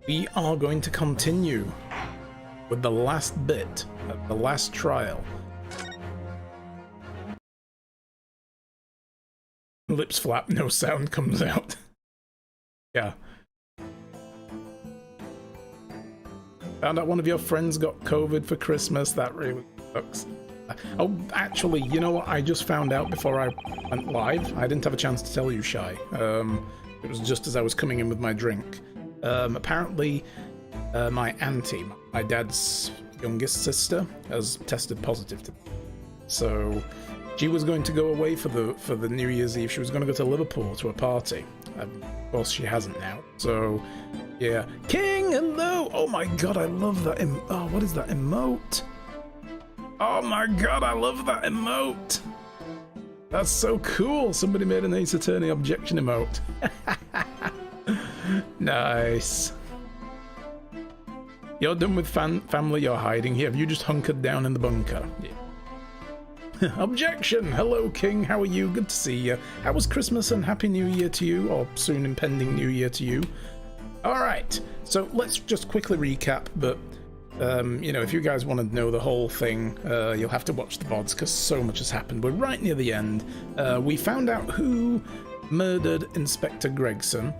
we are going to continue with the last bit of the last trial. Lips flap, no sound comes out. Yeah. Found out one of your friends got COVID for Christmas. That really sucks. Oh, actually, you know what? I just found out before I went live. I didn't have a chance to tell you, Shy. It was just as I was coming in with my drink. Apparently, my auntie, my dad's youngest sister, has tested positive to. So she was going to go away for the New Year's Eve. She was going to go to Liverpool to a party. Of course, she hasn't now. So, yeah. King, hello! Oh my god, I love that. Oh, what is that emote? Oh my god, I love that emote! That's so cool! Somebody made an Ace Attorney objection emote. Nice. You're done with family, you're hiding here. Have you just hunkered down in the bunker? Yeah. Objection! Hello, King, how are you? Good to see you. How was Christmas and Happy New Year to you, or soon impending New Year to you? Alright, so let's just quickly recap, but you know, if you guys want to know the whole thing, you'll have to watch the VODs because so much has happened. We're right near the end. We found out who murdered Inspector Gregson,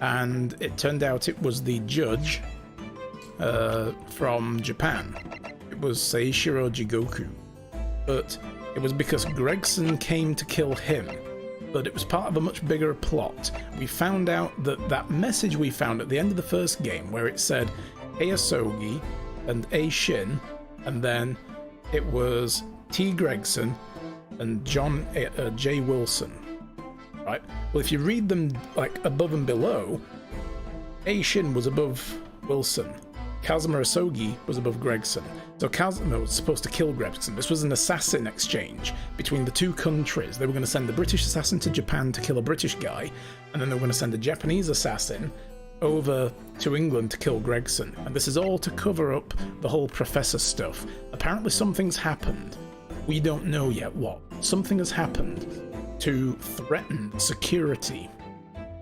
and it turned out it was the judge from Japan. It was Seishiro Jigoku. But it was because Gregson came to kill him. But it was part of a much bigger plot. We found out that that message we found at the end of the first game, where it said Aosogi and A Shin, and then it was T Gregson and John J Wilson, right? Well, if you read them like above and below, A Shin was above Wilson, Kazuma Asogi was above Gregson. So Kazuma was supposed to kill Gregson. This was an assassin exchange between the two countries. They were going to send a British assassin to Japan to kill a British guy, and then they were going to send a Japanese assassin over to England to kill Gregson. And this is all to cover up the whole Professor stuff. Apparently something's happened. We don't know yet what. Something has happened to threaten security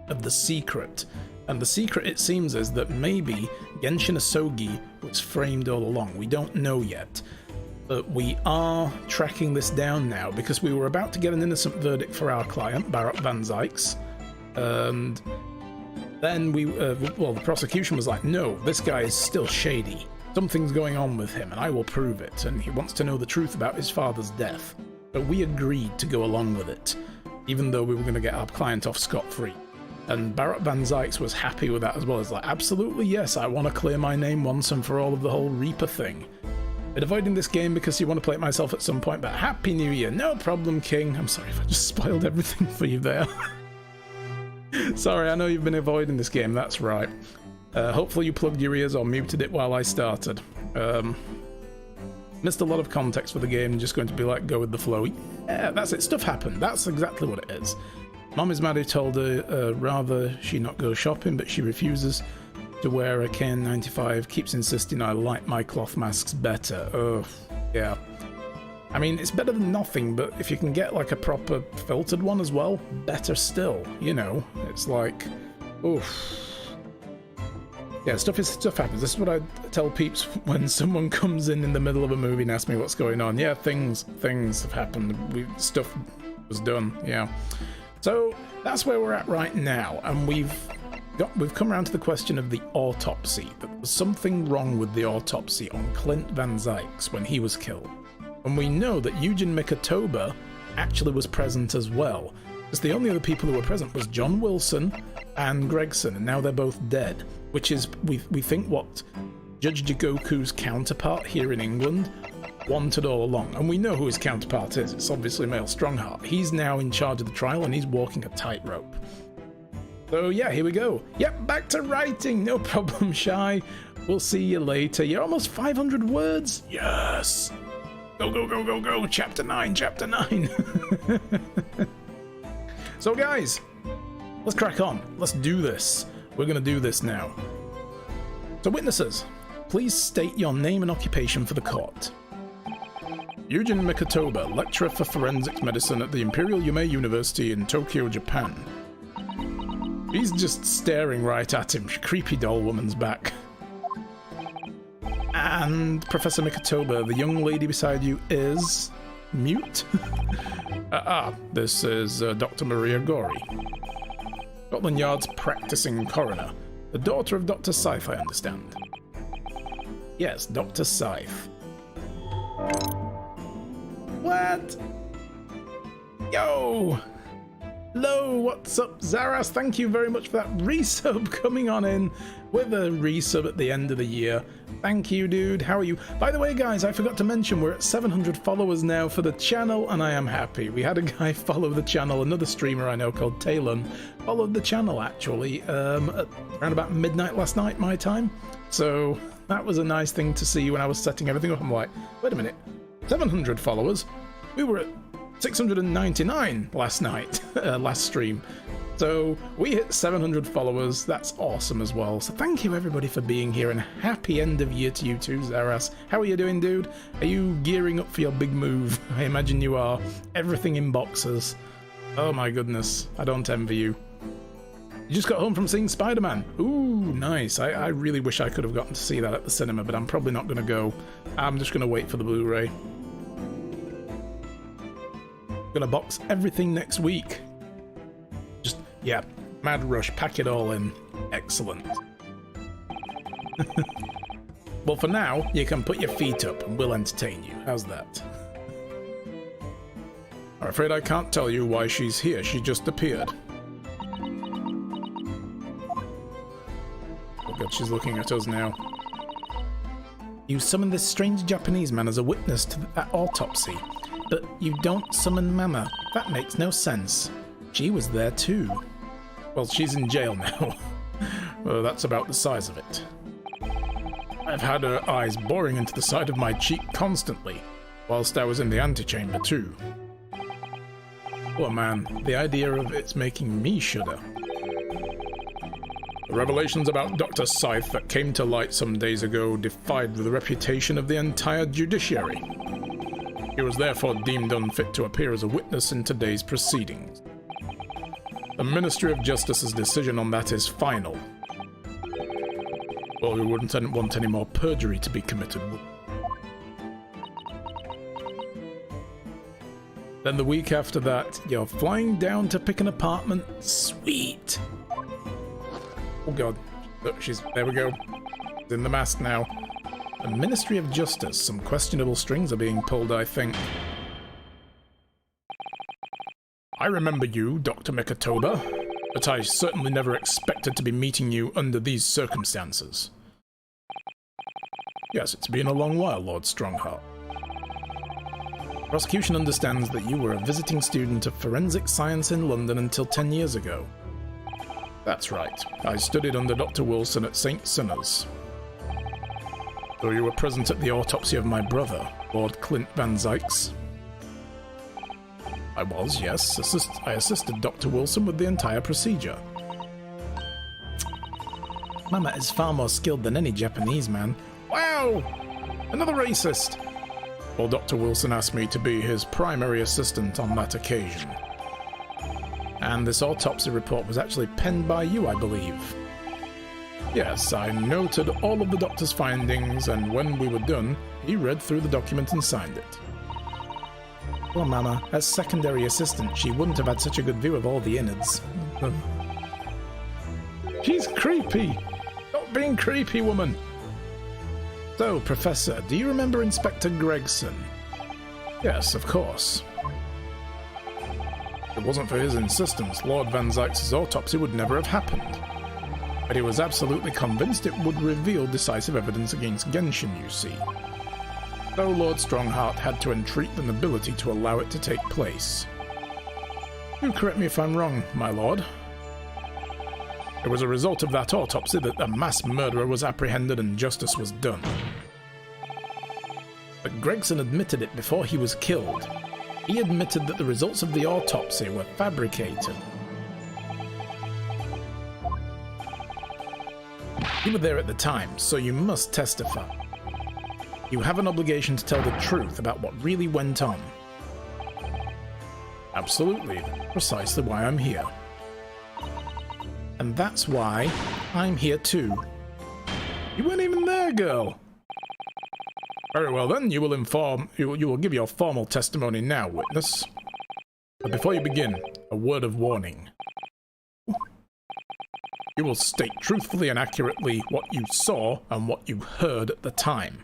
of the secret. And the secret, it seems, is that maybe Genshin Asogi was framed all along. We don't know yet. But we are tracking this down now because we were about to get an innocent verdict for our client, Barot van Zykes. And then well, the prosecution was like, no, this guy is still shady. Something's going on with him, and I will prove it. And he wants to know the truth about his father's death. But we agreed to go along with it, even though we were going to get our client off scot-free. And Barot van Zykes was happy with that as well. As like, absolutely, yes, I want to clear my name once and for all of the whole Reaper thing. Been avoiding this game because you want to play it myself at some point, but Happy New Year. No problem, King. I'm sorry if I just spoiled everything for you there. Sorry, I know you've been avoiding this game, that's right. Hopefully you plugged your ears or muted it while I started. Missed a lot of context for the game, just going to be like, go with the flow. Yeah, that's it, stuff happened, that's exactly what it is. Mom is mad who told her rather she not go shopping, but she refuses to wear a KN95, keeps insisting I like my cloth masks better. Ugh, yeah. I mean, it's better than nothing, but if you can get like a proper filtered one as well, better still, you know? It's like, oof. Yeah, stuff happens. This is what I tell peeps when someone comes in the middle of a movie and asks me what's going on. Yeah, things have happened. Stuff was done, yeah. So that's where we're at right now, and we've come around to the question of the autopsy. There was something wrong with the autopsy on Clint van Zykes when he was killed. And we know that Eugen Mikotoba actually was present as well, because the only other people who were present was John Wilson and Gregson, and now they're both dead, which is, we think, what Judge Jigoku's counterpart here in England wanted all along. And we know who his counterpart is. It's obviously Mael Strongheart. He's now in charge of the trial, and he's walking a tightrope. So yeah, here we go. Yep, back to writing. No problem, Shy. We'll see you later. You're almost 500 words. Yes. Go, go, go, go, go. Chapter 9, Chapter 9. So guys, let's crack on. Let's do this. We're going to do this now. So witnesses, please state your name and occupation for the court. Eugen Mikotoba, lecturer for forensics medicine at the Imperial Yumei University in Tokyo, Japan. He's just staring right at him. Creepy doll woman's back. And Professor Mikotoba, the young lady beside you is... mute? This is Dr. Maria Gori. Scotland Yard's practicing coroner. The daughter of Dr. Scythe, I understand. Yes, Dr. Scythe. What? Yo! Hello, what's up, Zaras? Thank you very much for that resub coming on in with a resub at the end of the year. Thank you, dude. How are you? By the way, guys, I forgot to mention we're at 700 followers now for the channel, and I am happy. We had a guy follow the channel, another streamer I know called Talon, followed the channel actually around about midnight last night, my time. So that was a nice thing to see when I was setting everything up. I'm like, wait a minute, 700 followers? We were at 699 last night, last stream. So we hit 700 followers. That's awesome as well. So thank you everybody for being here, and happy end of year to you too, Zaras. How are you doing, dude? Are you gearing up for your big move? I imagine you are. Everything in boxes. Oh my goodness. I don't envy you. You just got home from seeing Spider-Man. Ooh, nice. I really wish I could have gotten to see that at the cinema, but I'm probably not going to go. I'm just going to wait for the Blu-ray. Gonna box everything next week. Just, yeah, mad rush, pack it all in. Excellent. Well, for now, you can put your feet up and we'll entertain you. How's that? I'm afraid I can't tell you why she's here. She just appeared. Oh god, she's looking at us now. You summoned this strange Japanese man as a witness to that autopsy. But you don't summon Mama. That makes no sense. She was there too. Well, she's in jail now. Well, that's about the size of it. I've had her eyes boring into the side of my cheek constantly, whilst I was in the antechamber too. Oh man, the idea of it's making me shudder. The revelations about Dr. Scythe that came to light some days ago defied the reputation of the entire judiciary. He was therefore deemed unfit to appear as a witness in today's proceedings. The Ministry of Justice's decision on that is final. Well, we wouldn't want any more perjury to be committed. Then the week after that, you're flying down to pick an apartment. Sweet! Oh god. Look, there we go. She's in the mask now. The Ministry of Justice. Some questionable strings are being pulled, I think. I remember you, Dr. Mikotoba, but I certainly never expected to be meeting you under these circumstances. Yes, it's been a long while, Lord Strongheart. The prosecution understands that you were a visiting student of forensic science in London until 10 years ago. That's right. I studied under Dr. Wilson at St. Sinners. So you were present at the autopsy of my brother, Lord Clint Van Zykes? I was, yes. I assisted Dr. Wilson with the entire procedure. Mama is far more skilled than any Japanese man. Wow! Another racist! Well, Dr. Wilson asked me to be his primary assistant on that occasion. And this autopsy report was actually penned by you, I believe. Yes, I noted all of the doctor's findings, and when we were done, he read through the document and signed it. Well, Mama, as secondary assistant, she wouldn't have had such a good view of all the innards. She's creepy! Stop being creepy, woman! So, Professor, do you remember Inspector Gregson? Yes, of course. If it wasn't for his insistence, Lord Van Zykes' autopsy would never have happened. But he was absolutely convinced it would reveal decisive evidence against Genshin, you see. So Lord Strongheart had to entreat the nobility to allow it to take place. You correct me if I'm wrong, my lord. It was a result of that autopsy that the mass murderer was apprehended and justice was done. But Gregson admitted it before he was killed. He admitted that the results of the autopsy were fabricated. You were there at the time, so you must testify. You have an obligation to tell the truth about what really went on. Absolutely, precisely why I'm here. And that's why I'm here too. You weren't even there, girl. Very well then, you will give your formal testimony now, witness. But before you begin, a word of warning. You will state truthfully and accurately what you saw and what you heard at the time.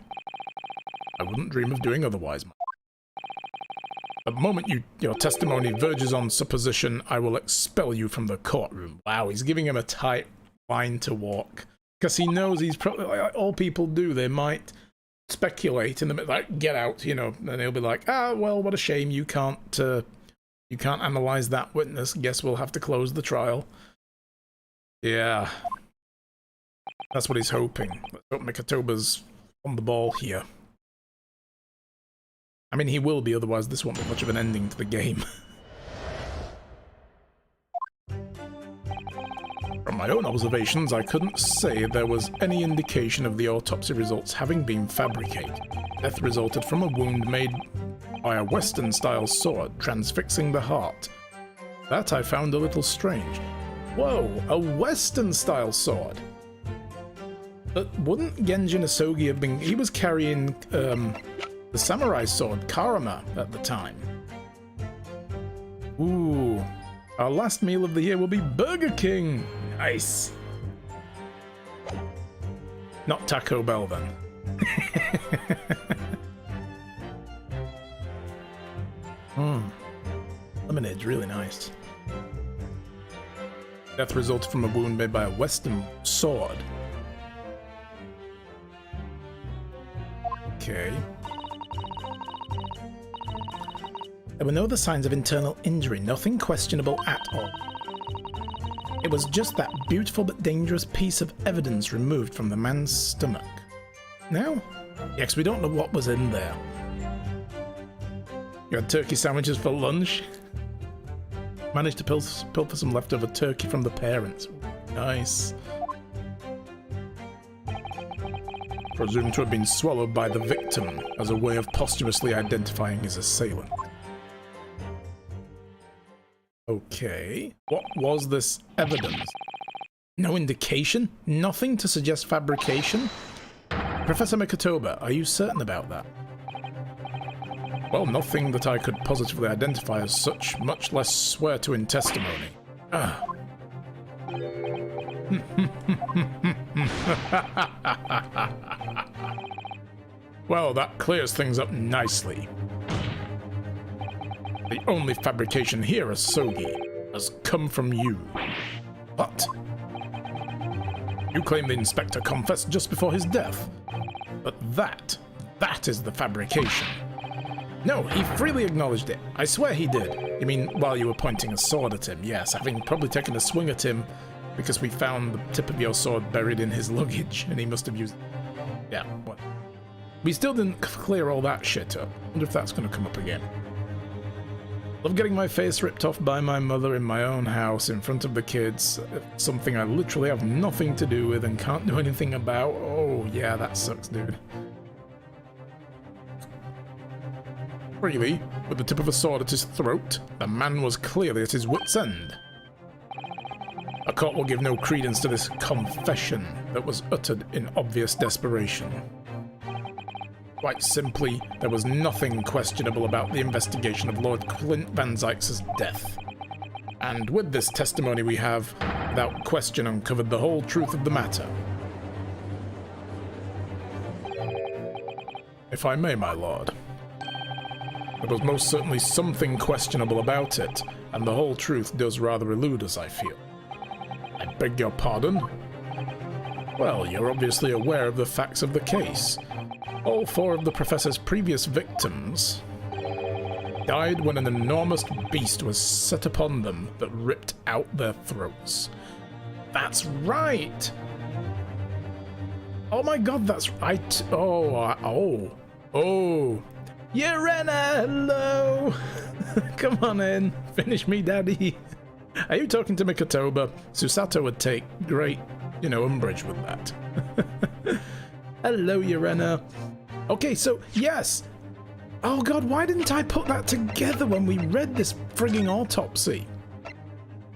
I wouldn't dream of doing otherwise. The moment your testimony verges on supposition, I will expel you from the courtroom. Wow, he's giving him a tight line to walk. Because he knows he's probably, like all people do, they might speculate in the middle, like, get out, you know, and he'll be like, ah, well, what a shame, you can't analyze that witness, guess we'll have to close the trial. Yeah. That's what he's hoping. Let's hope Mikotoba's on the ball here. I mean, he will be, otherwise this won't be much of an ending to the game. From my own observations, I couldn't say there was any indication of the autopsy results having been fabricated. Death resulted from a wound made by a Western-style sword transfixing the heart. That I found a little strange. Whoa, a Western-style sword! But wouldn't Genjin Asogi have been... He was carrying the samurai sword, Karama, at the time. Ooh. Our last meal of the year will be Burger King! Nice! Not Taco Bell, then. Lemonade's really nice. Death resulted from a wound made by a Western sword. Okay. There were no other signs of internal injury, nothing questionable at all. It was just that beautiful but dangerous piece of evidence removed from the man's stomach. Now? Yes, we don't know what was in there. You had turkey sandwiches for lunch? Managed to pilfer some leftover turkey from the parents. Nice. Presumed to have been swallowed by the victim as a way of posthumously identifying his assailant. Okay. What was this evidence? No indication? Nothing to suggest fabrication? Professor Mikotoba, are you certain about that? Well, nothing that I could positively identify as such, much less swear to in testimony. Well, that clears things up nicely. The only fabrication here, Asogi, has come from you. What? You claim the inspector confessed just before his death. But that is the fabrication. No, he freely acknowledged it. I swear he did. You mean while you were pointing a sword at him? Yes, having probably taken a swing at him because we found the tip of your sword buried in his luggage and he must have used it. Yeah, what? We still didn't clear all that shit up. Wonder if that's going to come up again. Love getting my face ripped off by my mother in my own house in front of the kids. Something I literally have nothing to do with and can't do anything about. Oh, yeah, that sucks, dude. Freely, with the tip of a sword at his throat, the man was clearly at his wit's end. A court will give no credence to this confession that was uttered in obvious desperation. Quite simply, there was nothing questionable about the investigation of Lord Clint Van Zykes' death. And with this testimony we have, without question, uncovered the whole truth of the matter. If I may, my lord. There was most certainly something questionable about it, and the whole truth does rather elude us, I feel. I beg your pardon? Well, you're obviously aware of the facts of the case. All four of the professor's previous victims died when an enormous beast was set upon them that ripped out their throats. That's right! Oh my god, that's right! Oh. Urena, hello! Come on in, finish me, daddy. Are you talking to Mikotoba? Susato would take great, umbrage with that. Hello, Urena. Okay, so, yes. Oh god, why didn't I put that together when we read this frigging autopsy?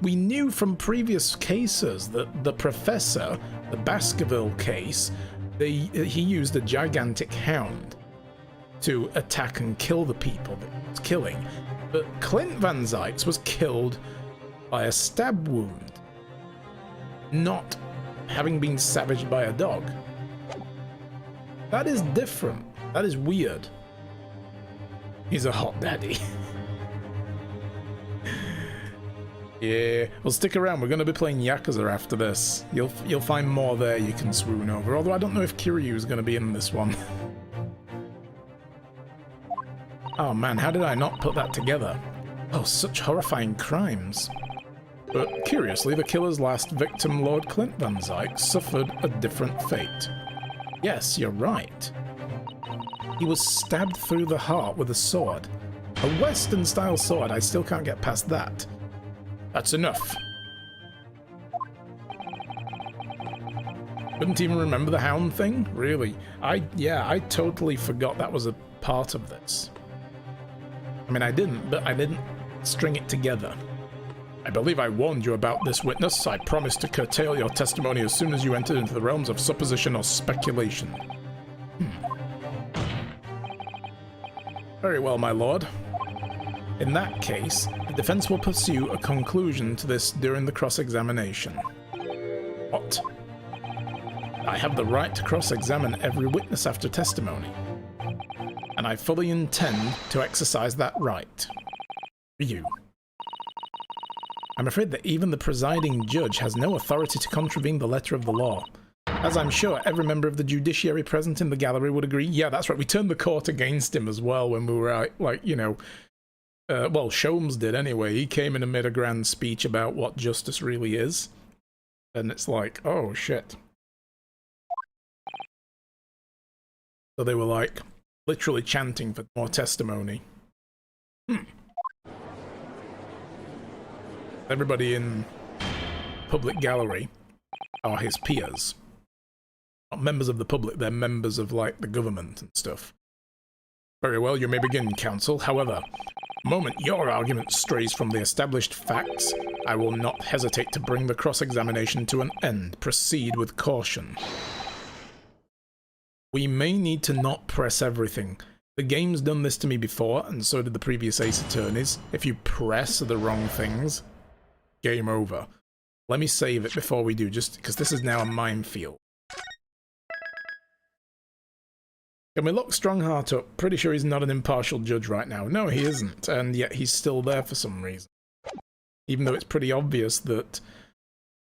we knew from previous cases that the Professor, the Baskerville case, he used a gigantic hound to attack and kill the people that he was killing. But Clint Van Zyx was killed by a stab wound, not having been savaged by a dog. That is different. That is weird. He's a hot daddy. Yeah, well, stick around. We're going to be playing Yakuza after this. You'll find more there you can swoon over. Although I don't know if Kiryu is going to be in this one. Oh man, how did I not put that together? Oh, such horrifying crimes. But curiously, the killer's last victim, Lord Clint Van Zyx, suffered a different fate. Yes, you're right. He was stabbed through the heart with a sword. A Western-style sword. I still can't get past that. That's enough. Couldn't even remember the hound thing? Really? I totally forgot that was a part of this. I mean, I didn't, but I didn't string it together. I believe I warned you about this, witness. I promised to curtail your testimony as soon as you entered into the realms of supposition or speculation. Very well, my lord. In that case, the defense will pursue a conclusion to this during the cross-examination. What? I have the right to cross-examine every witness after testimony, and I fully intend to exercise that right. You. I'm afraid that even the presiding judge has no authority to contravene the letter of the law. As I'm sure every member of the judiciary present in the gallery would agree. Yeah, that's right, we turned the court against him as well when we were out, like, you know... well, Sholmes did anyway. He came in and made a grand speech about what justice really is. And it's like, oh shit. So they were like, literally chanting for more testimony. Everybody in public gallery are his peers. Not members of the public, they're members of, like, the government and stuff. Very well, you may begin, counsel. However, the moment your argument strays from the established facts, I will not hesitate to bring the cross-examination to an end. Proceed with caution. We may need to not press everything. The game's done this to me before, and so did the previous Ace Attorneys. If you press the wrong things, game over. Let me save it before we do, just because this is now a minefield. Can we look Strongheart up? Pretty sure he's not an impartial judge right now. No, he isn't, and yet he's still there for some reason. Even though it's pretty obvious that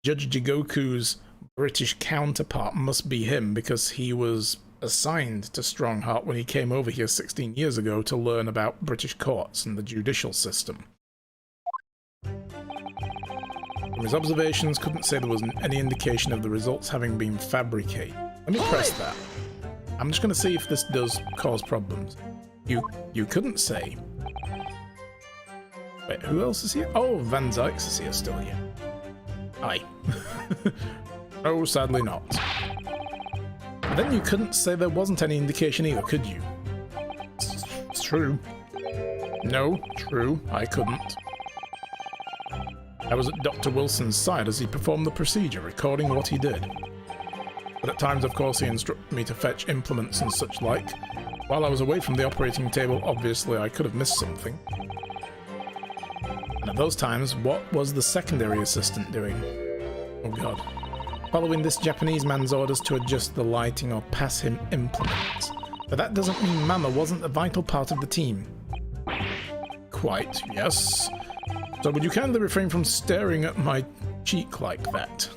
Judge Jigoku's British counterpart must be him, because he was assigned to Strongheart when he came over here 16 years ago to learn about British courts and the judicial system. From his observations, couldn't say there was any indication of the results having been fabricated. Let me press that. I'm just going to see if this does cause problems. You couldn't say. Wait, who else is here? Oh, Van Zyx is here still, yeah. Aye. Oh, sadly not. But then you couldn't say there wasn't any indication either, could you? It's true. No, true, I couldn't. I was at Dr. Wilson's side as he performed the procedure, recording what he did. But at times, of course, he instructed me to fetch implements and such like. While I was away from the operating table, obviously I could have missed something. And at those times, what was the secondary assistant doing? Oh god. Following this Japanese man's orders to adjust the lighting or pass him implements. But that doesn't mean Mama wasn't a vital part of the team. Quite, yes. So would you kindly refrain from staring at my cheek like that?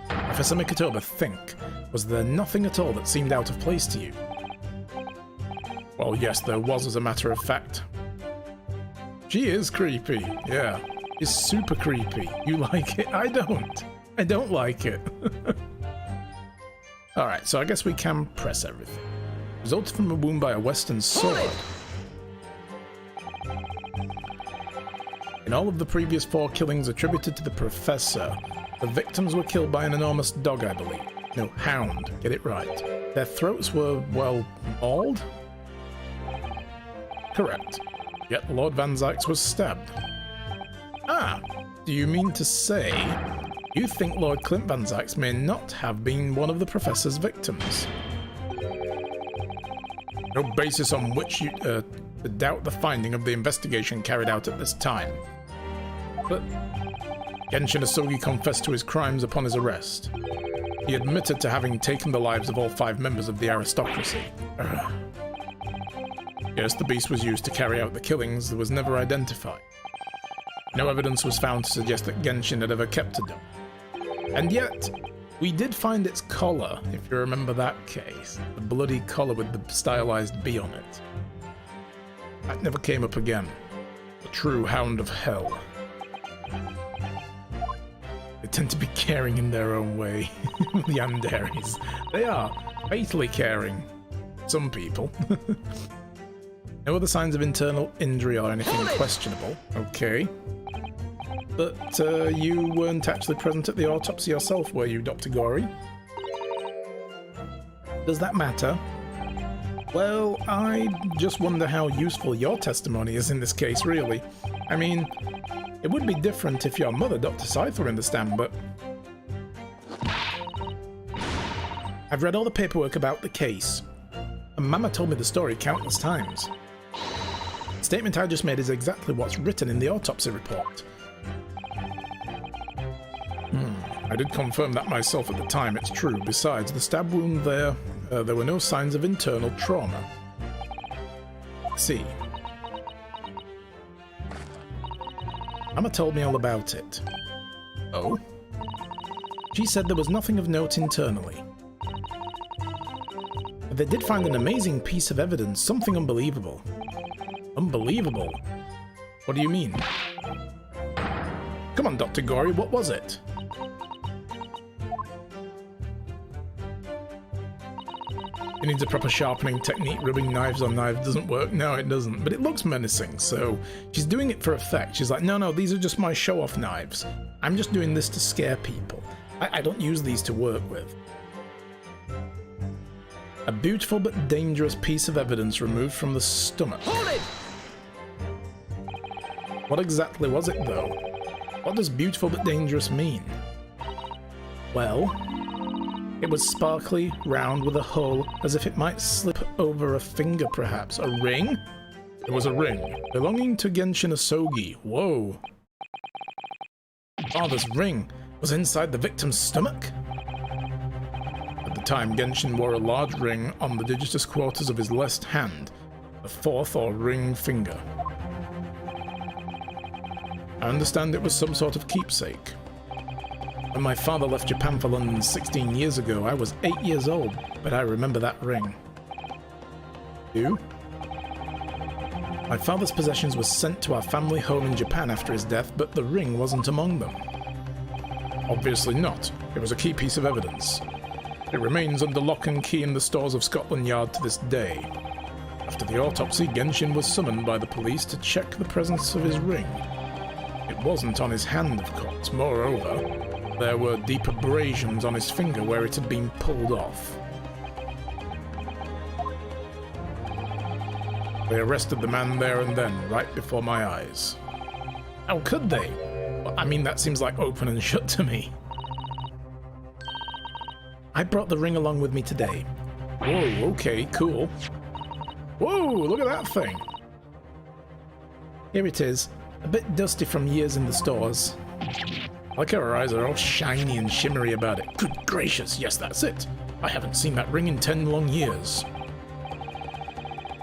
Professor Mikotoba, think. Was there nothing at all that seemed out of place to you? Well, yes, there was, as a matter of fact. She is creepy, yeah. She's super creepy. You like it? I don't. I don't like it. Alright, so I guess we can press everything. Resulted from a wound by a Western sword. In all of the previous 4 killings attributed to the Professor, the victims were killed by an enormous dog, I believe. No, hound. Get it right. Their throats were, well, mauled? Correct. Yet Lord Van Zyx was stabbed. Do you mean to say you think Lord Clint Van Zyx may not have been one of the Professor's victims? No basis on which you to doubt the finding of the investigation carried out at this time. But Genshin Asogi confessed to his crimes upon his arrest. He admitted to having taken the lives of all 5 members of the aristocracy. Yes, the beast was used to carry out the killings that was never identified. No evidence was found to suggest that Genshin had ever kept a dog. And yet, we did find its collar, if you remember that case. The bloody collar with the stylized bee on it. That never came up again. The true hound of hell. They tend to be caring in their own way. The Yanderis. They are fatally caring. Some people. No other signs of internal injury or anything questionable. Okay. But you weren't actually present at the autopsy yourself, were you, Dr. Gory? Does that matter? Well, I just wonder how useful your testimony is in this case, really. I mean, it would be different if your mother, Dr. Scythe, were in the stand, but... I've read all the paperwork about the case, and Mama told me the story countless times. The statement I just made is exactly what's written in the autopsy report. I did confirm that myself at the time, it's true. Besides, the stab wound there were no signs of internal trauma. See. Mama told me all about it. Oh? She said there was nothing of note internally. But they did find an amazing piece of evidence, something unbelievable. Unbelievable? What do you mean? Come on, Dr. Gory, what was it? It needs a proper sharpening technique. Rubbing knives on knives doesn't work. No, it doesn't. But it looks menacing, so she's doing it for effect. She's like, no, these are just my show-off knives. I'm just doing this to scare people. I don't use these to work with. A beautiful but dangerous piece of evidence removed from the stomach. Hold it! What exactly was it, though? What does beautiful but dangerous mean? Well... it was sparkly, round, with a hole, as if it might slip over a finger, perhaps. A ring? It was a ring, belonging to Genshin Asogi. Whoa. Father's ring was inside the victim's stomach? At the time, Genshin wore a large ring on the digitus quarters of his left hand, the 4th or ring finger. I understand it was some sort of keepsake. When my father left Japan for London 16 years ago, I was 8 years old, but I remember that ring. You? My father's possessions were sent to our family home in Japan after his death, but the ring wasn't among them. Obviously not. It was a key piece of evidence. It remains under lock and key in the stores of Scotland Yard to this day. After the autopsy, Genshin was summoned by the police to check the presence of his ring. It wasn't on his hand, of course. Moreover, there were deep abrasions on his finger where it had been pulled off. They arrested the man there and then, right before my eyes. How could they? Well, I mean, that seems like open and shut to me. I brought the ring along with me today. Whoa, okay, cool. Whoa, look at that thing. Here it is, a bit dusty from years in the stores. I like how her eyes are all shiny and shimmery about it. Good gracious, yes, that's it. I haven't seen that ring in 10 long years.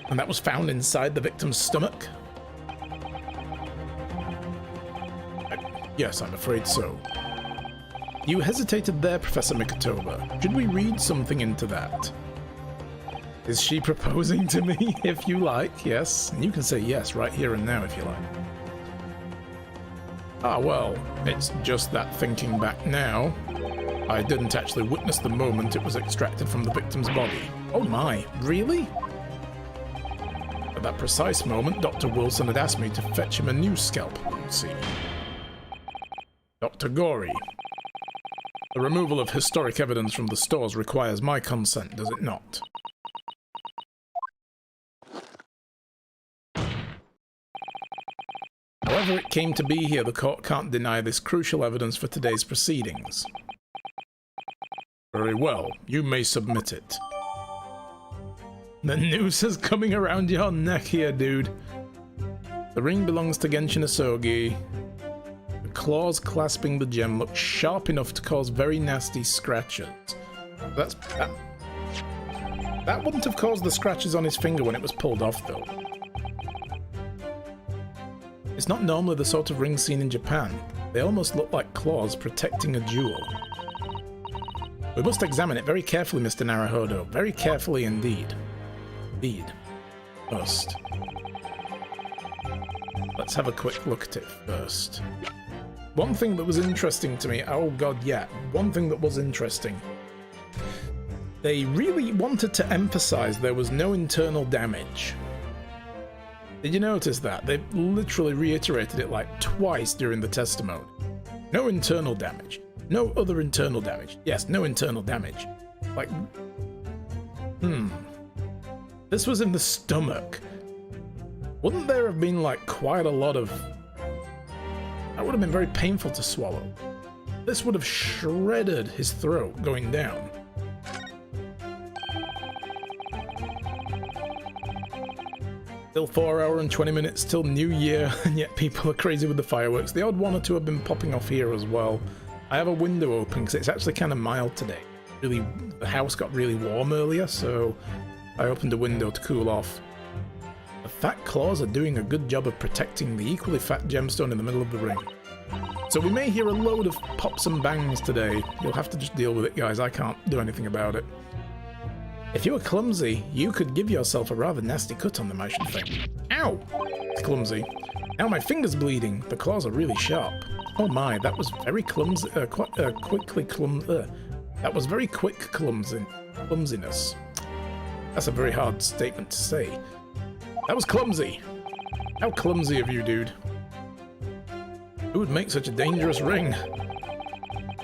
And that was found inside the victim's stomach? Yes, I'm afraid so. You hesitated there, Professor Mikotoba. Should we read something into that? Is she proposing to me, if you like? Yes. And you can say yes right here and now if you like. Ah, well, it's just that thinking back now, I didn't actually witness the moment it was extracted from the victim's body. Oh my, really? At that precise moment, Dr. Wilson had asked me to fetch him a new scalp, you see. Dr. Gory, the removal of historic evidence from the stores requires my consent, does it not? However it came to be here, the court can't deny this crucial evidence for today's proceedings. Very well, you may submit it. The noose is coming around your neck here, dude. The ring belongs to Genshin Asogi. The claws clasping the gem look sharp enough to cause very nasty scratches. That wouldn't have caused the scratches on his finger when it was pulled off, though. It's not normally the sort of ring seen in Japan. They almost look like claws protecting a jewel. We must examine it very carefully, Mr. Naruhodo. Very carefully indeed. Indeed. Must. Let's have a quick look at it first. One thing that was interesting to me, oh god, yeah, one thing that was interesting. They really wanted to emphasize there was no internal damage. Did you notice that? They literally reiterated it like twice during the testimony. No internal damage. No other internal damage. Yes, no internal damage. Like, this was in the stomach. Wouldn't there have been like quite a lot of... That would have been very painful to swallow. This would have shredded his throat going down. Still 4 hours and 20 minutes till New Year, and yet people are crazy with the fireworks. The odd one or two have been popping off here as well. I have a window open because it's actually kind of mild today. Really, the house got really warm earlier, so I opened a window to cool off. The fat claws are doing a good job of protecting the equally fat gemstone in the middle of the ring. So we may hear a load of pops and bangs today. You'll have to just deal with it, guys. I can't do anything about it. If you were clumsy, you could give yourself a rather nasty cut on them, I should think. Ow! It's clumsy. Now my finger's bleeding. The claws are really sharp. Oh my, that was very clumsy. That was very quick clumsiness. That's a very hard statement to say. That was clumsy. How clumsy of you, dude. Who would make such a dangerous ring?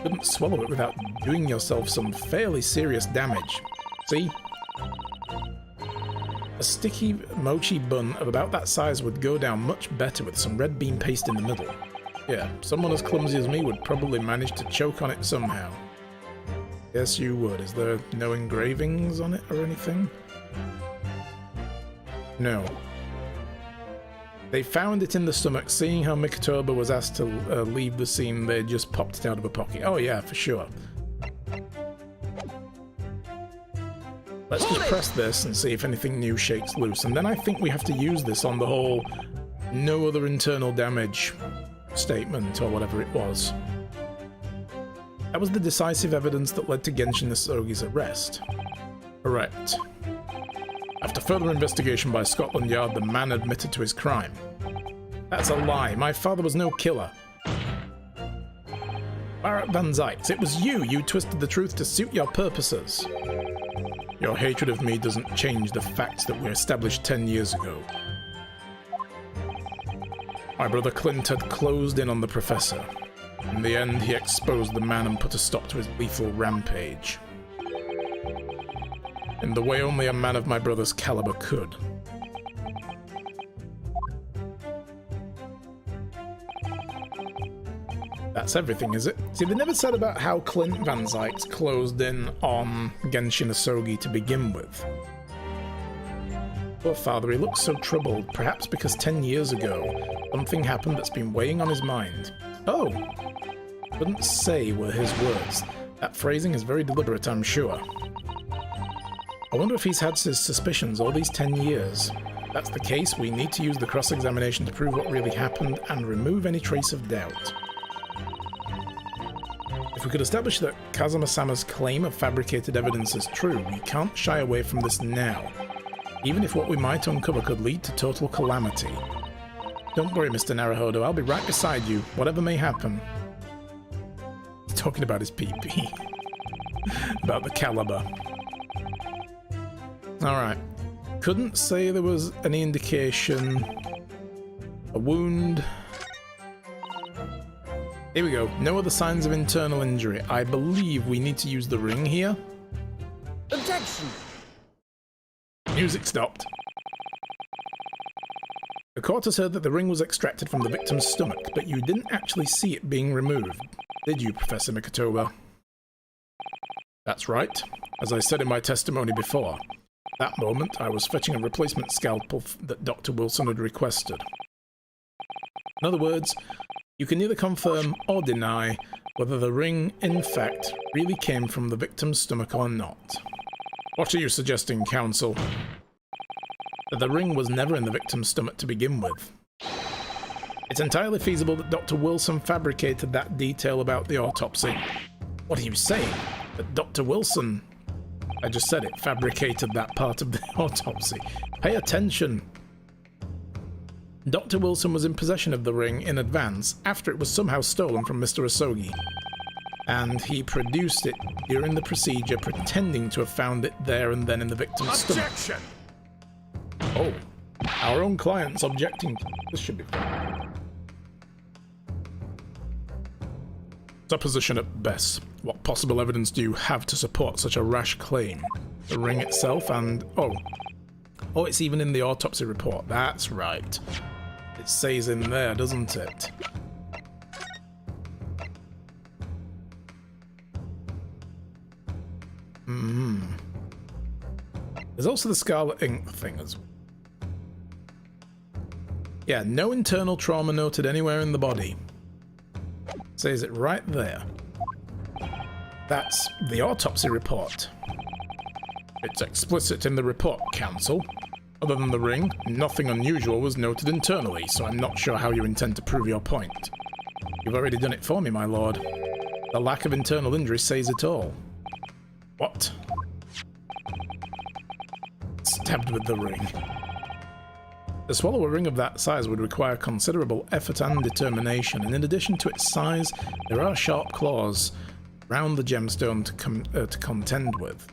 Couldn't swallow it without doing yourself some fairly serious damage. See? A sticky mochi bun of about that size would go down much better with some red bean paste in the middle. Yeah, someone as clumsy as me would probably manage to choke on it somehow. Yes, you would. Is there no engravings on it or anything? No. They found it in the stomach. Seeing how Mikotoba was asked to leave the scene, they just popped it out of a pocket. Oh yeah, for sure. Let's just press this and see if anything new shakes loose. And then I think we have to use this on the whole no other internal damage statement or whatever it was. That was the decisive evidence that led to Genshin Asogi's arrest. Correct. After further investigation by Scotland Yard, the man admitted to his crime. That's a lie. My father was no killer. Barrett Van Zyte, it was you. You twisted the truth to suit your purposes. Your hatred of me doesn't change the facts that were established 10 years ago. My brother Clint had closed in on the professor. In the end, he exposed the man and put a stop to his lethal rampage. In the way only a man of my brother's caliber could. That's everything, is it? See, they never said about how Clint Van Zyte closed in on Genshin Asogi to begin with. Poor father, he looks so troubled, perhaps because 10 years ago, something happened that's been weighing on his mind. Oh! Couldn't say were his words. That phrasing is very deliberate, I'm sure. I wonder if he's had his suspicions all these 10 years. If that's the case, we need to use the cross-examination to prove what really happened and remove any trace of doubt. If we could establish that Kazuma-sama's claim of fabricated evidence is true, we can't shy away from this now, even if what we might uncover could lead to total calamity. Don't worry, Mr. Naruhodo, I'll be right beside you, whatever may happen. He's talking about his PP. About the caliber. Alright. Couldn't say there was any indication. A wound. Here we go. No other signs of internal injury. I believe we need to use the ring here. Objection! Music stopped. The court has heard that the ring was extracted from the victim's stomach, but you didn't actually see it being removed, did you, Professor Mikotoba? That's right. As I said in my testimony before, at that moment I was fetching a replacement scalpel that Dr. Wilson had requested. In other words, you can neither confirm or deny whether the ring, in fact, really came from the victim's stomach or not. What are you suggesting, counsel? That the ring was never in the victim's stomach to begin with. It's entirely feasible that Dr. Wilson fabricated that detail about the autopsy. What are you saying? That Dr. Wilson... I just said it, fabricated that part of the autopsy. Pay attention. Dr. Wilson was in possession of the ring in advance, after it was somehow stolen from Mr. Asogi. And he produced it during the procedure, pretending to have found it there and then in the victim's stomach. Objection! Oh, our own client's objecting. This should be fun. Supposition at best. What possible evidence do you have to support such a rash claim? The ring itself and... Oh, it's even in the autopsy report. That's right. It says in there, doesn't it? There's also the scarlet ink thing as well. Yeah, no internal trauma noted anywhere in the body. Says it right there. That's the autopsy report. It's explicit in the report, counsel. Other than the ring, nothing unusual was noted internally, so I'm not sure how you intend to prove your point. You've already done it for me, my lord. The lack of internal injury says it all. What? Stabbed with the ring. To swallow a ring of that size would require considerable effort and determination, and in addition to its size, there are sharp claws round the gemstone to contend with.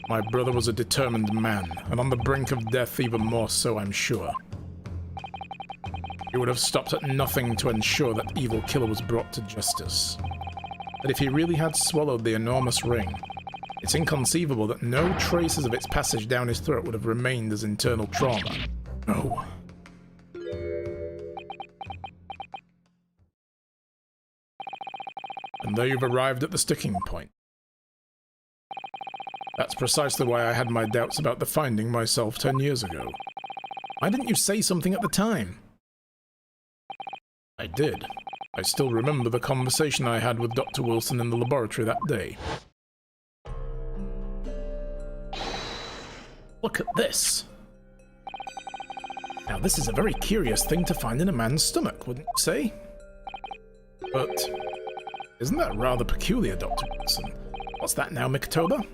My brother was a determined man, and on the brink of death even more so, I'm sure. He would have stopped at nothing to ensure that evil killer was brought to justice. But if he really had swallowed the enormous ring, it's inconceivable that no traces of its passage down his throat would have remained as internal trauma. No. And there you've arrived at the sticking point. That's precisely why I had my doubts about the finding myself 10 years ago. Why didn't you say something at the time? I did. I still remember the conversation I had with Dr. Wilson in the laboratory that day. Look at this. Now this is a very curious thing to find in a man's stomach, wouldn't you say? But isn't that rather peculiar, Dr. Wilson? What's that now, Mikotoba?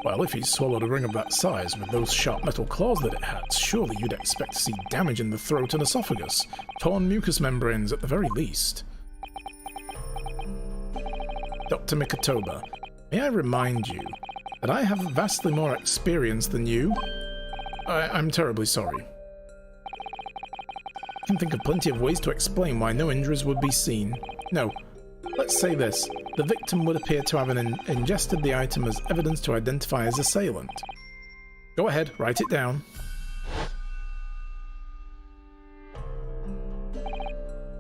Well, if he swallowed a ring of that size with those sharp metal claws that it had, surely you'd expect to see damage in the throat and esophagus, torn mucous membranes at the very least. Dr. Mikotoba, may I remind you that I have vastly more experience than you? I'm terribly sorry. I can think of plenty of ways to explain why no injuries would be seen. No, let's say this. The victim would appear to have ingested the item as evidence to identify his assailant. Go ahead, write it down.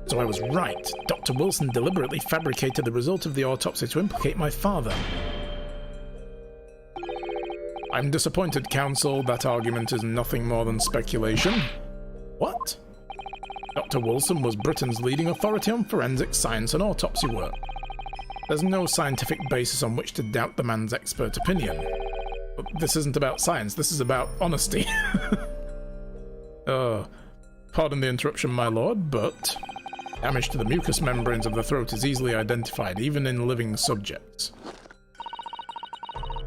So I was right. Dr. Wilson deliberately fabricated the result of the autopsy to implicate my father. I'm disappointed, counsel. That argument is nothing more than speculation. What? Dr. Wilson was Britain's leading authority on forensic science and autopsy work. There's no scientific basis on which to doubt the man's expert opinion. But this isn't about science, this is about honesty. Pardon the interruption, my lord, but damage to the mucous membranes of the throat is easily identified, even in living subjects.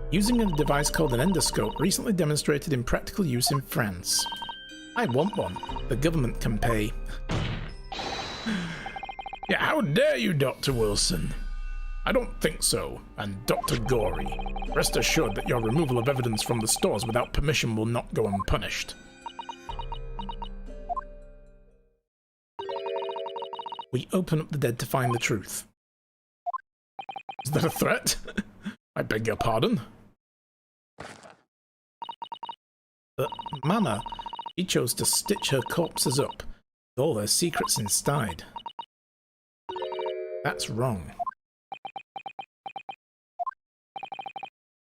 Using a device called an endoscope recently demonstrated in practical use in France. I want one. The government can pay. Yeah, how dare you, Dr. Wilson? I don't think so, and Dr. Gorey, rest assured that your removal of evidence from the stores without permission will not go unpunished. We open up the dead to find the truth. Is that a threat? I beg your pardon? But, Mama, He chose to stitch her corpses up with all their secrets inside. That's wrong.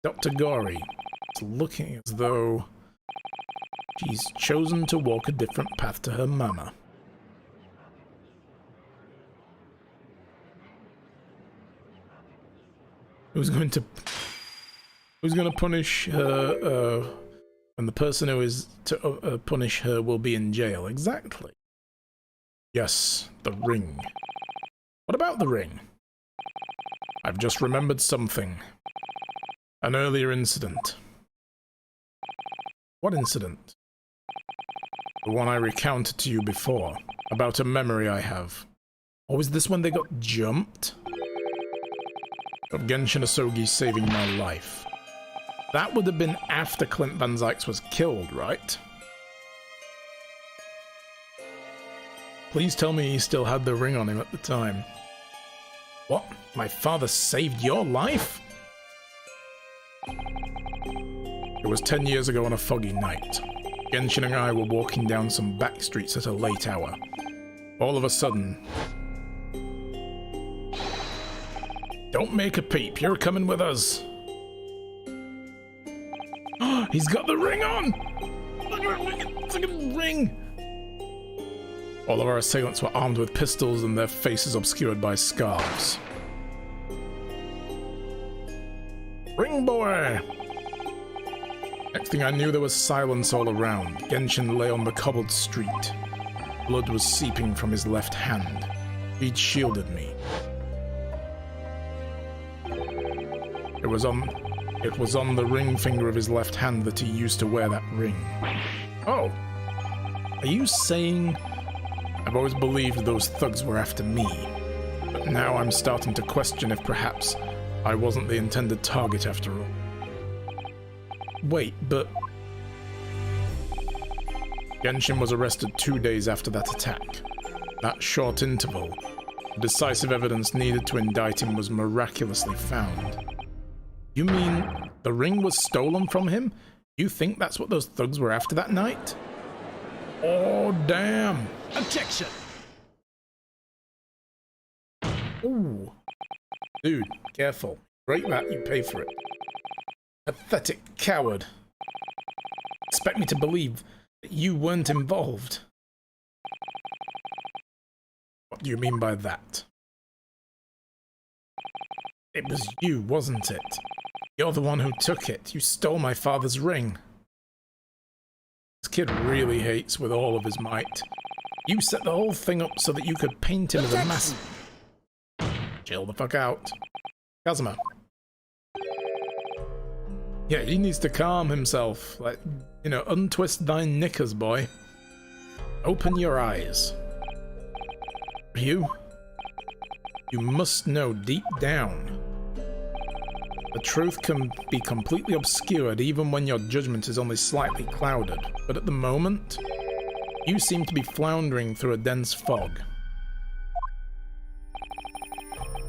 Dr. Gory is looking as though she's chosen to walk a different path to her mama. Who's going to punish her, and the person who is to punish her will be in jail? Exactly. Yes, the ring. What about the ring? I've just remembered something. An earlier incident. What incident? The one I recounted to you before, about a memory I have. Or was this when they got jumped? Of Genshin Asogi saving my life. That would have been after Clint Van Zyx was killed, right? Please tell me he still had the ring on him at the time. What? My father saved your life? It was 10 years ago on a foggy night. Genshin and I were walking down some back streets at a late hour. All of a sudden... Don't make a peep, you're coming with us. He's got the ring on! Look at the ring! All of our assailants were armed with pistols and their faces obscured by scarves. Ring boy! Next thing I knew, there was silence all around. Genshin lay on the cobbled street. Blood was seeping from his left hand. He'd shielded me. It was on the ring finger of his left hand that he used to wear that ring. Oh. Are you saying... I've always believed those thugs were after me. But now I'm starting to question if perhaps I wasn't the intended target after all. Wait, but... Genshin was arrested 2 days after that attack. That short interval, the decisive evidence needed to indict him was miraculously found. You mean the ring was stolen from him? You think that's what those thugs were after that night? Oh, damn. Objection! Ooh. Dude, careful. Break that, you pay for it. Pathetic coward. Expect me to believe that you weren't involved. What do you mean by that? It was you, wasn't it? You're the one who took it. You stole my father's ring. This kid really hates with all of his might. You set the whole thing up so that you could paint him as a massive... Chill the fuck out. Kazuma. Yeah, he needs to calm himself. Like, you know, untwist thy knickers, boy. Open your eyes. You must know deep down. The truth can be completely obscured even when your judgment is only slightly clouded. But at the moment, you seem to be floundering through a dense fog.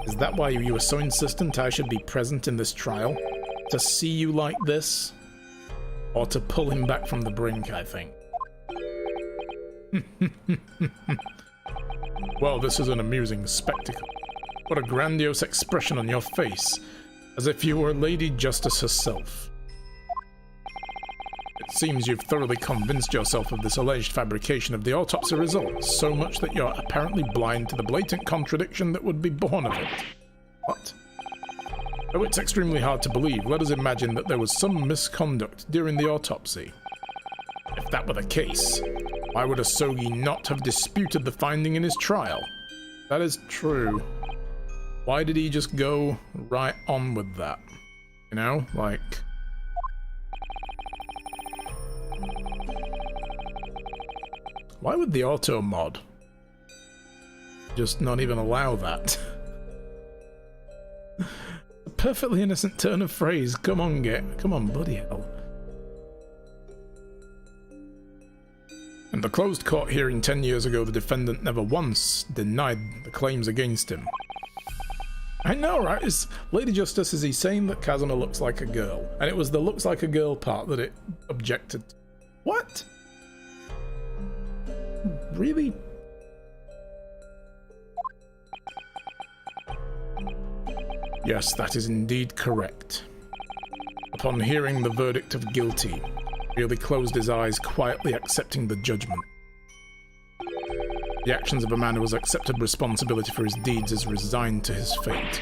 Is that why you were so insistent I should be present in this trial? To see you like this? Or to pull him back from the brink, I think. Well, this is an amusing spectacle. What a grandiose expression on your face, as if you were Lady Justice herself. It seems you've thoroughly convinced yourself of this alleged fabrication of the autopsy results, so much that you're apparently blind to the blatant contradiction that would be born of it. What? Though it's extremely hard to believe, let us imagine that there was some misconduct during the autopsy. If that were the case, why would Asogi not have disputed the finding in his trial? That is true. Why did he just go right on with that? You know, like... Why would the auto mod just not even allow that? A perfectly innocent turn of phrase. Come on, bloody hell. In the closed court hearing 10 years ago, the defendant never once denied the claims against him. I know, right? Is Lady Justice, is he saying that Kazuma looks like a girl? And it was the looks like a girl part that it objected to. What? Really? Yes, that is indeed correct. Upon hearing the verdict of guilty, Really closed his eyes, quietly accepting the judgment. The actions of a man who has accepted responsibility for his deeds is resigned to his fate.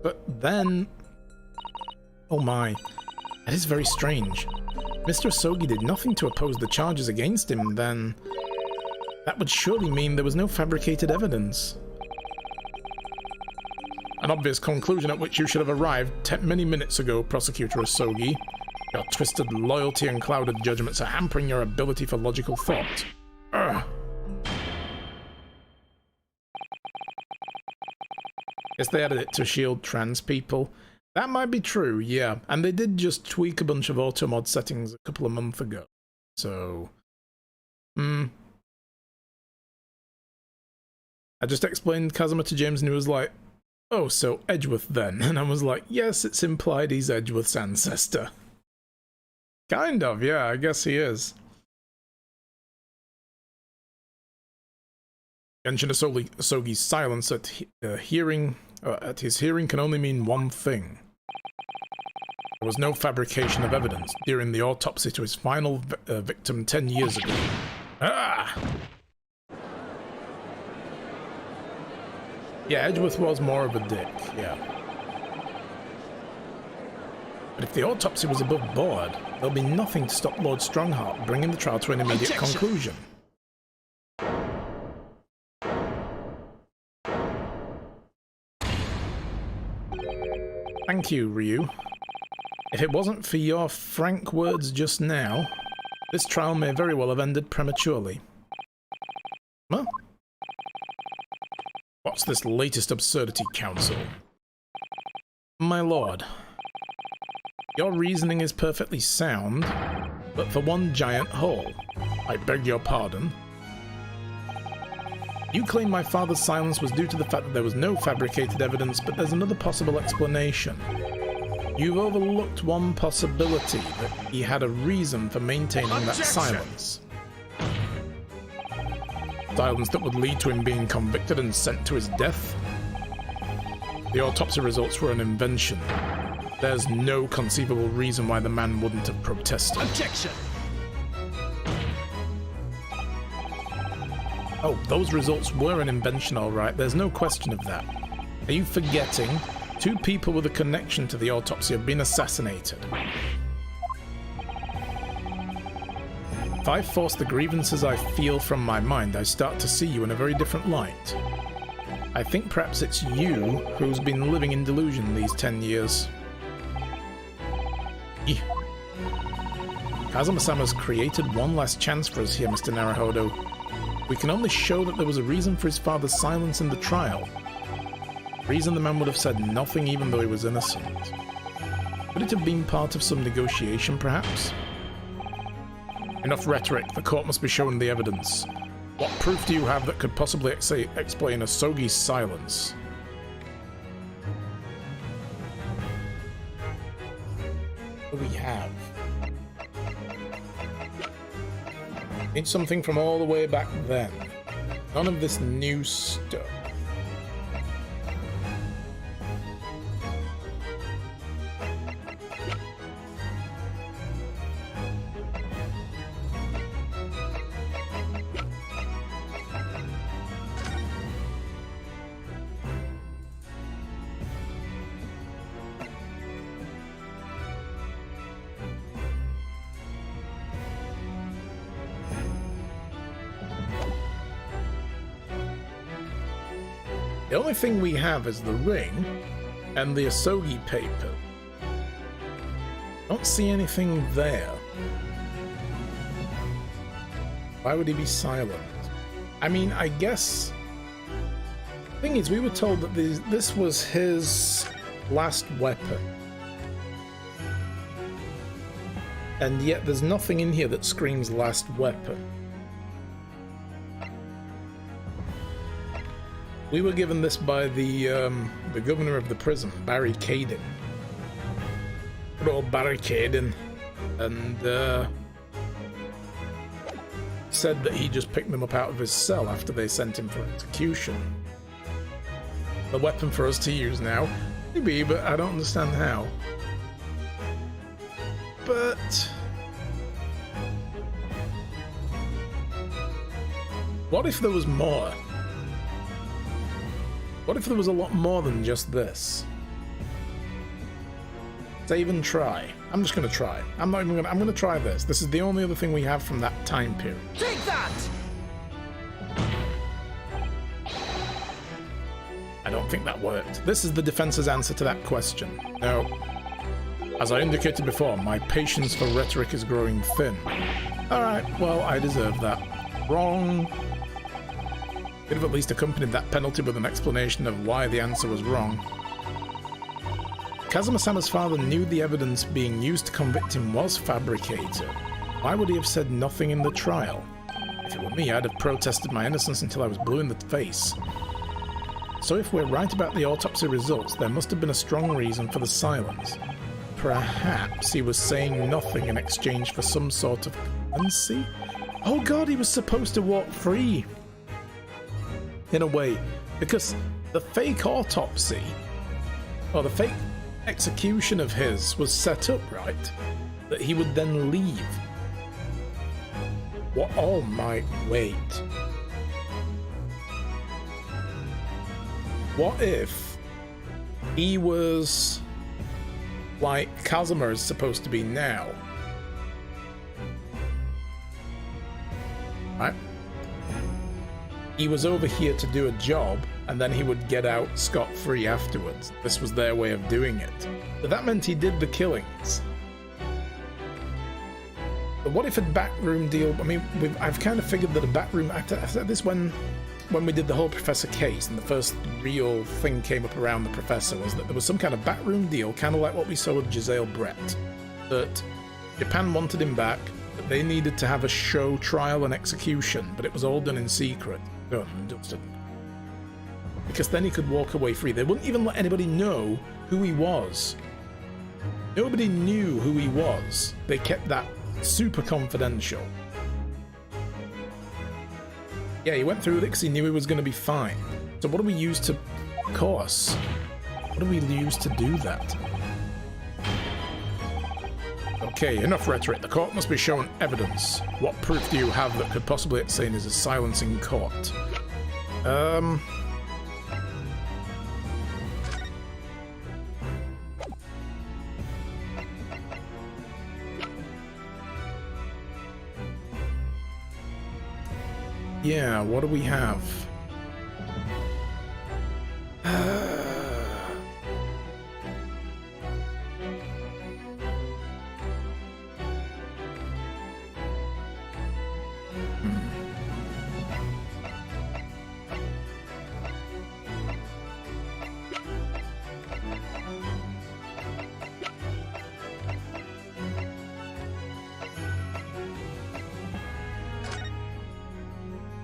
But then... oh my, that is very strange. Mr. Asogi did nothing to oppose the charges against him, then... that would surely mean there was no fabricated evidence. An obvious conclusion at which you should have arrived many minutes ago, Prosecutor Asogi. Your twisted loyalty and clouded judgments are hampering your ability for logical thought. Ugh. Guess they added it to shield trans people. That might be true, yeah. And they did just tweak a bunch of automod settings a couple of months ago. So... I just explained Kazuma to James and he was like, oh, so Edgeworth then? And I was like, yes, it's implied he's Edgeworth's ancestor. Kind of, yeah, I guess he is. Genshin Asogi's silence at his hearing can only mean one thing. There was no fabrication of evidence during the autopsy to his final victim 10 years ago. Ah! Yeah, Edgeworth was more of a dick, yeah. But if the autopsy was above board, there'll be nothing to stop Lord Strongheart bringing the trial to an immediate conclusion. Thank you, Ryu. If it wasn't for your frank words just now, this trial may very well have ended prematurely. Huh? What's this latest absurdity, Counsel? My lord, your reasoning is perfectly sound, but for one giant hole. I beg your pardon. You claim my father's silence was due to the fact that there was no fabricated evidence, but there's another possible explanation. You've overlooked one possibility, that he had a reason for maintaining that silence. Silence that would lead to him being convicted and sent to his death? The autopsy results were an invention. There's no conceivable reason why the man wouldn't have protested. Objection! Oh, those results were an invention, alright, there's no question of that. Are you forgetting? 2 people with a connection to the autopsy have been assassinated. If I force the grievances I feel from my mind, I start to see you in a very different light. I think perhaps it's you who's been living in delusion these 10 years. Kazuma-sama's created one last chance for us here, Mr. Naruhodo. We can only show that there was a reason for his father's silence in the trial. A reason the man would have said nothing even though he was innocent. Could it have been part of some negotiation, perhaps? Enough rhetoric, the court must be shown the evidence. What proof do you have that could possibly explain Asogi's silence? What do we have? Need something from all the way back then. None of this new stuff. The only thing we have is the ring and the Asogi paper. Don't see anything there. Why would he be silent? I mean, I guess... the thing is, we were told that this was his last weapon. And yet there's nothing in here that screams last weapon. We were given this by the governor of the prison, Barry Caden. Good old Barry Caden. And said that he just picked them up out of his cell after they sent him for execution. The weapon for us to use now? Maybe, but I don't understand how. But... what if there was more? What if there was a lot more than just this? Save and try. I'm just gonna try. I'm gonna try this. This is the only other thing we have from that time period. Take that! I don't think that worked. This is the defense's answer to that question. No. As I indicated before, my patience for rhetoric is growing thin. Alright, well, I deserve that. Wrong. Could have at least accompanied that penalty with an explanation of why the answer was wrong. Kazuma-sama's father knew the evidence being used to convict him was fabricated. Why would he have said nothing in the trial? If it were me, I'd have protested my innocence until I was blue in the face. So if we're right about the autopsy results, there must have been a strong reason for the silence. Perhaps he was saying nothing in exchange for some sort of clemency? Oh god, he was supposed to walk free! In a way, because the fake autopsy, or the fake execution of his, was set up right, that he would then leave. What? Oh my, wait. What if he was like Kazuma is supposed to be now? Right? He was over here to do a job, and then he would get out scot-free afterwards. This was their way of doing it. But that meant he did the killings. But what if a backroom deal... I mean, I've kind of figured that a backroom... I said this when we did the whole Professor case, and the first real thing came up around the Professor was that there was some kind of backroom deal, kind of like what we saw with Giselle Brett, that Japan wanted him back, but they needed to have a show trial and execution, but it was all done in secret. Done and dusted. Because then he could walk away free. They wouldn't even let anybody know who he was. Nobody knew who he was. They kept that super confidential. Yeah, he went through with it because he knew he was going to be fine. So what do we use to... Of course. What do we use to do that? Okay, enough rhetoric. The court must be shown evidence. What proof do you have that could possibly explain his silence in court? Yeah, what do we have?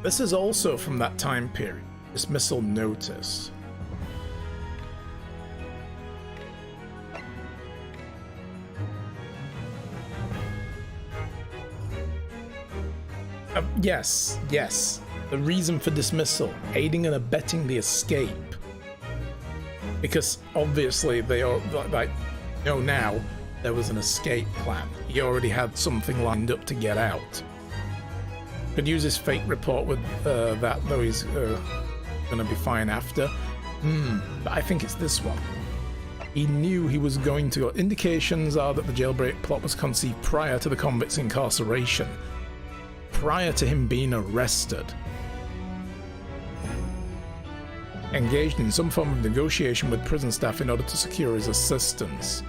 This is also from that time period. Dismissal notice. Yes. The reason for dismissal. Aiding and abetting the escape. Because obviously they are, like, know now there was an escape plan. He already had something lined up to get out. Could use his fake report with that, though he's gonna be fine after. But I think it's this one. He knew he was going to go. Indications are that the jailbreak plot was conceived prior to the convict's incarceration. Prior to him being arrested. Engaged in some form of negotiation with prison staff in order to secure his assistance.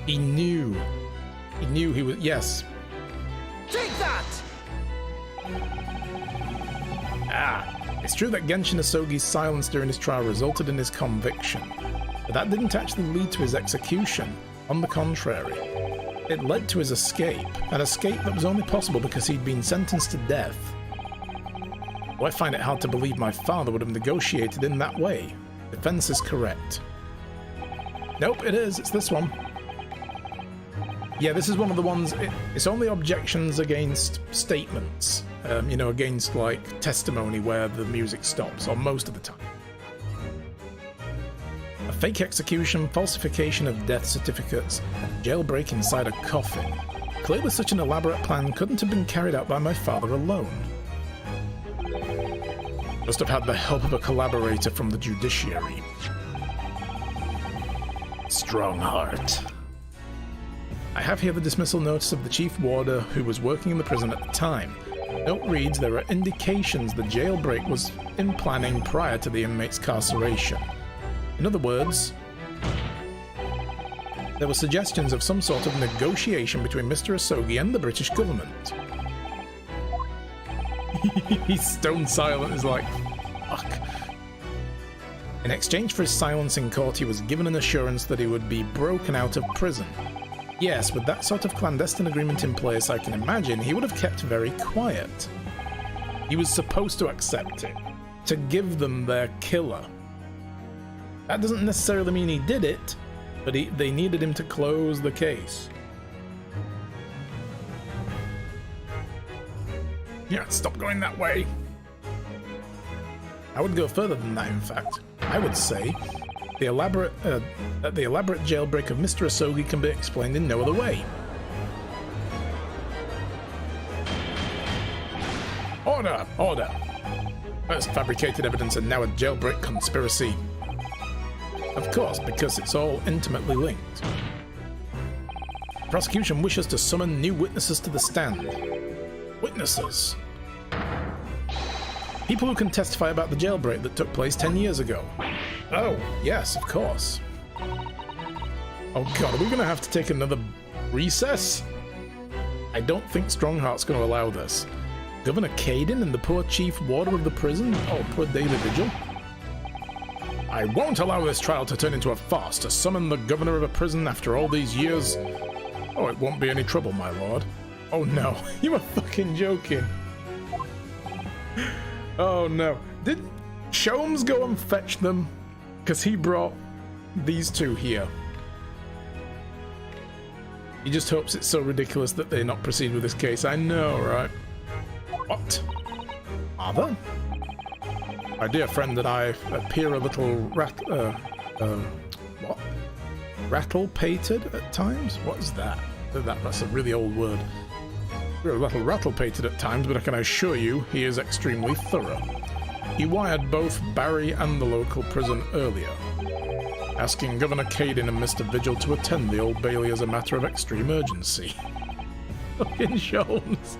He knew. He knew he was... Yes. Take that! It's true that Genshin Asogi's silence during his trial resulted in his conviction, but that didn't actually lead to his execution. On the contrary, it led to his escape, an escape that was only possible because he'd been sentenced to death. Well, I find it hard to believe my father would have negotiated in that way. Defense is correct. Nope, it is. It's this one. Yeah, this is one of the ones, it's only objections against statements, you know, against, like, testimony where the music stops, or most of the time. A fake execution, falsification of death certificates, and jailbreak inside a coffin. Clearly such an elaborate plan couldn't have been carried out by my father alone. Must have had the help of a collaborator from the judiciary. Strongheart. I have here the dismissal notice of the chief warder who was working in the prison at the time. The note reads there are indications the jailbreak was in planning prior to the inmate's carceration. In other words, there were suggestions of some sort of negotiation between Mr. Asogi and the British government. He's stone silent, is like, fuck. In exchange for his silence in court, he was given an assurance that he would be broken out of prison. Yes, with that sort of clandestine agreement in place, I can imagine he would have kept very quiet. He was supposed to accept it, to give them their killer. That doesn't necessarily mean he did it, but they needed him to close the case. Yeah, stop going that way. I would go further than that, in fact. I would say the elaborate jailbreak of Mr. Asogi can be explained in no other way. Order! Order! First fabricated evidence and now a jailbreak conspiracy. Of course, because it's all intimately linked. The prosecution wishes to summon new witnesses to the stand. Witnesses? People who can testify about the jailbreak that took place 10 years ago. Oh, yes, of course. Oh god, are we gonna have to take another recess? I don't think Strongheart's gonna allow this. Governor Caden and the poor chief warder of the prison? Oh, poor Daily Vigil. I won't allow this trial to turn into a farce to summon the governor of a prison after all these years. Oh, it won't be any trouble, my lord. Oh no, you were fucking joking. Oh no. Did Sholmes go and fetch them? Because he brought these two here. He just hopes it's so ridiculous that they not proceed with this case. I know, right? What? Father? My dear friend and I appear a little what? Rattle-pated at times? What is that? That's a really old word. We're a little rattle-pated at times, but I can assure you he is extremely thorough. He wired both Barry and the local prison earlier, asking Governor Caden and Mr. Vigil to attend the Old Bailey as a matter of extreme urgency. Fucking Sholmes.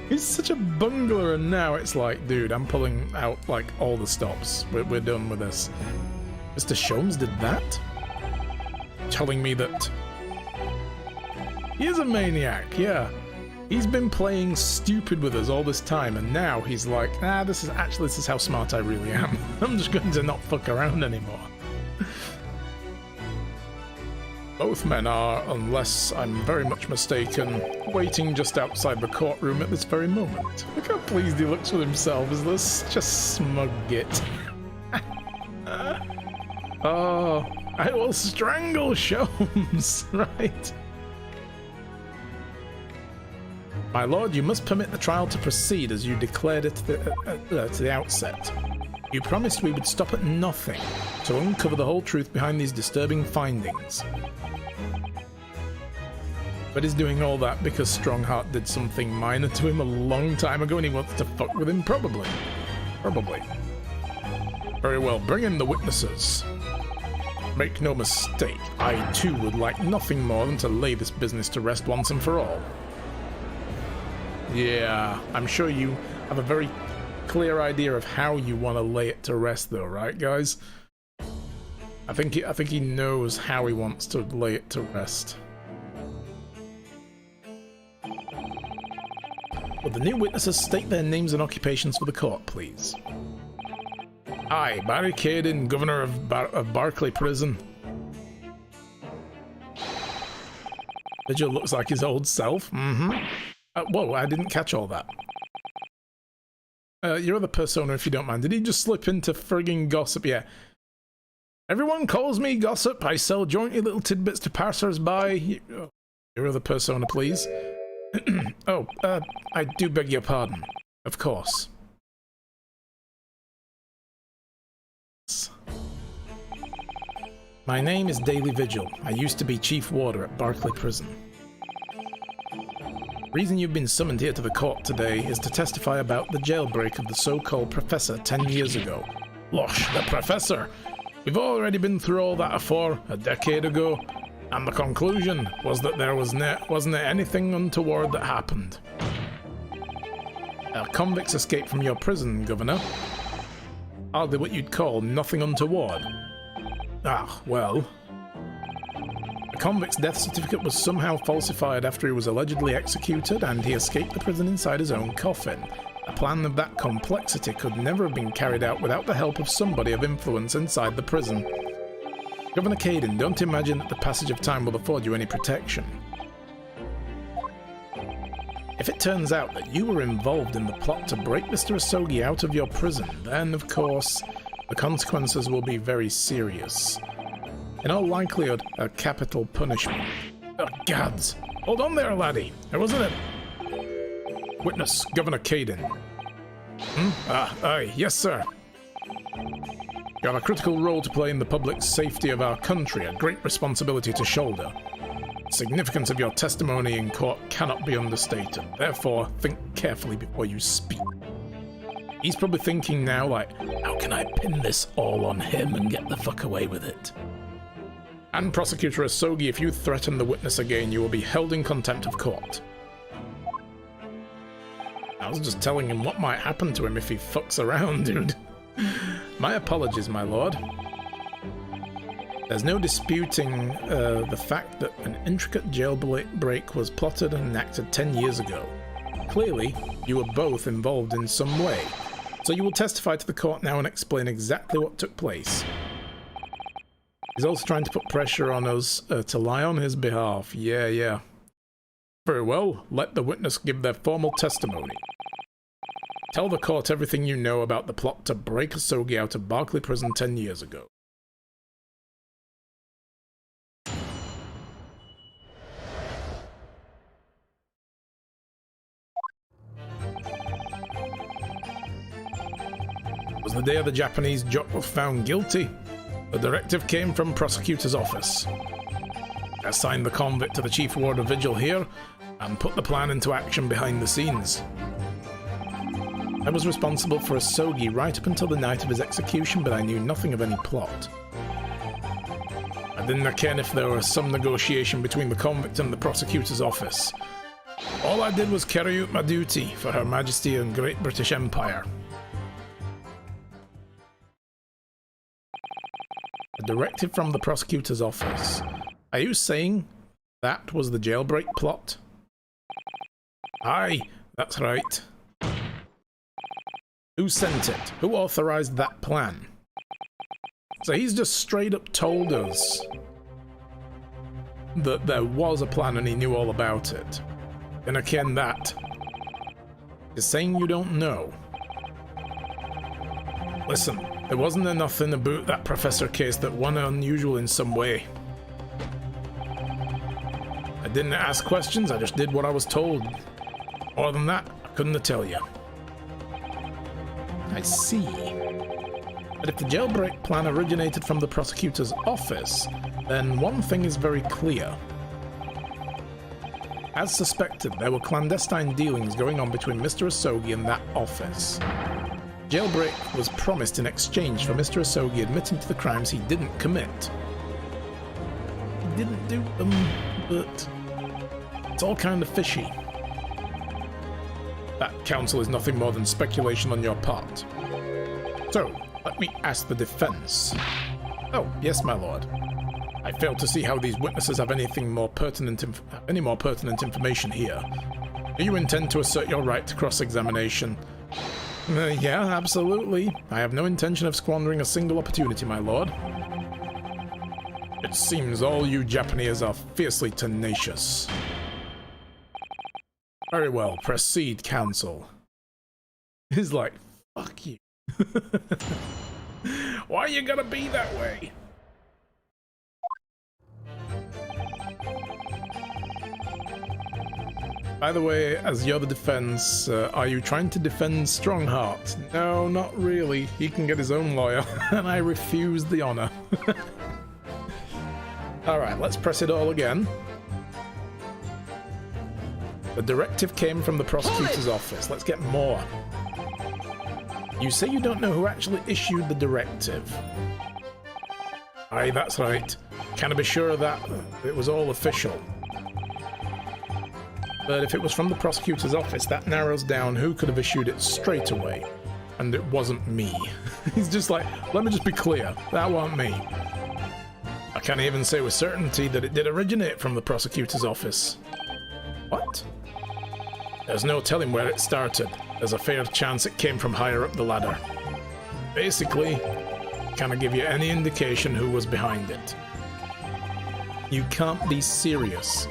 He's such a bungler, and now it's like, dude, I'm pulling out, like, all the stops. We're done with this. Mr. Sholmes did that? Telling me that he is a maniac, yeah. He's been playing stupid with us all this time, and now he's like, this is how smart I really am. I'm just going to not fuck around anymore. Both men are, unless I'm very much mistaken, waiting just outside the courtroom at this very moment. Look how pleased he looks with himself as this just smug git. Oh, I will strangle Sholmes, right? My lord, you must permit the trial to proceed as you declared it to the outset. You promised we would stop at nothing to uncover the whole truth behind these disturbing findings. But he's doing all that because Strongheart did something minor to him a long time ago and he wants to fuck with him, probably. Probably. Very well, bring in the witnesses. Make no mistake, I too would like nothing more than to lay this business to rest once and for all. Yeah, I'm sure you have a very clear idea of how you want to lay it to rest though, right guys? I think he knows how he wants to lay it to rest. Will the new witnesses state their names and occupations for the court, please? I, Barry Caden, Governor of Barclay Prison. Vigil looks like his old self. Whoa, I didn't catch all that. Your other persona, if you don't mind. Did he just slip into frigging gossip? Yeah. Everyone calls me Gossip. I sell jointy little tidbits to passers-by. Your other persona, please. Oh, I do beg your pardon. Of course. My name is Daily Vigil. I used to be Chief Warder at Barclay Prison. The reason you've been summoned here to the court today is to testify about the jailbreak of the so-called Professor 10 years ago. Losh, the Professor! We've already been through all that afore, a decade ago, and the conclusion was that there wasn't anything untoward that happened. Our convicts escaped from your prison, Governor. Hardly what you'd call nothing untoward. Ah, well. The convict's death certificate was somehow falsified after he was allegedly executed, and he escaped the prison inside his own coffin. A plan of that complexity could never have been carried out without the help of somebody of influence inside the prison. Governor Kaidan, don't imagine that the passage of time will afford you any protection. If it turns out that you were involved in the plot to break Mr. Asogi out of your prison, then, of course, the consequences will be very serious. In all likelihood, a capital punishment. Oh, gads! Hold on there, laddie! There wasn't it? Witness, Governor Kaidan. Aye, yes, sir. You have a critical role to play in the public safety of our country, a great responsibility to shoulder. The significance of your testimony in court cannot be understated. Therefore, think carefully before you speak. He's probably thinking now, like, how can I pin this all on him and get the fuck away with it? And Prosecutor Asogi, if you threaten the witness again, you will be held in contempt of court. I was just telling him what might happen to him if he fucks around, dude. My apologies, my lord. There's no disputing the fact that an intricate jailbreak was plotted and enacted 10 years ago. Clearly, you were both involved in some way. So you will testify to the court now and explain exactly what took place. He's also trying to put pressure on us to lie on his behalf. Yeah. Very well, let the witness give their formal testimony. Tell the court everything you know about the plot to break Asogi out of Barclay Prison 10 years ago. It was the day of the Japanese jock was found guilty. The directive came from prosecutor's office. I assigned the convict to the Chief Warder Vigil here and put the plan into action behind the scenes. I was responsible for Asogi right up until the night of his execution, but I knew nothing of any plot. I didn't care if there was some negotiation between the convict and the prosecutor's office. All I did was carry out my duty for Her Majesty and Great British Empire. A directive from the prosecutor's office. Are you saying that was the jailbreak plot? Aye, that's right. Who sent it? Who authorized that plan? So he's just straight up told us that there was a plan and he knew all about it. And again, that is saying you don't know. Listen, there wasn't nothing about that professor case that was unusual in some way. I didn't ask questions, I just did what I was told. More than that, I couldn't tell you. I see. But if the jailbreak plan originated from the prosecutor's office, then one thing is very clear. As suspected, there were clandestine dealings going on between Mr. Asogi and that office. Jailbreak was promised in exchange for Mr. Asogi admitting to the crimes he didn't commit. He didn't do them, but it's all kind of fishy. That counsel is nothing more than speculation on your part. So, let me ask the defense. Oh, yes, my lord. I fail to see how these witnesses have any more pertinent information here. Do you intend to assert your right to cross-examination? Yeah, absolutely. I have no intention of squandering a single opportunity, my lord. It seems all you Japanese are fiercely tenacious. Very well, proceed, counsel. He's like, fuck you. Why you gotta be that way? By the way, as you're the defense, are you trying to defend Strongheart? No, not really. He can get his own lawyer, and I refuse the honor. Alright, let's press it all again. The directive came from the prosecutor's office. Let's get more. You say you don't know who actually issued the directive. Aye, that's right. Can I be sure of that? It was all official. But if it was from the prosecutor's office, that narrows down who could have issued it straight away. And it wasn't me. He's just like, let me just be clear, that wasn't me. I can't even say with certainty that it did originate from the prosecutor's office. What? There's no telling where it started. There's a fair chance it came from higher up the ladder. Basically, can I give you any indication who was behind it? You can't be serious.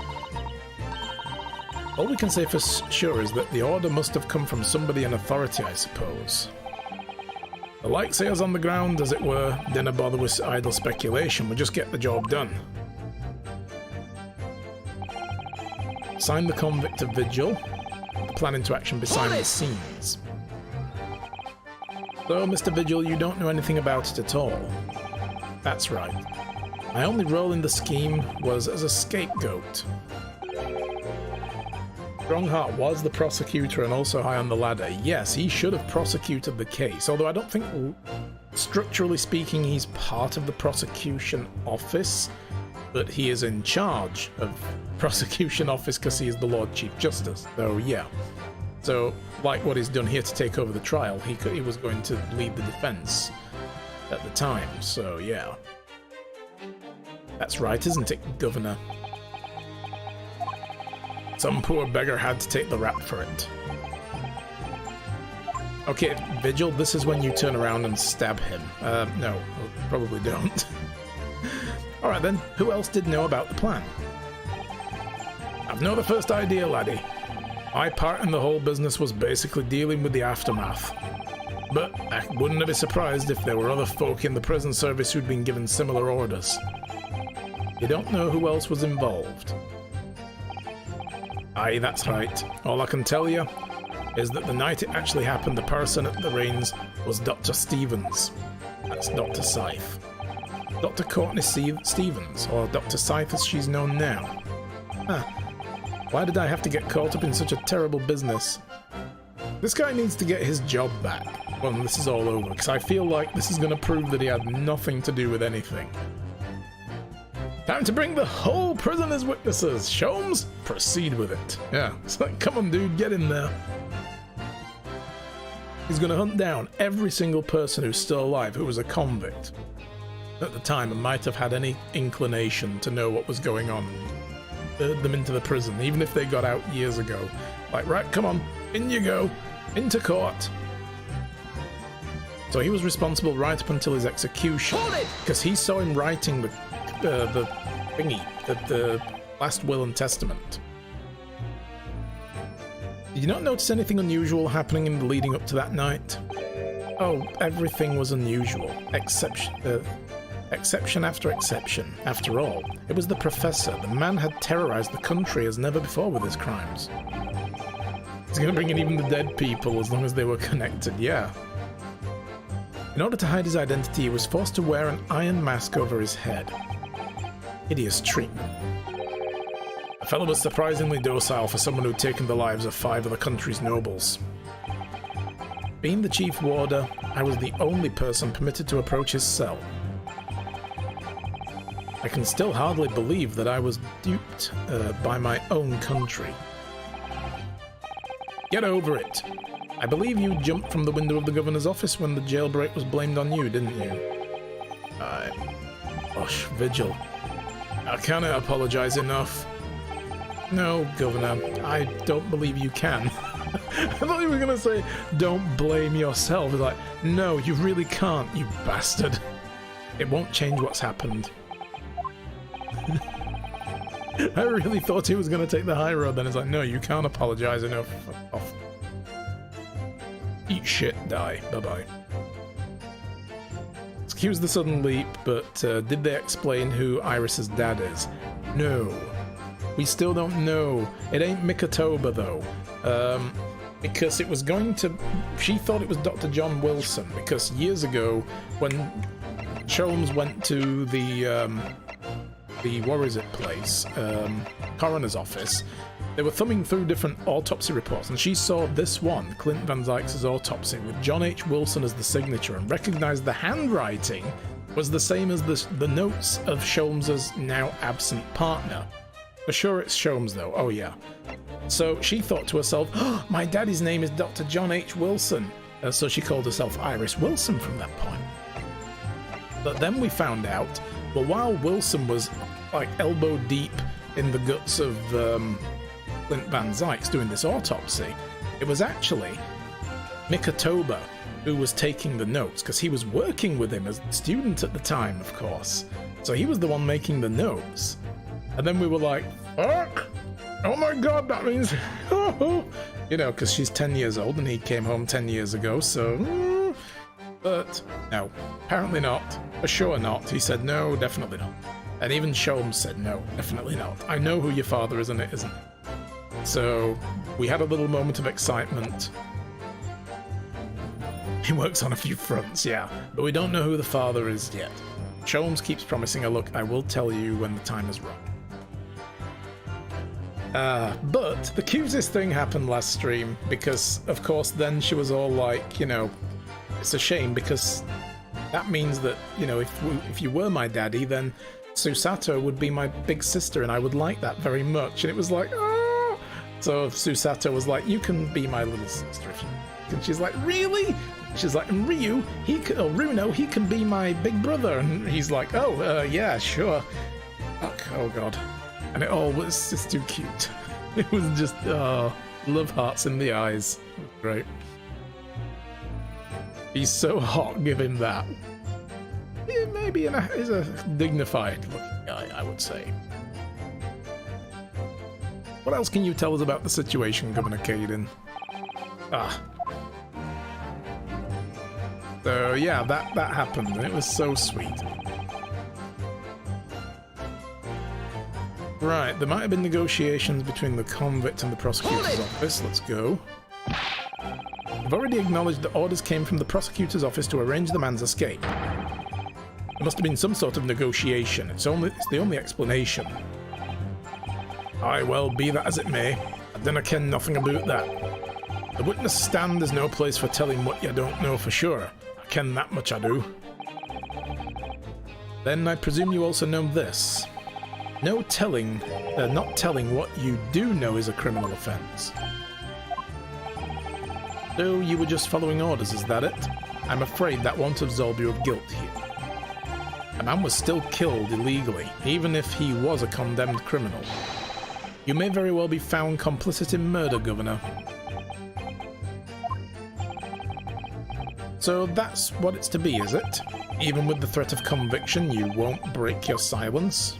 All we can say for sure is that the order must have come from somebody in authority, I suppose. The lightsayers on the ground, as it were, didn't bother with idle speculation, we just get the job done. Sign the convict of Vigil, the plan into action behind the scenes. So, Mr. Vigil, you don't know anything about it at all. That's right. My only role in the scheme was as a scapegoat. Strongheart was the prosecutor and also high on the ladder. Yes, he should have prosecuted the case, although I don't think, structurally speaking, he's part of the prosecution office, but he is in charge of prosecution office because he is the Lord Chief Justice. So, yeah. So, like what he's done here to take over the trial, he was going to lead the defense at the time, so yeah. That's right, isn't it, Governor? Some poor beggar had to take the rap for it. Okay, Vigil, this is when you turn around and stab him. No, probably don't. Alright then, who else did know about the plan? I've no the first idea, laddie. My part in the whole business was basically dealing with the aftermath. But I wouldn't be surprised if there were other folk in the prison service who'd been given similar orders. You don't know who else was involved? Aye, that's right. All I can tell you is that the night it actually happened, the person at the reins was Dr. Stevens. That's Dr. Scythe. Dr. Courtney Stevens, or Dr. Scythe as she's known now. Huh. Why did I have to get caught up in such a terrible business? This guy needs to get his job back when this is all over, because I feel like this is going to prove that he had nothing to do with anything. Time to bring the whole prison as witnesses. Sholmes, proceed with it. Yeah, it's like, come on, dude, get in there. He's going to hunt down every single person who's still alive who was a convict at the time and might have had any inclination to know what was going on and herd them into the prison, even if they got out years ago. Like, right, come on, in you go, into court. So he was responsible right up until his execution, because he saw him writing the last will and testament. Did you not notice anything unusual happening in the leading up to that night? Oh, everything was unusual, exception after exception. After all, it was the professor. The man had terrorized the country as never before with his crimes. He's gonna bring in even the dead people as long as they were connected, yeah. In order to hide his identity, he was forced to wear an iron mask over his head. Hideous treatment. The fellow was surprisingly docile for someone who'd taken the lives of 5 of the country's nobles. Being the chief warder, I was the only person permitted to approach his cell. I can still hardly believe that I was duped by my own country. Get over it. I believe you jumped from the window of the governor's office when the jailbreak was blamed on you, didn't you? Gosh, Vigil. I cannot apologize enough. No, Governor, I don't believe you can. I thought you were going to say, don't blame yourself. It's like, no, you really can't, you bastard. It won't change what's happened. I really thought he was going to take the high road, then it's like, no, you can't apologize enough. Off. Eat shit, die. Bye-bye. Excuse the sudden leap, but did they explain who Iris's dad is? No. We still don't know. It ain't Mikotoba though. Because it was going to... She thought it was Dr. John Wilson, because years ago, when Sholmes went to the what is it place, coroner's office, they were thumbing through different autopsy reports, and she saw this one, Clint Van Zyke's autopsy, with John H. Wilson as the signature, and recognized the handwriting was the same as the notes of Sholmes' now absent partner. For sure it's Sholmes though, oh yeah. So she thought to herself, oh, my daddy's name is Dr. John H. Wilson. So she called herself Iris Wilson from that point. But then we found out, well, while Wilson was like elbow deep in the guts of Clint Van Zyke's doing this autopsy, it was actually Mikotoba who was taking the notes, because he was working with him as a student at the time, of course. So he was the one making the notes. And then we were like, fuck! Oh my god, that means... you know, because she's 10 years old and he came home 10 years ago, so... But, no, apparently not. For sure not. He said, no, definitely not. And even Sholmes said, no, definitely not. I know who your father is and it isn't. So, we had a little moment of excitement. He works on a few fronts, yeah, but we don't know who the father is yet. Sholmes keeps promising her, look, I will tell you when the time is right. But the Qzis thing happened last stream, because, of course, then she was all like, you know, it's a shame, because that means that, you know, if you were my daddy, then Susato would be my big sister, and I would like that very much. And it was like, oh! So Susato was like, you can be my little sister if you like. And she's like, really? She's like, and Ryu, Runo, he can be my big brother. And he's like, oh, yeah, sure. Fuck, oh god. And it all was just too cute. It was just, love hearts in the eyes. Great. He's so hot, give him that. Yeah, maybe he's a dignified looking guy, I would say. What else can you tell us about the situation, Governor Kaidan? So yeah, that happened, and it was so sweet. Right, there might have been negotiations between the convict and the prosecutor's office. Let's go. I've already acknowledged that orders came from the prosecutor's office to arrange the man's escape. There must have been some sort of negotiation. It's the only explanation. Aye, well, be that as it may, I dinna ken nothing about that. The witness stand is no place for telling what you don't know for sure. I ken that much I do. Then I presume you also know this. Not telling what you do know is a criminal offence. So you were just following orders, is that it? I'm afraid that won't absolve you of guilt here. A man was still killed illegally, even if he was a condemned criminal. You may very well be found complicit in murder, Governor. So that's what it's to be, is it? Even with the threat of conviction, you won't break your silence?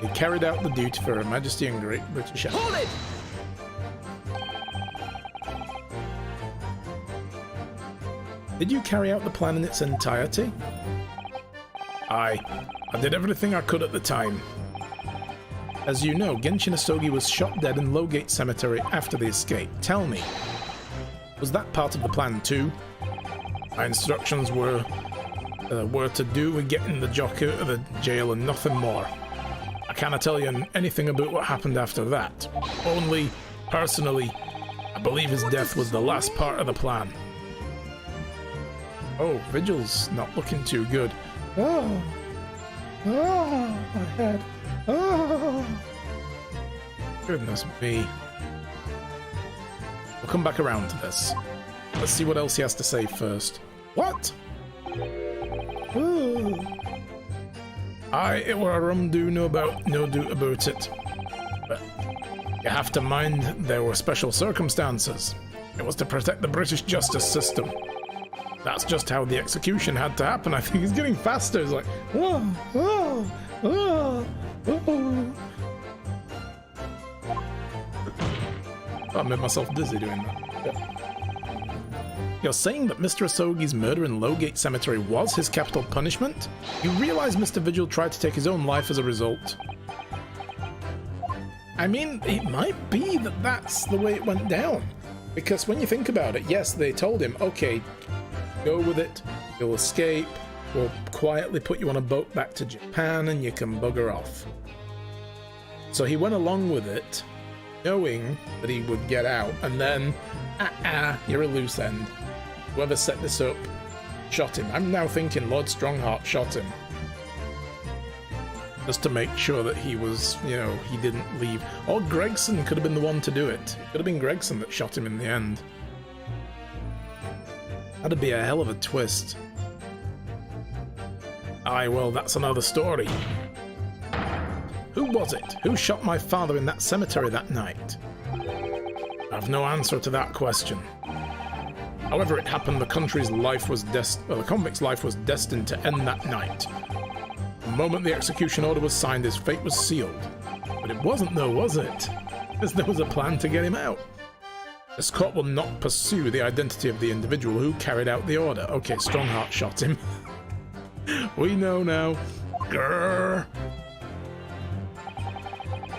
He carried out the duty for Her Majesty and Great British Empire. Hold it! Did you carry out the plan in its entirety? Aye. I did everything I could at the time. As you know, Genshin Asogi was shot dead in Lowgate Cemetery after the escape. Tell me, was that part of the plan too? My instructions were to do with getting the jock out of the jail and nothing more. I cannot tell you anything about what happened after that. Only, personally, I believe his death was the last part of the plan. Oh, Vigil's not looking too good. Oh, my head. Oh, goodness me. We'll come back around to this. Let's see what else he has to say first. What? Ooh. Aye, it were a rum do no doubt about it. But you have to mind there were special circumstances. It was to protect the British justice system. That's just how the execution had to happen. I think he's getting faster. He's like, whoa, whoa, whoa, whoa. Oh, I made myself dizzy doing that. Yeah. You're saying that Mr. Asogi's murder in Lowgate Cemetery was his capital punishment? You realize Mr. Vigil tried to take his own life as a result? I mean, it might be that that's the way it went down. Because when you think about it, yes, they told him, okay, go with it, you'll escape, we'll quietly put you on a boat back to Japan and you can bugger off. So he went along with it, knowing that he would get out, and then, you're a loose end. Whoever set this up shot him. I'm now thinking Lord Strongheart shot him. Just to make sure that he was, you know, he didn't leave. Or Gregson could have been the one to do it. It could have been Gregson that shot him in the end. That'd be a hell of a twist. Aye, well, that's another story. Who was it? Who shot my father in that cemetery that night? I've no answer to that question. However it happened, the country's life was the convict's life was destined to end that night. The moment the execution order was signed, his fate was sealed. But it wasn't though, was it? Because there was a plan to get him out. This court will not pursue the identity of the individual who carried out the order. Okay, Strongheart shot him. We know now. Grrr.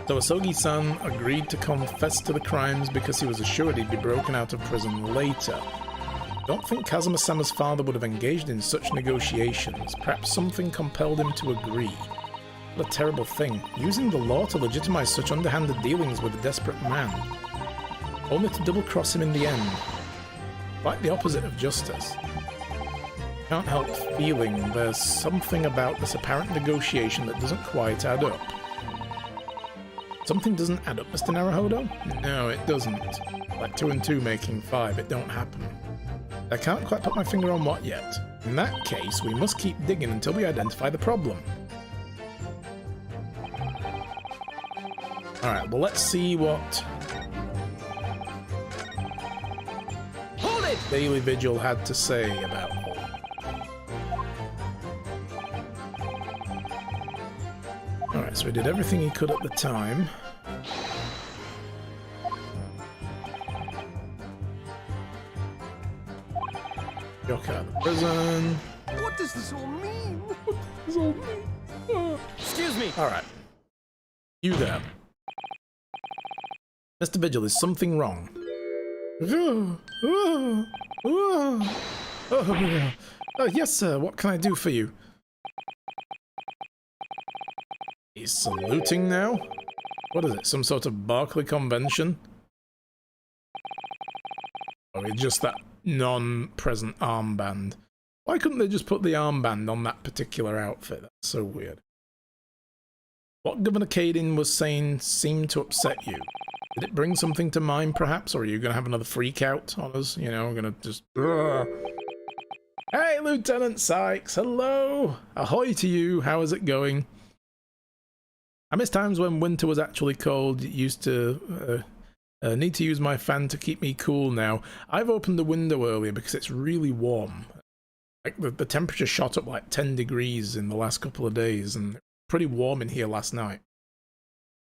So Asogi-san agreed to confess to the crimes because he was assured he'd be broken out of prison later. I don't think Kazuma-sama's father would have engaged in such negotiations. Perhaps something compelled him to agree. What a terrible thing, using the law to legitimize such underhanded dealings with a desperate man. Only to double-cross him in the end. Quite the opposite of justice. Can't help feeling there's something about this apparent negotiation that doesn't quite add up. Something doesn't add up, Mr. Naruhodo? No, it doesn't. Like 2 and 2 making 5, it don't happen. I can't quite put my finger on what yet. In that case, we must keep digging until we identify the problem. Alright, well let's see what Hold it! Daily Vigil had to say about all. Alright, so he did everything he could at the time. Got out of prison. What does this all mean? What does this all mean? Excuse me! Alright. You there. Mr. Vigil, is something wrong? Yes, sir. What can I do for you? He's saluting now? What is it? Some sort of Barclay convention? Or is just that non-present armband? Why couldn't they just put the armband on that particular outfit? That's so weird. What Governor Caden was saying seemed to upset you. Did it bring something to mind, perhaps? Or are you going to have another freak out on us? You know, we're going to just... Hey, Lieutenant Sykes! Hello! Ahoy to you! How is it going? I miss times when winter was actually cold. Used to need to use my fan to keep me cool now. I've opened the window earlier because it's really warm. Like the temperature shot up like 10 degrees in the last couple of days, and it's pretty warm in here last night.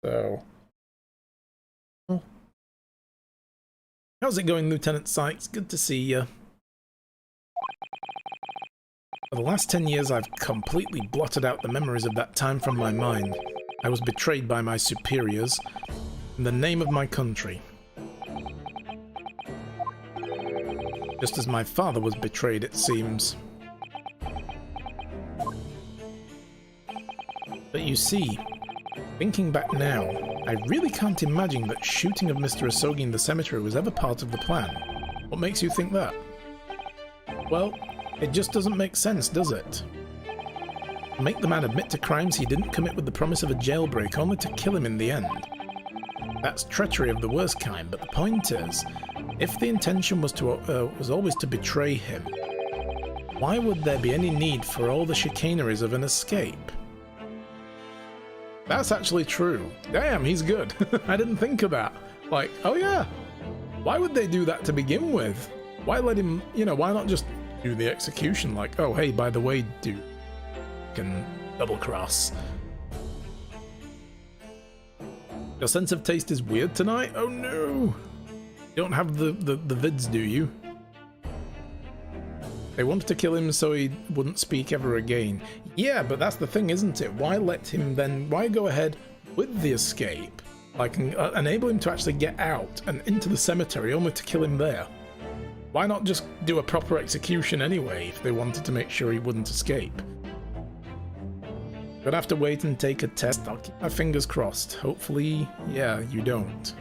So... How's it going, Lieutenant Sykes? Good to see you. For the last 10 years, I've completely blotted out the memories of that time from my mind. I was betrayed by my superiors in the name of my country. Just as my father was betrayed, it seems. But you see, thinking back now, I really can't imagine that shooting of Mr. Asogi in the cemetery was ever part of the plan. What makes you think that? Well, it just doesn't make sense, does it? Make the man admit to crimes he didn't commit with the promise of a jailbreak only to kill him in the end. That's treachery of the worst kind, but the point is, if the intention was always to betray him, why would there be any need for all the chicaneries of an escape? That's actually true. Damn, he's good. I didn't think of that. Like, oh yeah, why would they do that to begin with? Why let him, you know, why not just do the execution like, oh hey, by the way, dude, can double cross. Your sense of taste is weird tonight? Oh no! You don't have the vids, do you? They wanted to kill him so he wouldn't speak ever again. Yeah, but that's the thing, isn't it? Why let him then... Why go ahead with the escape? Like, enable him to actually get out and into the cemetery only to kill him there. Why not just do a proper execution anyway if they wanted to make sure he wouldn't escape? Gonna have to wait and take a test. I'll keep my fingers crossed. Hopefully, yeah, you don't.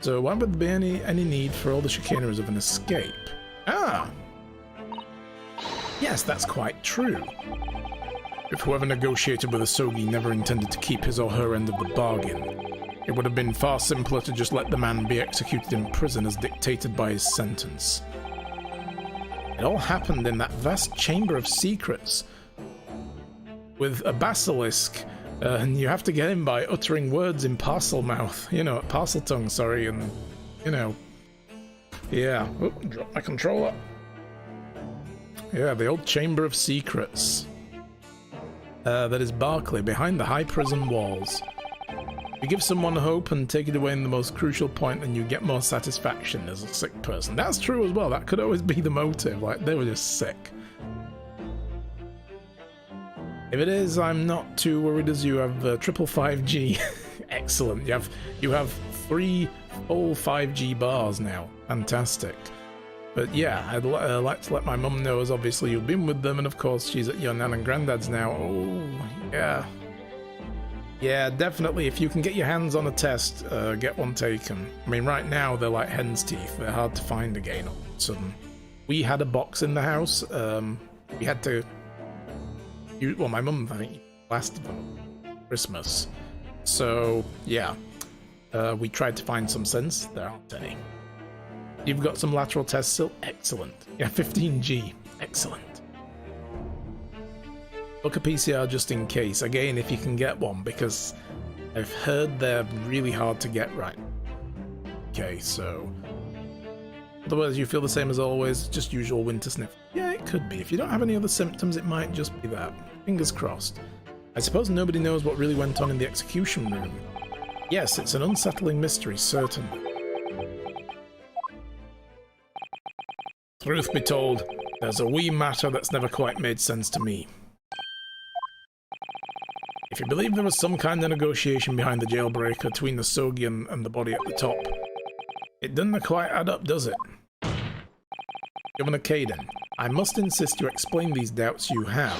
So why would there be any need for all the chicaneries of an escape? Ah! Yes, that's quite true. If whoever negotiated with Asogi never intended to keep his or her end of the bargain, it would have been far simpler to just let the man be executed in prison as dictated by his sentence. It all happened in that vast chamber of secrets, with a basilisk, and you have to get him by uttering words in parcel mouth, you know, parcel tongue, sorry, and, you know, yeah. Oh, drop my controller. Yeah, the old chamber of secrets. That is Barclay, behind the high prison walls. You give someone hope and take it away in the most crucial point, and you get more satisfaction as a sick person. That's true as well, that could always be the motive, like, they were just sick. If it is, I'm not too worried as you have triple 5G. Excellent, you have 3 full 5G bars now. Fantastic. But yeah, I'd like to let my mum know, as obviously you've been with them, and of course she's at your nan and granddad's now. Oh, yeah. Yeah, definitely, if you can get your hands on a test, get one taken. I mean, right now they're like hen's teeth. They're hard to find again all of a sudden. We had a box in the house. We had to... Well, my mum, I think, last Christmas. So, yeah. We tried to find some sense. There aren't any. You've got some lateral tests still? Excellent. Yeah, 15G. Excellent. Book a PCR just in case. Again, if you can get one, because I've heard they're really hard to get right. Okay, so... Otherwise, you feel the same as always, just usual winter sniff. Yeah, it could be. If you don't have any other symptoms, it might just be that. Fingers crossed. I suppose nobody knows what really went on in the execution room. Yes, it's an unsettling mystery, certainly. Truth be told, there's a wee matter that's never quite made sense to me. If you believe there was some kind of negotiation behind the jailbreak between the Sogi and the body at the top, it doesn't quite add up, does it? Governor Caden, I must insist you explain these doubts you have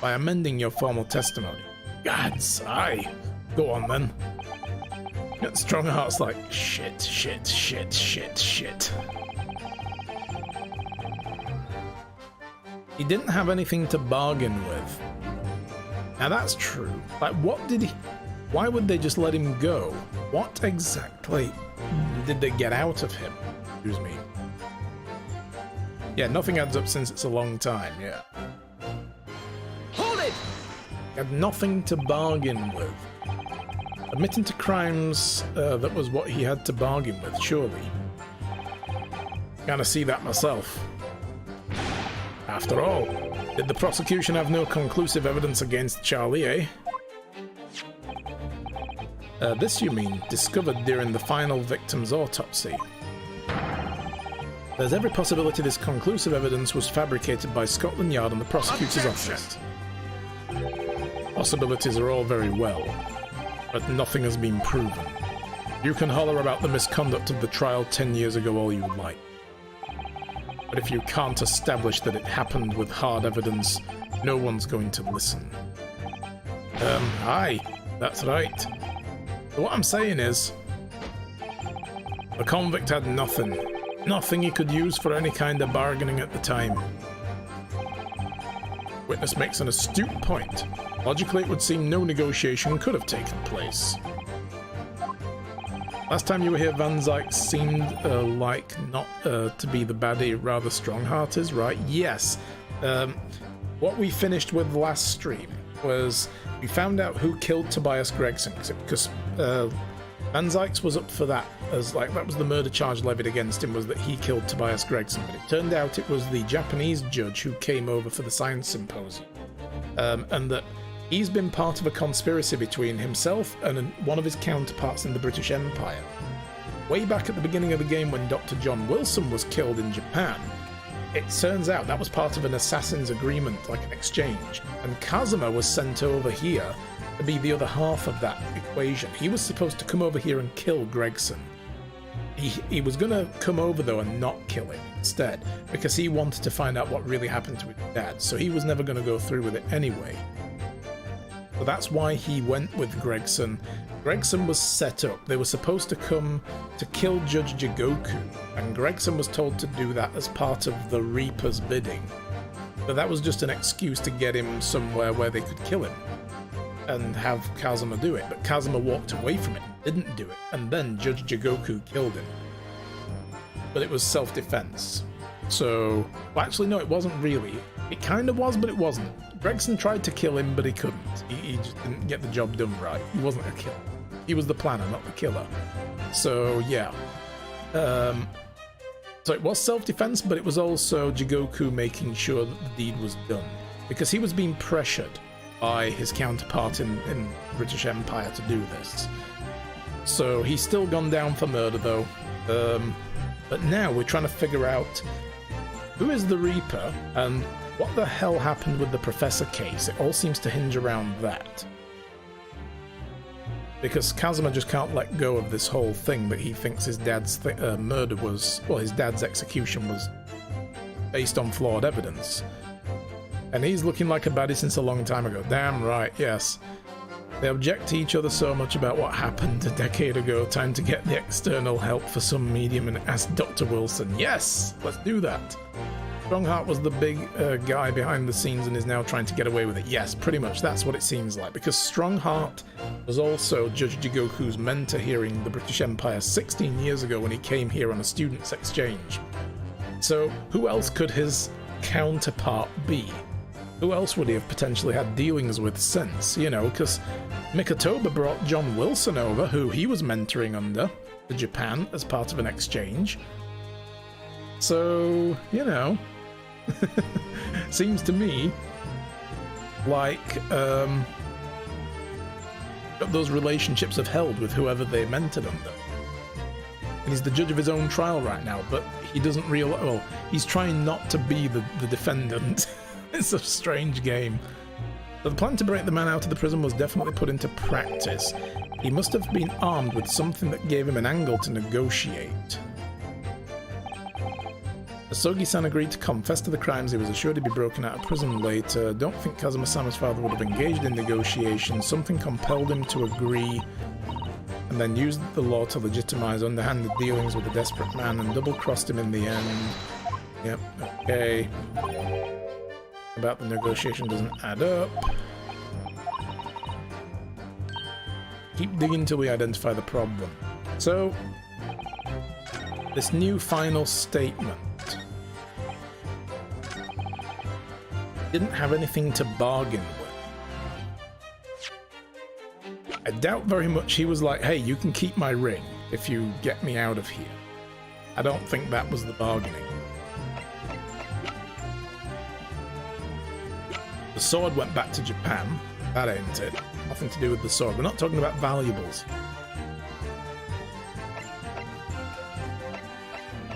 by amending your formal testimony. Gods, aye. Go on then. Yet Strongheart's like, shit. He didn't have anything to bargain with. Now that's true. Like, what did he... Why would they just let him go? What exactly did they get out of him? Excuse me. Yeah, nothing adds up since it's a long time, yeah. Hold it! He had nothing to bargain with. Admitting to crimes, that was what he had to bargain with, surely. Kinda see that myself. After all, did the prosecution have no conclusive evidence against Charlie, eh? This, you mean, discovered during the final victim's autopsy. There's every possibility this conclusive evidence was fabricated by Scotland Yard and the prosecutor's office. Possibilities are all very well, but nothing has been proven. You can holler about the misconduct of the trial 10 years ago all you like. But if you can't establish that it happened with hard evidence, no one's going to listen. Aye, that's right. So what I'm saying is, the convict had nothing he could use for any kind of bargaining at the time. Witness makes an astute point. Logically, it would seem no negotiation could have taken place. Last time you were here, Van Zyke seemed like not to be the baddie, rather Strongheart is, right? Yes. What we finished with last stream was we found out who killed Tobias Gregson, because Van Zyke's was up for that, as like that was the murder charge levied against him, was that he killed Tobias Gregson, but it turned out it was the Japanese judge who came over for the science symposium, and that he's been part of a conspiracy between himself and one of his counterparts in the British Empire. way back at the beginning of the game when Dr. John Wilson was killed in Japan, it turns out that was part of an assassin's agreement, like an exchange, and Kazuma was sent over here to be the other half of that equation. He was supposed to come over here and kill Gregson. He was going to come over though and not kill him instead, because he wanted to find out what really happened to his dad, so he was never going to go through with it anyway. So that's why he went with Gregson. Gregson was set up. They were supposed to come to kill Judge Jigoku, and Gregson was told to do that as part of the Reaper's bidding. But that was just an excuse to get him somewhere where they could kill him and have Kazuma do it. But Kazuma walked away from it, didn't do it, and then Judge Jigoku killed him. But it was self-defense. So, well, actually, no, it wasn't really. It kind of was, but it wasn't. Gregson tried to kill him, but he couldn't. He just didn't get the job done right. He wasn't a killer. He was the planner, not the killer. So, yeah. So it was self-defense, but it was also Jigoku making sure that the deed was done. Because he was being pressured by his counterpart in the British Empire to do this. So he's still gone down for murder, though. But now we're trying to figure out who is the Reaper and what the hell happened with the Professor case. It all seems to hinge around that. Because Kazuma just can't let go of this whole thing that he thinks his dad's murder was, well, his dad's execution was based on flawed evidence. And he's looking like a baddie since a long time ago. Damn right, yes. They object to each other so much about what happened a decade ago. Time to get the external help for some medium and ask Dr. Wilson. Yes, let's do that. Strongheart was the big guy behind the scenes and is now trying to get away with it. Yes, pretty much, that's what it seems like. Because Strongheart was also Judge Jigoku's mentor here in the British Empire 16 years ago when he came here on a student's exchange. So who else could his counterpart be? Who else would he have potentially had dealings with since? You know, because Mikotoba brought John Wilson over, who he was mentoring under, to Japan as part of an exchange. So, you know, seems to me like those relationships have held with whoever they mentored under. And he's the judge of his own trial right now, but he doesn't realize, well, he's trying not to be the defendant. It's a strange game. So the plan to break the man out of the prison was definitely put into practice. He must have been armed with something that gave him an angle to negotiate. Asogi-san agreed to confess to the crimes. He was assured he'd be broken out of prison later. Don't think Kazuma-sama's father would have engaged in negotiations. Something compelled him to agree and then used the law to legitimize underhanded dealings with a desperate man and double-crossed him in the end. Yep, okay. About the negotiation doesn't add up. Keep digging till we identify the problem. So, this new final statement didn't have anything to bargain with. I doubt very much he was like, hey, you can keep my ring if you get me out of here. I don't think that was the bargaining. The sword went back to Japan. That ain't it. Nothing to do with the sword. We're not talking about valuables.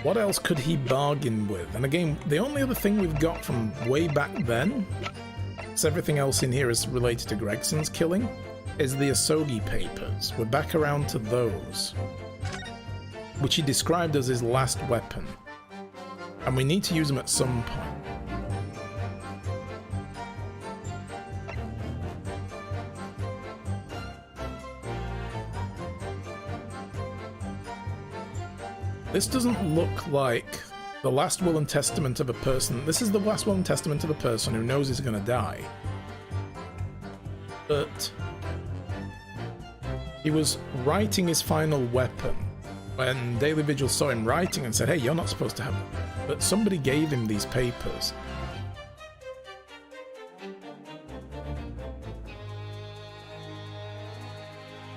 What else could he bargain with? And again, the only other thing we've got from way back then, because everything else in here is related to Gregson's killing, is the Asogi papers. We're back around to those, which he described as his last weapon. And we need to use them at some point. This doesn't look like the last will and testament of a person. This is the last will and testament of a person who knows he's going to die. But he was writing his final weapon when Daily Vigil saw him writing and said, hey, you're not supposed to have it. But somebody gave him these papers.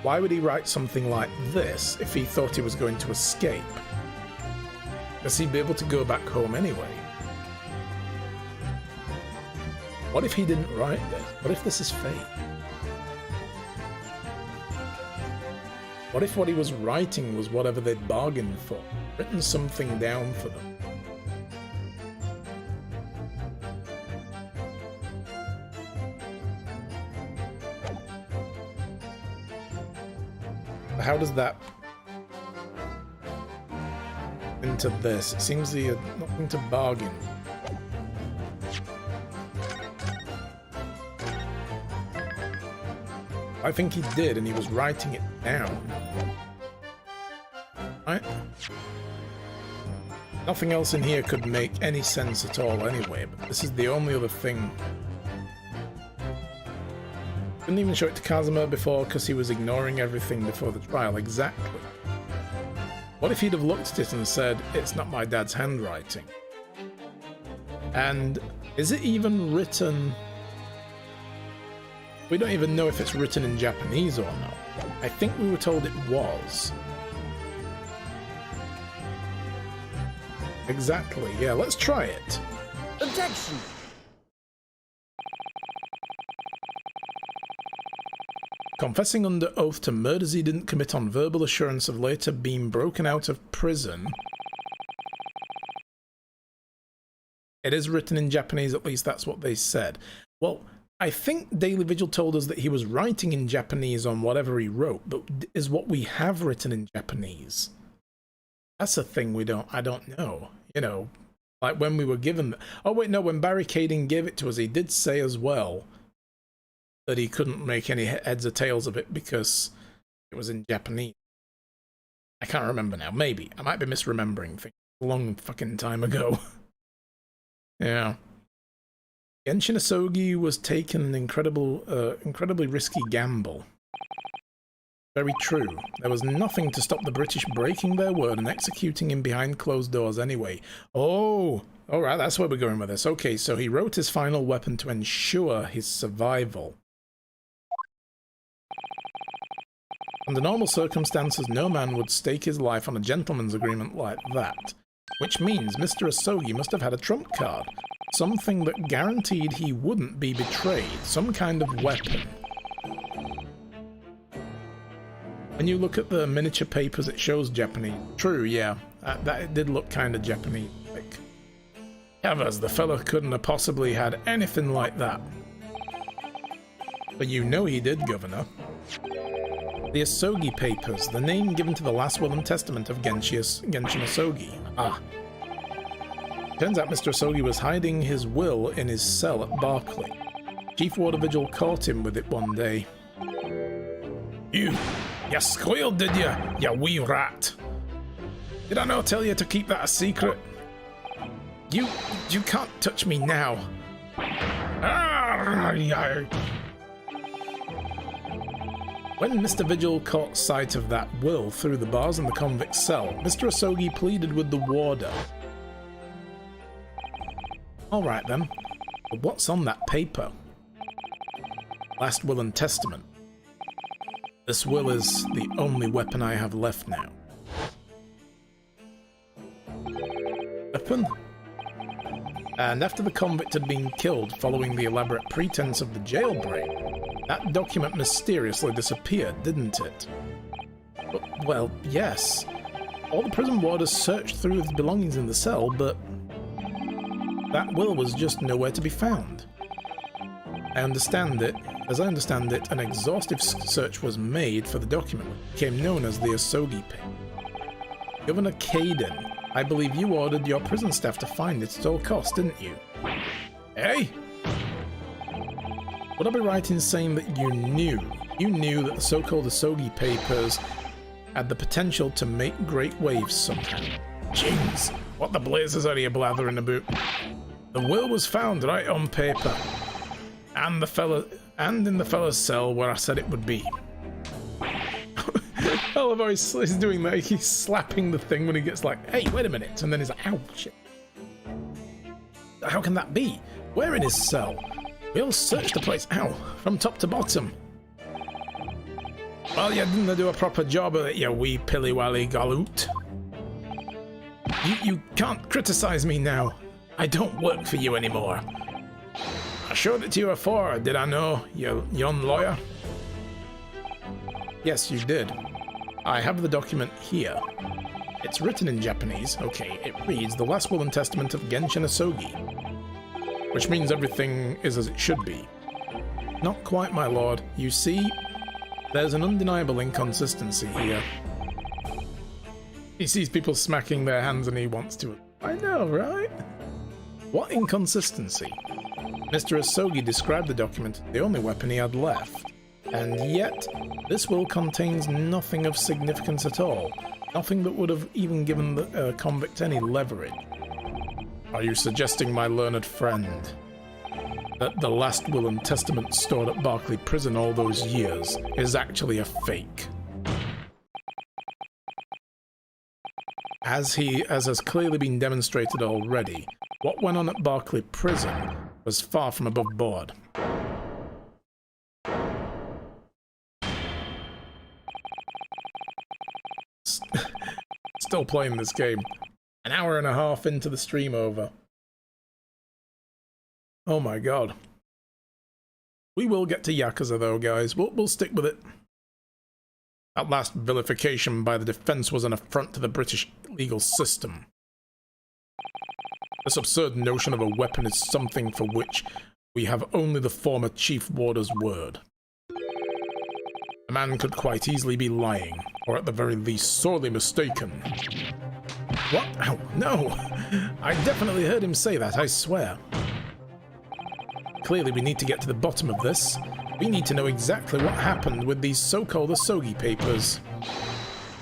Why would he write something like this if he thought he was going to escape? Because he'd be able to go back home anyway. What if he didn't write this? What if this is fake? What if what he was writing was whatever they'd bargained for? Written something down for them. How does that into this? It seems he had nothing to bargain. I think he did, and he was writing it down. Right? Nothing else in here could make any sense at all anyway, but this is the only other thing. Couldn't even show it to Kazuma before because he was ignoring everything before the trial. Exactly. What if he'd have looked at it and said, it's not my dad's handwriting? And is it even written... We don't even know if it's written in Japanese or not. I think we were told it was. Exactly, yeah, let's try it. Objection! Confessing under oath to murders he didn't commit on verbal assurance of later being broken out of prison. It is written in Japanese, at least that's what they said. Well, I think Daily Vigil told us that he was writing in Japanese on whatever he wrote, but is what we have written in Japanese? That's a thing I don't know. You know, like when we were given... Oh wait, no, when Barry Cading gave it to us, he did say as well that he couldn't make any heads or tails of it because it was in Japanese. I can't remember now. Maybe. I might be misremembering things. A long fucking time ago. Yeah. Genshin Asogi was taken an incredibly risky gamble. Very true. There was nothing to stop the British breaking their word and executing him behind closed doors anyway. Oh, alright, that's where we're going with this. Okay, so he wrote his final weapon to ensure his survival. Under normal circumstances, no man would stake his life on a gentleman's agreement like that. Which means Mr. Asogi must have had a trump card. Something that guaranteed he wouldn't be betrayed. Some kind of weapon. When you look at the miniature papers, it shows Japanese. True, yeah. That it did look kind of Japanese-like. Heavens, the fella couldn't have possibly had anything like that. But you know he did, Governor. The Asogi Papers, the name given to the last will and testament of Genshin Asogi. Ah. Turns out Mr. Asogi was hiding his will in his cell at Barclay. Chief Warder Vigil caught him with it one day. You squealed, did you wee rat? Did I not tell you to keep that a secret? You can't touch me now. When Mr. Vigil caught sight of that will through the bars in the convict cell, Mr. Asogi pleaded with the warder. Alright then, but what's on that paper? Last will and testament. This will is the only weapon I have left now. Weapon? And after the convict had been killed following the elaborate pretense of the jailbreak, that document mysteriously disappeared, didn't it? But, well, yes. All the prison warders searched through his belongings in the cell, but that will was just nowhere to be found. As I understand it, an exhaustive search was made for the document, which became known as the Asogi Paper. Governor Cading, I believe you ordered your prison staff to find it at all costs, didn't you? Hey! Would I be right in saying that you knew that the so-called Asogi Papers had the potential to make great waves somehow? Jeez, what the blazes are you blathering about? The will was found right on paper, and in the fella's cell where I said it would be. I love how he's doing that. He's slapping the thing when he gets like, hey, wait a minute, and then he's like, ow, shit. How can that be? Where in his cell? We'll search the place, ow, from top to bottom. Well, you didn't do a proper job of it, you wee pilly-wally galoot. You can't criticize me now. I don't work for you anymore. I showed it to you before, did I know, you young lawyer? Yes, you did. I have the document here. It's written in Japanese. Okay, it reads, "The Last Will and Testament of Genshin Asogi." Which means everything is as it should be. Not quite, my lord. You see, there's an undeniable inconsistency here. He sees people smacking their hands and he wants to... I know, right? What inconsistency? Mr. Asogi described the document, the only weapon he had left. And yet, this will contains nothing of significance at all. Nothing that would have even given the convict any leverage. Are you suggesting, my learned friend, that the last will and testament stored at Barclay Prison all those years is actually a fake? As has clearly been demonstrated already, what went on at Barclay Prison was far from above board. Still playing this game. An hour and a half into the stream over. Oh my god. We will get to Yakuza though, guys. We'll stick with it. That last vilification by the defense was an affront to the British legal system. This absurd notion of a weapon is something for which we have only the former Chief Warder's word. The man could quite easily be lying, or at the very least sorely mistaken. What? Oh, no! I definitely heard him say that, I swear. Clearly we need to get to the bottom of this. We need to know exactly what happened with these so-called Asogi papers.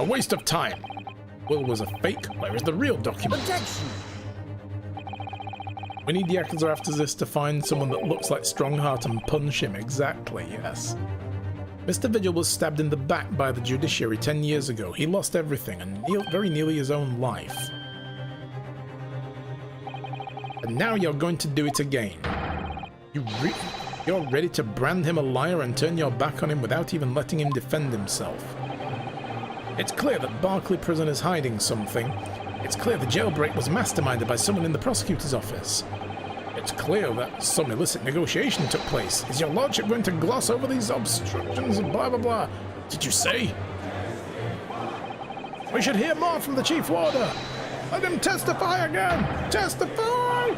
A waste of time. Will was a fake. Where is the real document? Objection! We need Yakuza after this to find someone that looks like Strongheart and punch him. Exactly, yes. Mr. Vigil was stabbed in the back by the judiciary 10 years ago. He lost everything, and very nearly his own life. And now you're going to do it again. You're ready to brand him a liar and turn your back on him without even letting him defend himself. It's clear that Barclay Prison is hiding something. It's clear the jailbreak was masterminded by someone in the prosecutor's office. It's clear that some illicit negotiation took place. Is your lordship going to gloss over these obstructions and blah blah blah? What did you say? We should hear more from the Chief Warder. Let him testify again! Testify!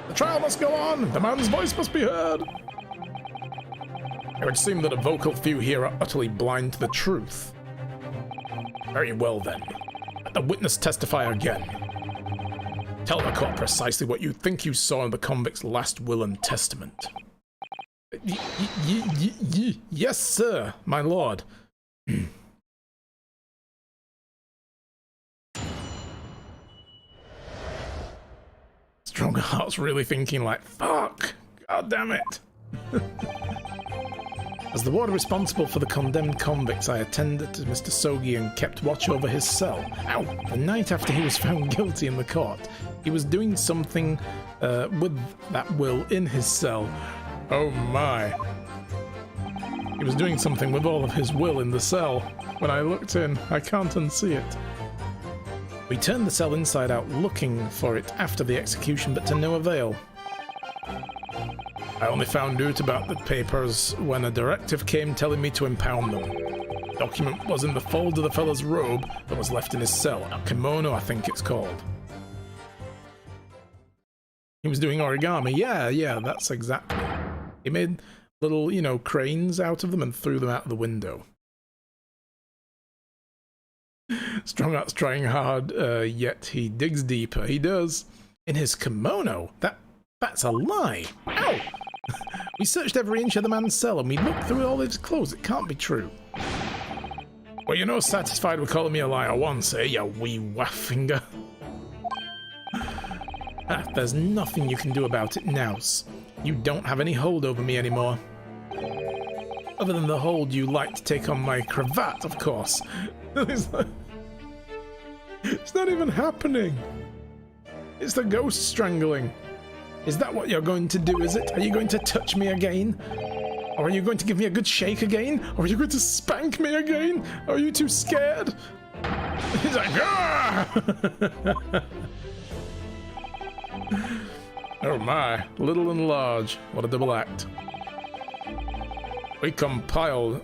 The trial must go on. The man's voice must be heard. It would seem that a vocal few here are utterly blind to the truth. Very well then. Let the witness testify again. Tell the court precisely what you think you saw in the convict's last will and testament. Yes, sir, my lord. Strongheart's really thinking like, fuck, god damn it. As the warder responsible for the condemned convicts, I attended to Mr. Sogi and kept watch over his cell. Ow! The night after he was found guilty in the court, he was doing something with that will in his cell. Oh my. He was doing something with all of his will in the cell. When I looked in, I can't unsee it. We turned the cell inside out looking for it after the execution, but to no avail. I only found out about the papers when a directive came telling me to impound them. The document was in the fold of the fellow's robe that was left in his cell. A kimono, I think it's called. He was doing origami. Yeah, that's exactly. He made little, cranes out of them and threw them out of the window. Strongheart's trying hard, yet he digs deeper. He does. In his kimono? That's a lie. Ow! We searched every inch of the man's cell and we looked through all his clothes. It can't be true. Well, you're not satisfied with calling me a liar once, eh, you wee waffinger? There's nothing you can do about it now. You don't have any hold over me anymore. Other than the hold you like to take on my cravat, of course. It's not even happening. It's the ghost strangling. Is that what you're going to do, is it? Are you going to touch me again? Or are you going to give me a good shake again? Or are you going to spank me again? Are you too scared? He's like, ah! Oh my, little and large. What a double act. We complied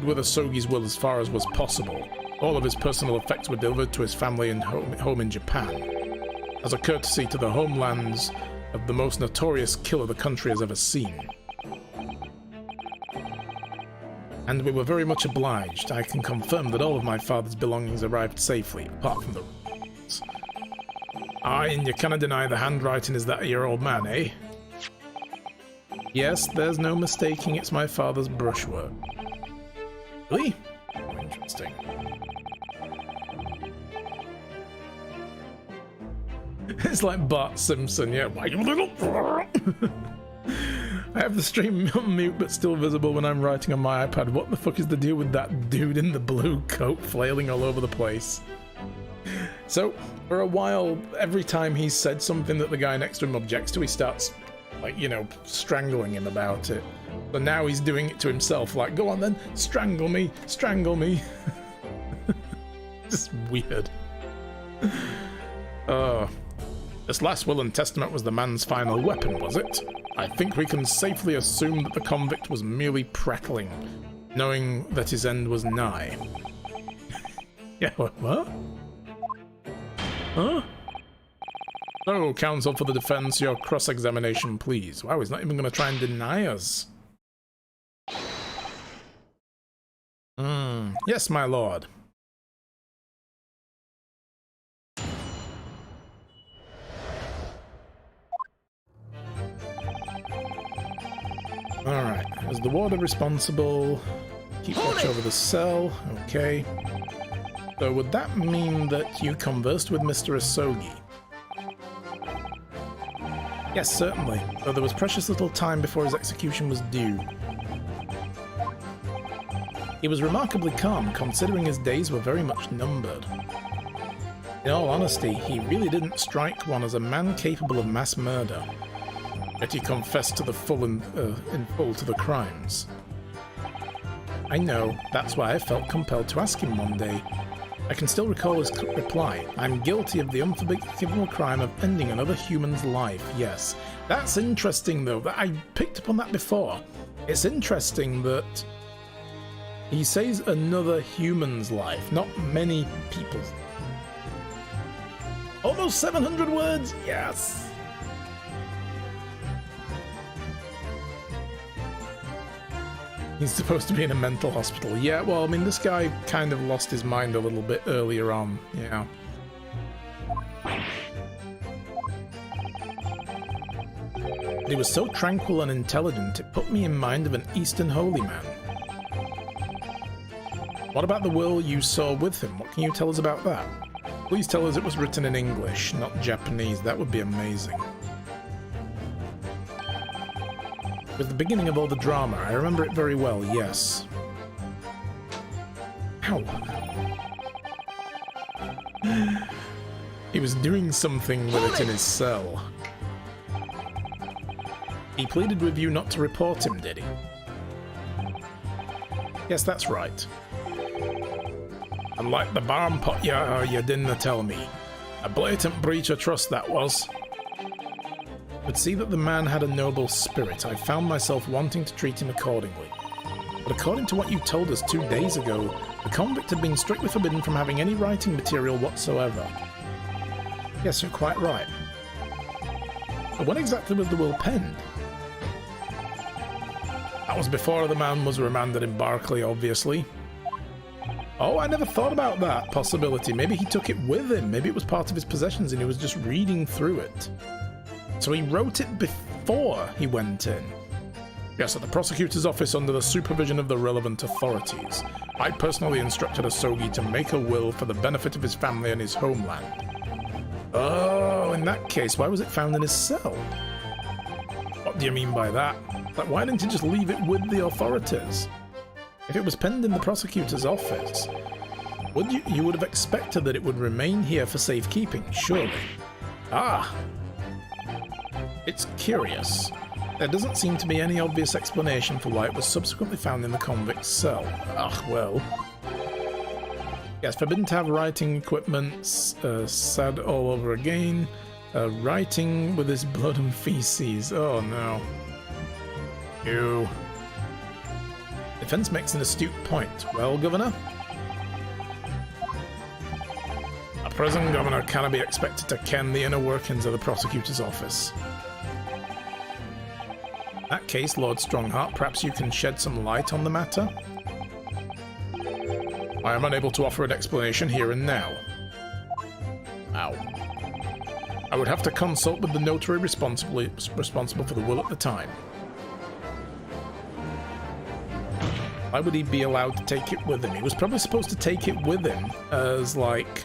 with Asogi's will as far as was possible. All of his personal effects were delivered to his family and home in Japan, as a courtesy to the homelands of the most notorious killer the country has ever seen. And we were very much obliged. I can confirm that all of my father's belongings arrived safely, apart from the rules. Aye, and you cannot deny the handwriting is that of your old man, eh? Yes, there's no mistaking it's my father's brushwork. Really? Oh, interesting. It's like Bart Simpson, yeah. Why, you little... I have the stream on mute but still visible when I'm writing on my iPad. What the fuck is the deal with that dude in the blue coat flailing all over the place? So, for a while, every time he said something that the guy next to him objects to, he starts, like, you know, strangling him about it. But now he's doing it to himself, like, go on then, strangle me, strangle me. Just weird. This last will and testament was the man's final weapon, was it? I think we can safely assume that the convict was merely prattling, knowing that his end was nigh. Yeah, what? Huh? So, counsel for the defense, your cross-examination, please. Wow, he's not even going to try and deny us. Yes, my lord. Alright, is the warder responsible? Keep watch over the cell, okay. So would that mean that you conversed with Mr. Asogi? Yes, certainly, though there was precious little time before his execution was due. He was remarkably calm, considering his days were very much numbered. In all honesty, he really didn't strike one as a man capable of mass murder. Yet he confessed to the in full to the crimes. I know, that's why I felt compelled to ask him one day. I can still recall his reply. I'm guilty of the unforgivable crime of ending another human's life, yes. That's interesting though, that I picked up on that before. It's interesting that he says another human's life, not many people's. Almost 700 words, yes! He's supposed to be in a mental hospital. Yeah, well, I mean, this guy kind of lost his mind a little bit earlier on, yeah. He was so tranquil and intelligent, it put me in mind of an Eastern holy man. What about the will you saw with him? What can you tell us about that? Please tell us it was written in English, not Japanese. That would be amazing. With the beginning of all the drama, I remember it very well, yes. Ow. He was doing something with it in his cell. He pleaded with you not to report him, did he? Yes, that's right. And like the barn pot you didn't tell me. A blatant breach of trust that was. But see that the man had a noble spirit. I found myself wanting to treat him accordingly. But according to what you told us 2 days ago, the convict had been strictly forbidden from having any writing material whatsoever. Yes, you're quite right. But when exactly was the will penned? That was before the man was remanded in Barclay, obviously. Oh, I never thought about that possibility. Maybe he took it with him. Maybe it was part of his possessions and he was just reading through it. So he wrote it before he went in. Yes, at the prosecutor's office under the supervision of the relevant authorities. I personally instructed Asogi to make a will for the benefit of his family and his homeland. Oh, in that case, why was it found in his cell? What do you mean by that? Like, why didn't he just leave it with the authorities? If it was penned in the prosecutor's office, you would have expected that it would remain here for safekeeping, surely. Ah! It's curious. There doesn't seem to be any obvious explanation for why it was subsequently found in the convict's cell. Ah, well. Yes, forbidden to have writing equipment, sad all over again. Writing with his blood and feces. Oh no. Ew. Defense makes an astute point. Well, Governor? A prison governor cannot be expected to ken the inner workings of the prosecutor's office. In that case, Lord Strongheart, perhaps you can shed some light on the matter? I am unable to offer an explanation here and now. Ow. I would have to consult with the notary responsible for the will at the time. Why would he be allowed to take it with him? He was probably supposed to take it with him as, like,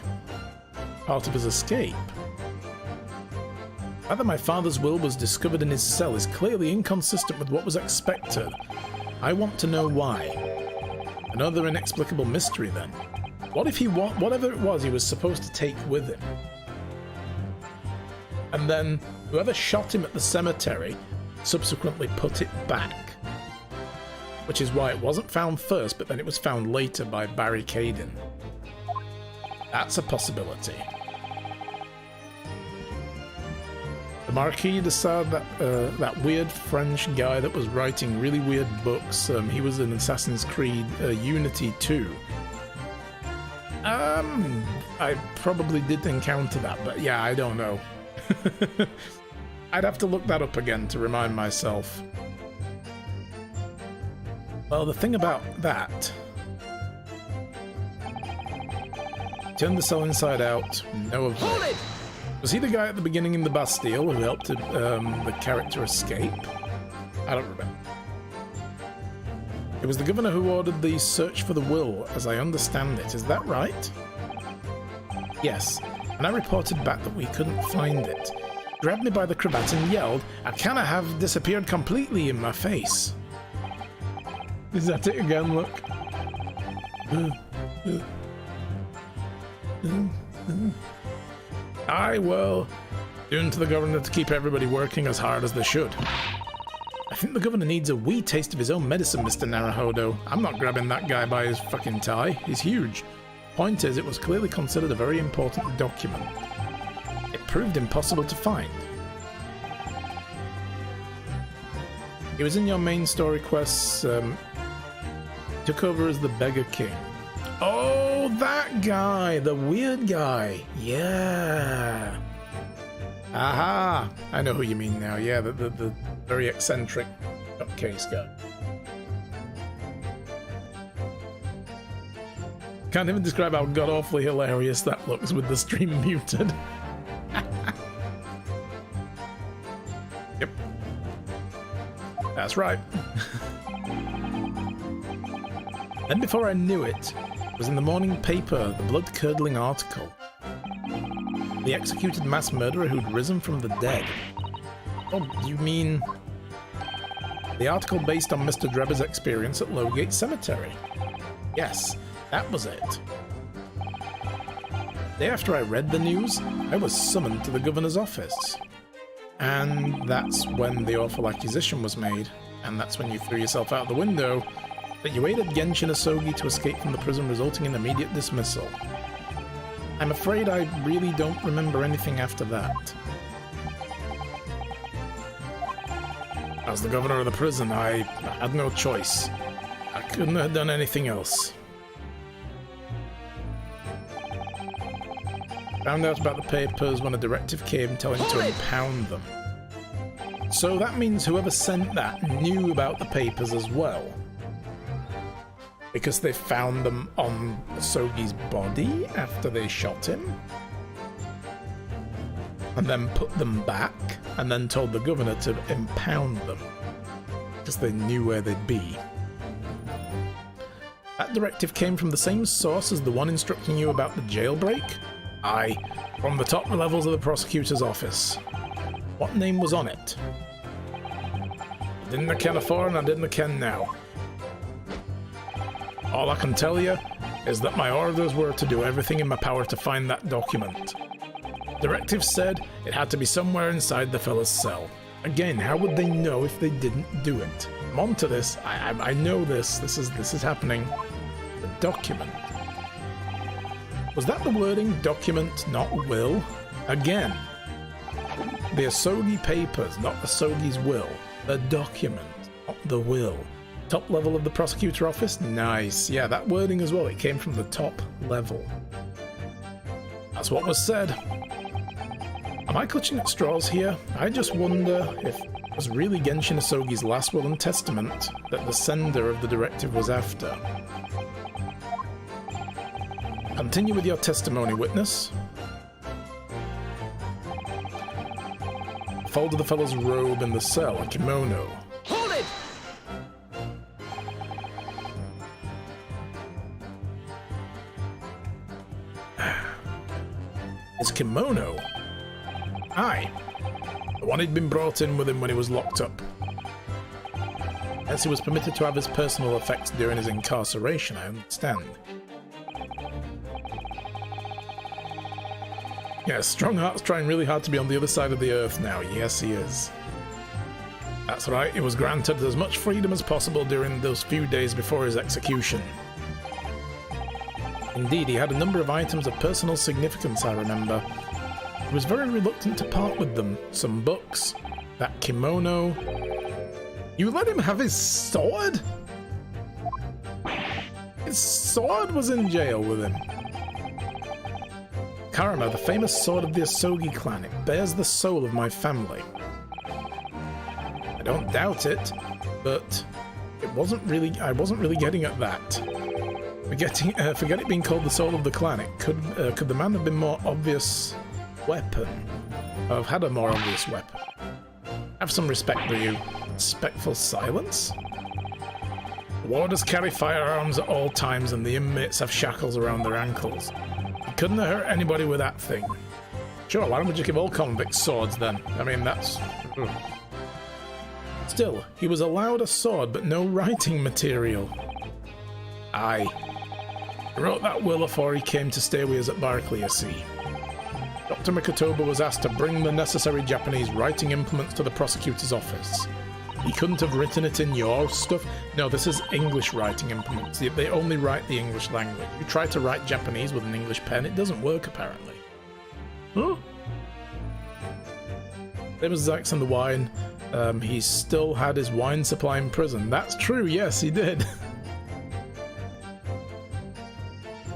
part of his escape. The fact that my father's will was discovered in his cell is clearly inconsistent with what was expected. I want to know why. Another inexplicable mystery, then. What if whatever it was he was supposed to take with him? And then whoever shot him at the cemetery subsequently put it back. Which is why it wasn't found first, but then it was found later by Barry Caden. That's a possibility. The Marquis de Sade, that weird French guy that was writing really weird books, he was in Assassin's Creed Unity 2. I probably did encounter that, but yeah, I don't know. I'd have to look that up again to remind myself. Well, the thing about that... Turn the cell inside out, no avail. Was he the guy at the beginning in the Bastille who helped the character escape? I don't remember. It was the governor who ordered the search for the will, as I understand it. Is that right? Yes, and I reported back that we couldn't find it. He grabbed me by the cravat and yelled, "I cannot have disappeared completely," in my face. Is that it again, look? Aye, well, doing to the governor to keep everybody working as hard as they should. I think the governor needs a wee taste of his own medicine, Mr. Naruhodo. I'm not grabbing that guy by his fucking tie. He's huge. Point is, it was clearly considered a very important document. It proved impossible to find. He was in your main story quests, took over as the Beggar King. Oh, that guy! The weird guy! Yeah! Aha! I know who you mean now. Yeah, the very eccentric nutcase guy. Can't even describe how god-awfully hilarious that looks with the stream muted. Yep. That's right. Then before I knew it, was in the morning paper, the blood-curdling article. The executed mass murderer who'd risen from the dead. Oh, you mean... The article based on Mr. Drebber's experience at Lowgate Cemetery. Yes, that was it. The day after I read the news, I was summoned to the governor's office. And that's when the awful accusation was made, and that's when you threw yourself out the window, that you aided Genshin Asogi to escape from the prison, resulting in immediate dismissal. I'm afraid I really don't remember anything after that. As the governor of the prison, I had no choice. I couldn't have done anything else. Found out about the papers when a directive came telling me to impound them. So that means whoever sent that knew about the papers as well. Because they found them on Asogi's body after they shot him? And then put them back, and then told the governor to impound them. Because they knew where they'd be. That directive came from the same source as the one instructing you about the jailbreak? Aye, from the top levels of the prosecutor's office. What name was on it? I didn't ken afore and I didn't ken now. All I can tell you is that my orders were to do everything in my power to find that document. Directive said it had to be somewhere inside the fella's cell. Again, how would they know if they didn't do it? I'm on to this. I know this. This is happening. The document. Was that the wording? Document, not will? Again. The Asogi papers, not Asogi's will. The document, not the will. Top level of the prosecutor office? Nice. Yeah, that wording as well. It came from the top level. That's what was said. Am I clutching at straws here? I just wonder if it was really Genshin Asogi's last will and testament that the sender of the directive was after. Continue with your testimony, witness. Fold of the fellow's robe in the cell, a kimono. Hold it! His kimono? Aye. The one he'd been brought in with him when he was locked up. As he was permitted to have his personal effects during his incarceration, I understand. Yeah, Strongheart's trying really hard to be on the other side of the earth now. Yes, he is. That's right, he was granted as much freedom as possible during those few days before his execution. Indeed, he had a number of items of personal significance, I remember. He was very reluctant to part with them. Some books, that kimono. You let him have his sword? His sword was in jail with him. Karama, the famous sword of the Asogi clan. It bears the soul of my family. I don't doubt it, but I wasn't really getting at that. Forget it being called the soul of the clan. It could the man have been more obvious weapon? I've had a more obvious weapon. Have some respect for you. Respectful silence? The warders carry firearms at all times and the inmates have shackles around their ankles. You couldn't have hurt anybody with that thing. Sure, why don't we just give all convicts swords then? I mean, that's... Still, he was allowed a sword but no writing material. Aye. He wrote that will afore he came to stay with us at Barclay, you see. Dr. Mikotoba was asked to bring the necessary Japanese writing implements to the prosecutor's office. He couldn't have written it in your stuff. No, this is English writing implements. They only write the English language. You try to write Japanese with an English pen, it doesn't work apparently. Huh? There was Zax and the wine. He still had his wine supply in prison. That's true, yes, he did.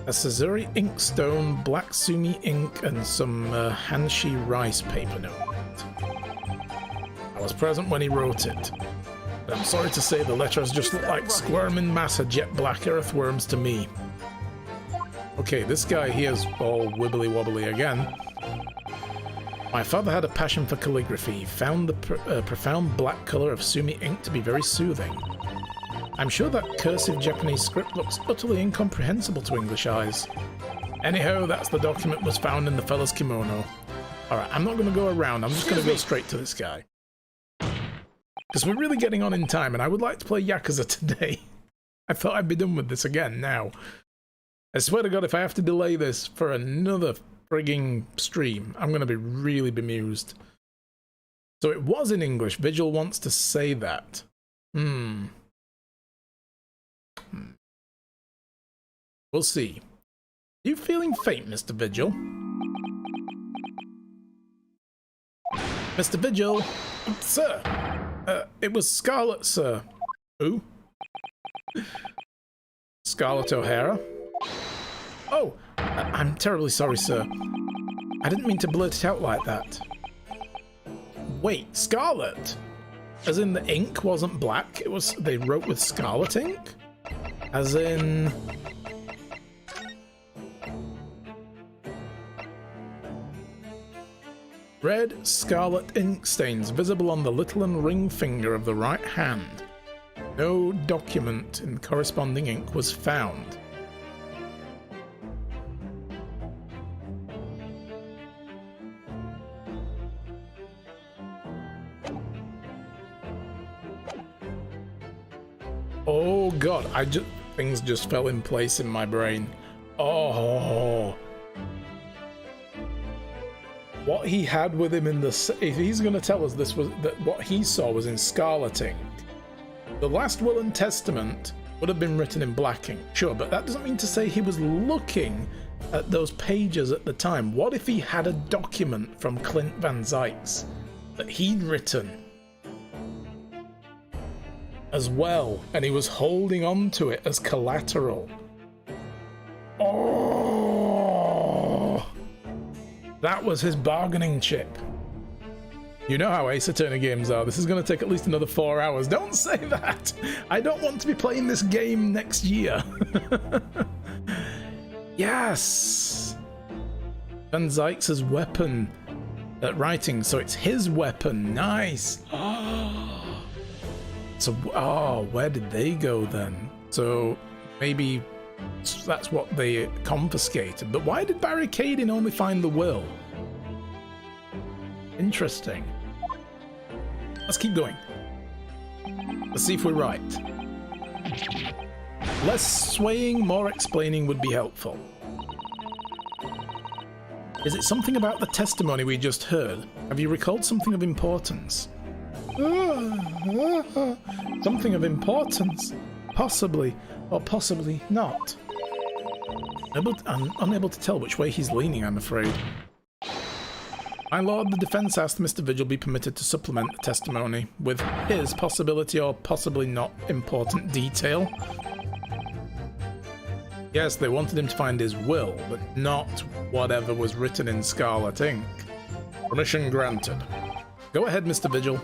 A Sazuri inkstone, black sumi ink, and some Hanshi rice paper note. I was present when he wrote it. But I'm sorry to say the letters just look like squirming mass of jet black earthworms to me. Okay, this guy here's all wibbly wobbly again. My father had a passion for calligraphy. He found the profound black colour of sumi ink to be very soothing. I'm sure that cursive Japanese script looks utterly incomprehensible to English eyes. Anyhow, that's the document was found in the fellow's kimono. Alright, I'm not going to go around, I'm just going to go straight to this guy. Because we're really getting on in time, and I would like to play Yakuza today. I thought I'd be done with this again now. I swear to God, if I have to delay this for another frigging stream, I'm going to be really bemused. So it was in English. Vigil wants to say that. We'll see. Are you feeling faint, Mr. Vigil? Mr. Vigil? Sir! It was Scarlet, sir. Who? Scarlet O'Hara? Oh! I'm terribly sorry, sir. I didn't mean to blurt it out like that. Wait, Scarlet? As in the ink wasn't black? It was... they wrote with scarlet ink? As in... red scarlet ink stains visible on the little and ring finger of the right hand. No document in corresponding ink was found. Oh god, things just fell in place in my brain. Oh. What he had with him in the... if he's going to tell us this was that what he saw was in scarlet ink. The last will and testament would have been written in black ink, sure, but that doesn't mean to say he was looking at those pages at the time. What if he had a document from Clint Van Zykes that he'd written? as well, and he was holding on to it as collateral. Oh, that was his bargaining chip. You know how Ace Attorney games are. This is going to take at least another 4 hours. Don't say that. I don't want to be playing this game next year. Yes. Van Zykes' weapon at writing, so it's his weapon. Nice. So, where did they go then? So maybe that's what they confiscated. But why did Barricading only find the will? Interesting. Let's keep going. Let's see if we're right. Less swaying, more explaining would be helpful. Is it something about the testimony we just heard? Have you recalled something of importance? Something of importance? Possibly, or possibly not. I'm unable to tell which way he's leaning, I'm afraid. My lord, the defense asked Mr. Vigil be permitted to supplement the testimony with his possibility or possibly not important detail. Yes, they wanted him to find his will, but not whatever was written in Scarlet ink. Permission granted. Go ahead, Mr. Vigil.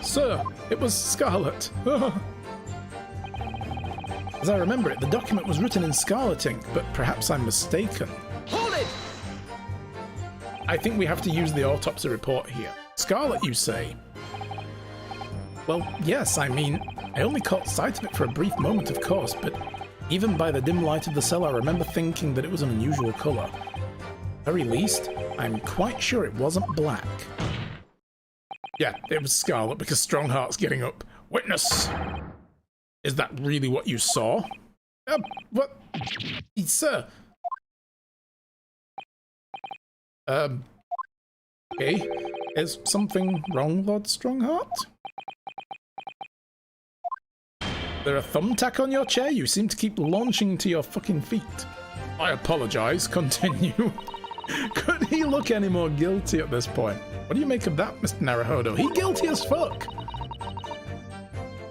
Sir, it was Scarlet. As I remember it, the document was written in Scarlet ink, but perhaps I'm mistaken. Hold it! I think we have to use the autopsy report here. Scarlet, you say? Well, yes, I mean, I only caught sight of it for a brief moment, of course, but even by the dim light of the cell, I remember thinking that it was an unusual colour. At the very least, I'm quite sure it wasn't black. Yeah, it was Scarlet because Strongheart's getting up. Witness! Is that really what you saw? What? Sir? Okay. Is something wrong, Lord Strongheart? There a thumbtack on your chair? You seem to keep launching to your fucking feet. I apologize. Continue. Could he look any more guilty at this point? What do you make of that, Mr. Naruhodo? He guilty as fuck.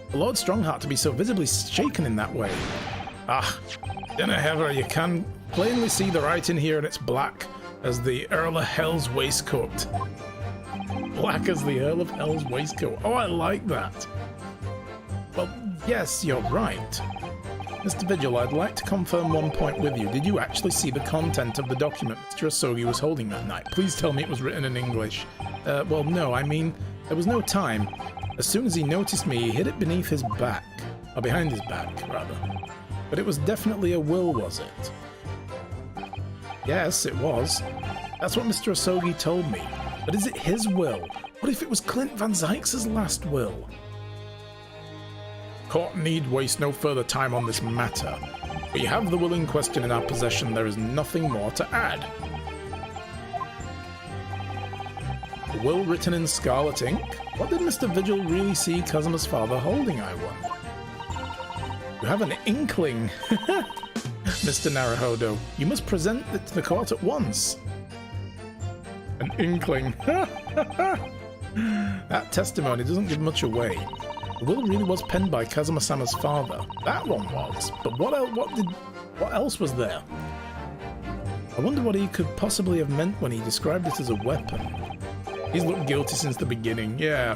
For Lord Strongheart to be so visibly shaken in that way. Ah, Dinnerhever, you can plainly see the writing here, and it's black as the Earl of Hell's waistcoat. Black as the Earl of Hell's waistcoat. Oh, I like that. Well, yes, you're right. Mr. Vigil, I'd like to confirm one point with you. Did you actually see the content of the document Mr. Asogi was holding that night? Please tell me it was written in English. Well, no, I mean, there was no time. As soon as he noticed me, he hid it beneath his back. Or behind his back, rather. But it was definitely a will, was it? Yes, it was. That's what Mr. Asogi told me. But is it his will? What if it was Clint Van Zykes' last will? Court need waste no further time on this matter. We have the will in question in our possession. There is nothing more to add. The will written in scarlet ink? What did Mr. Vigil really see Kazuma's father holding, I wonder? You have an inkling, Mr. Naruhodo. You must present it to the court at once. An inkling. That testimony doesn't give much away. The will really was penned by Kazuma-sama's father. That one was. But what else was there? I wonder what he could possibly have meant when he described it as a weapon. He's looked guilty since the beginning, yeah.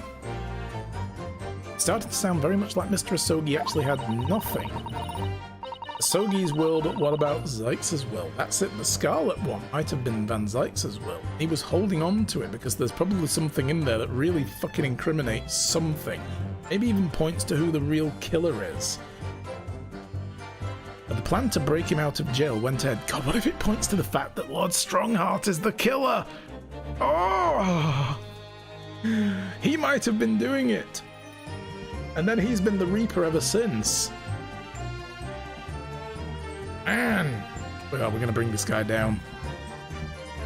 It started to sound very much like Mr. Asogi actually had nothing. Asogi's will, but what about Zykes' will? That's it, the Scarlet one might have been Van Zykes' will. He was holding on to it because there's probably something in there that really fucking incriminates something. Maybe even points to who the real killer is. But the plan to break him out of jail went ahead. God, what if it points to the fact that Lord Strongheart is the killer? Oh! He might have been doing it. And then he's been the Reaper ever since. Man! Well, we're going to bring this guy down.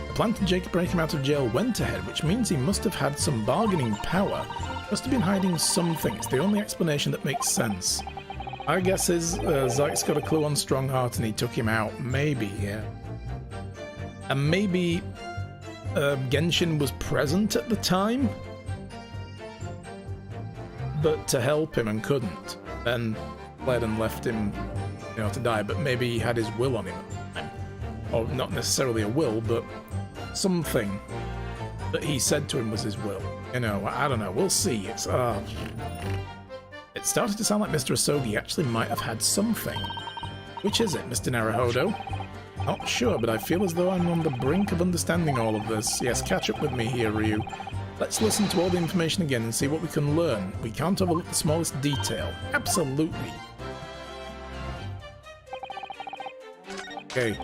The plan to break him out of jail went ahead, which means he must have had some bargaining power. Must have been hiding something. It's the only explanation that makes sense. My guess is Zykes got a clue on Strongheart and he took him out. Maybe, yeah. And maybe Genshin was present at the time? but to help him and couldn't. Then fled and left him, to die, but maybe he had his will on him at the time. Or not necessarily a will, but something that he said to him was his will. I don't know, we'll see. It started to sound like Mr. Asogi actually might have had something. Which is it, Mr. Naruhodo? Not sure, but I feel as though I'm on the brink of understanding all of this. Yes, catch up with me here, Ryu. Let's listen to all the information again and see what we can learn. We can't overlook the smallest detail. Absolutely. Okay.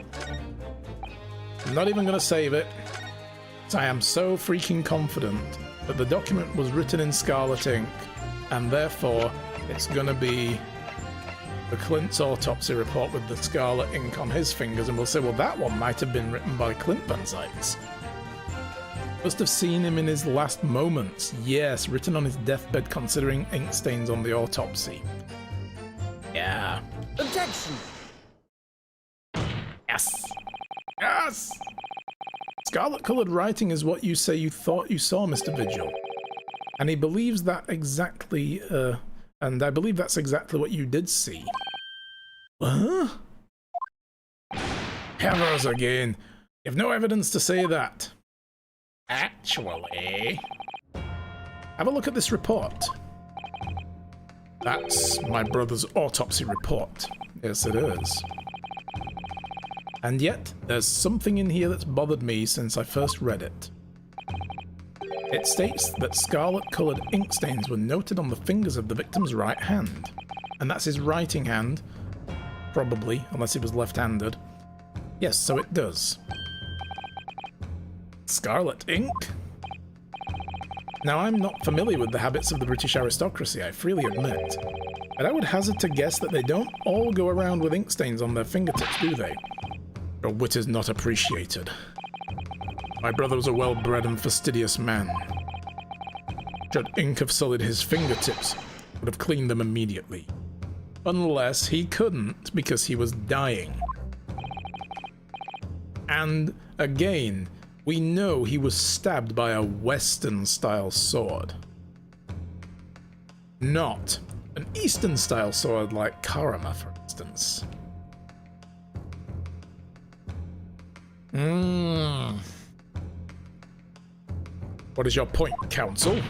I'm not even going to save it. I am so freaking confident that the document was written in Scarlet ink, and therefore it's going to be the Clint's autopsy report with the Scarlet ink on his fingers, and we'll say, well, that one might have been written by Clint Van Zyx. Must have seen him in his last moments. Yes, written on his deathbed considering ink stains on the autopsy. Yeah. Objection! Yes! Yes! Scarlet-coloured writing is what you say you thought you saw, Mr. Vigil. And he believes that exactly, and I believe that's exactly what you did see. Huh? Heavens again. You've no evidence to say that. Actually... Have a look at this report. That's my brother's autopsy report. Yes, it is. And yet, there's something in here that's bothered me since I first read it. It states that scarlet-coloured ink stains were noted on the fingers of the victim's right hand. And that's his writing hand. Probably, unless he was left-handed. Yes, so it does. Scarlet ink? Now, I'm not familiar with the habits of the British aristocracy, I freely admit. But I would hazard to guess that they don't all go around with ink stains on their fingertips, do they? Your wit is not appreciated. My brother was a well-bred and fastidious man. Should ink have sullied his fingertips, would have cleaned them immediately. Unless he couldn't because he was dying. And, again, we know he was stabbed by a Western-style sword. Not an Eastern-style sword like Karama, for instance. What is your point, Counsel?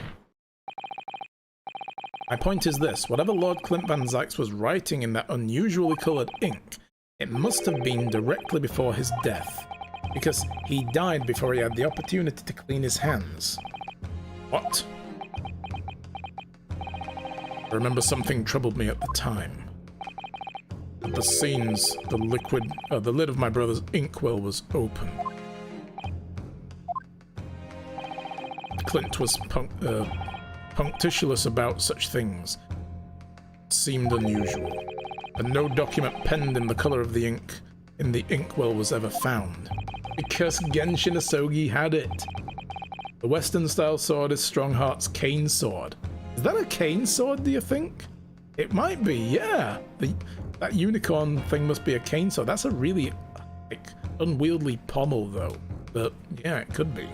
My point is this. Whatever Lord Clint Van Zyx was writing in that unusually coloured ink, it must have been directly before his death. Because he died before he had the opportunity to clean his hands. What? I remember something troubled me at the time. At the scenes, the lid of my brother's inkwell was open. Clint was punctilious about such things. It seemed unusual. And no document penned in the colour of the ink in the inkwell was ever found. Because Genshin Asogi had it. The Western-style sword is Strongheart's cane sword. Is that a cane sword, do you think? It might be, yeah. That unicorn thing must be a cane sword. That's a really, unwieldy pommel, though. But, yeah, it could be.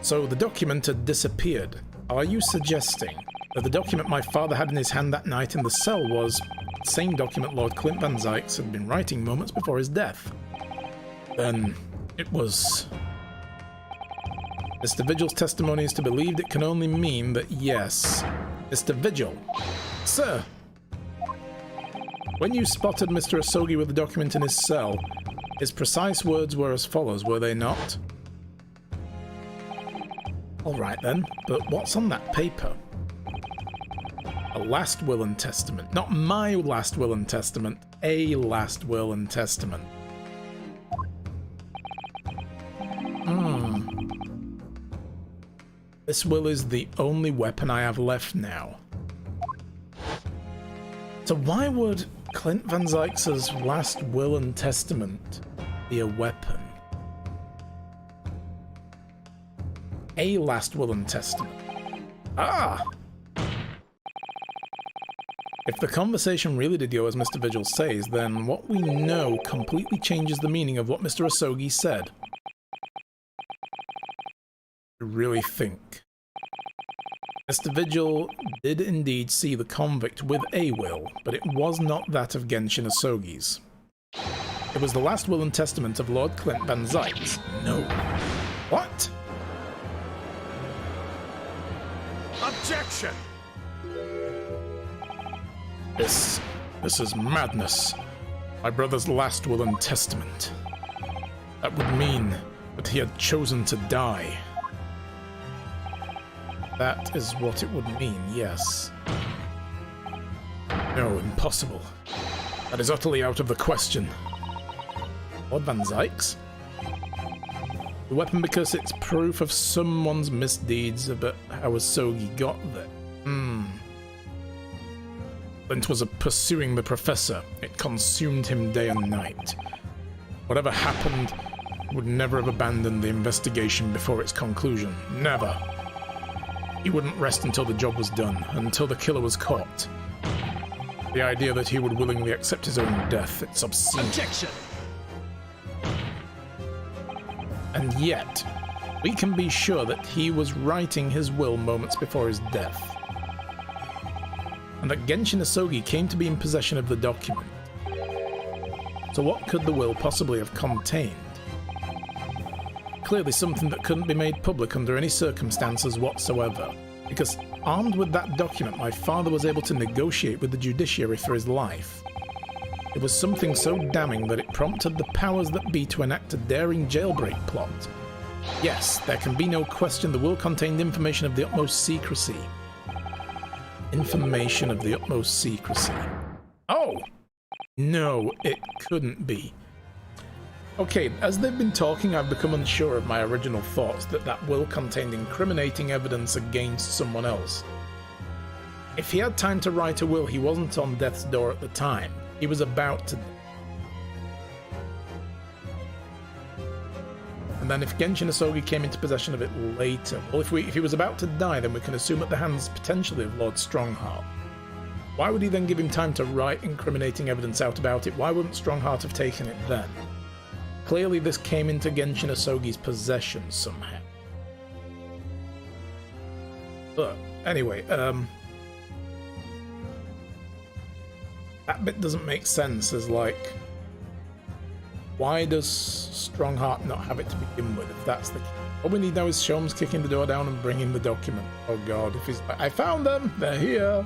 So, the document had disappeared. Are you suggesting that the document my father had in his hand that night in the cell was the same document Lord Clint Van Zyx had been writing moments before his death? Then, it was... Mr. Vigil's testimony is to be believed. It can only mean that yes. Mr. Vigil. Sir! When you spotted Mr. Asogi with the document in his cell, his precise words were as follows, were they not? Alright then, but what's on that paper? A last will and testament. Not my last will and testament, a last will and testament. This will is the only weapon I have left now. So why would Clint Van Zyx's last will and testament be a weapon? A last will and testament. Ah! If the conversation really did go as Mr. Vigil says, then what we know completely changes the meaning of what Mr. Asogi said. I really think Mr. Vigil did indeed see the convict with a will, but it was not that of Genshin Asogi's. It was the last will and testament of Lord Clint Van Zykes. No. What? Objection! This is madness. My brother's last will and testament. That would mean that he had chosen to die. That is what it would mean, yes. No, impossible. That is utterly out of the question. Lord Van Zykes? The weapon because it's proof of someone's misdeeds, but how Asogi got there. Clint was pursuing the Professor. It consumed him day and night. Whatever happened, he would never have abandoned the investigation before its conclusion. Never. He wouldn't rest until the job was done, until the killer was caught. The idea that he would willingly accept his own death, it's obscene. Objection! And yet, we can be sure that he was writing his will moments before his death. And that Genshin Asogi came to be in possession of the document. So what could the will possibly have contained? Clearly something that couldn't be made public under any circumstances whatsoever, because armed with that document my father was able to negotiate with the judiciary for his life. It was something so damning that it prompted the powers that be to enact a daring jailbreak plot. Yes, there can be no question the will contained information of the utmost secrecy. Information of the utmost secrecy. Oh! No, it couldn't be. Okay, as they've been talking, I've become unsure of my original thoughts that that will contained incriminating evidence against someone else. If he had time to write a will, he wasn't on death's door at the time. He was about to. And then if Genshin Asogi came into possession of it later, well, if he was about to die, then we can assume at the hands potentially of Lord Strongheart. Why would he then give him time to write incriminating evidence out about it? Why wouldn't Strongheart have taken it then? Clearly this came into Genshin Asogi's possession somehow. But anyway, that bit doesn't make sense as like, why does Strongheart not have it to begin with if that's the case? All we need now is Sholmes kicking the door down and bringing the document. Oh god, if he's like, I found them, they're here.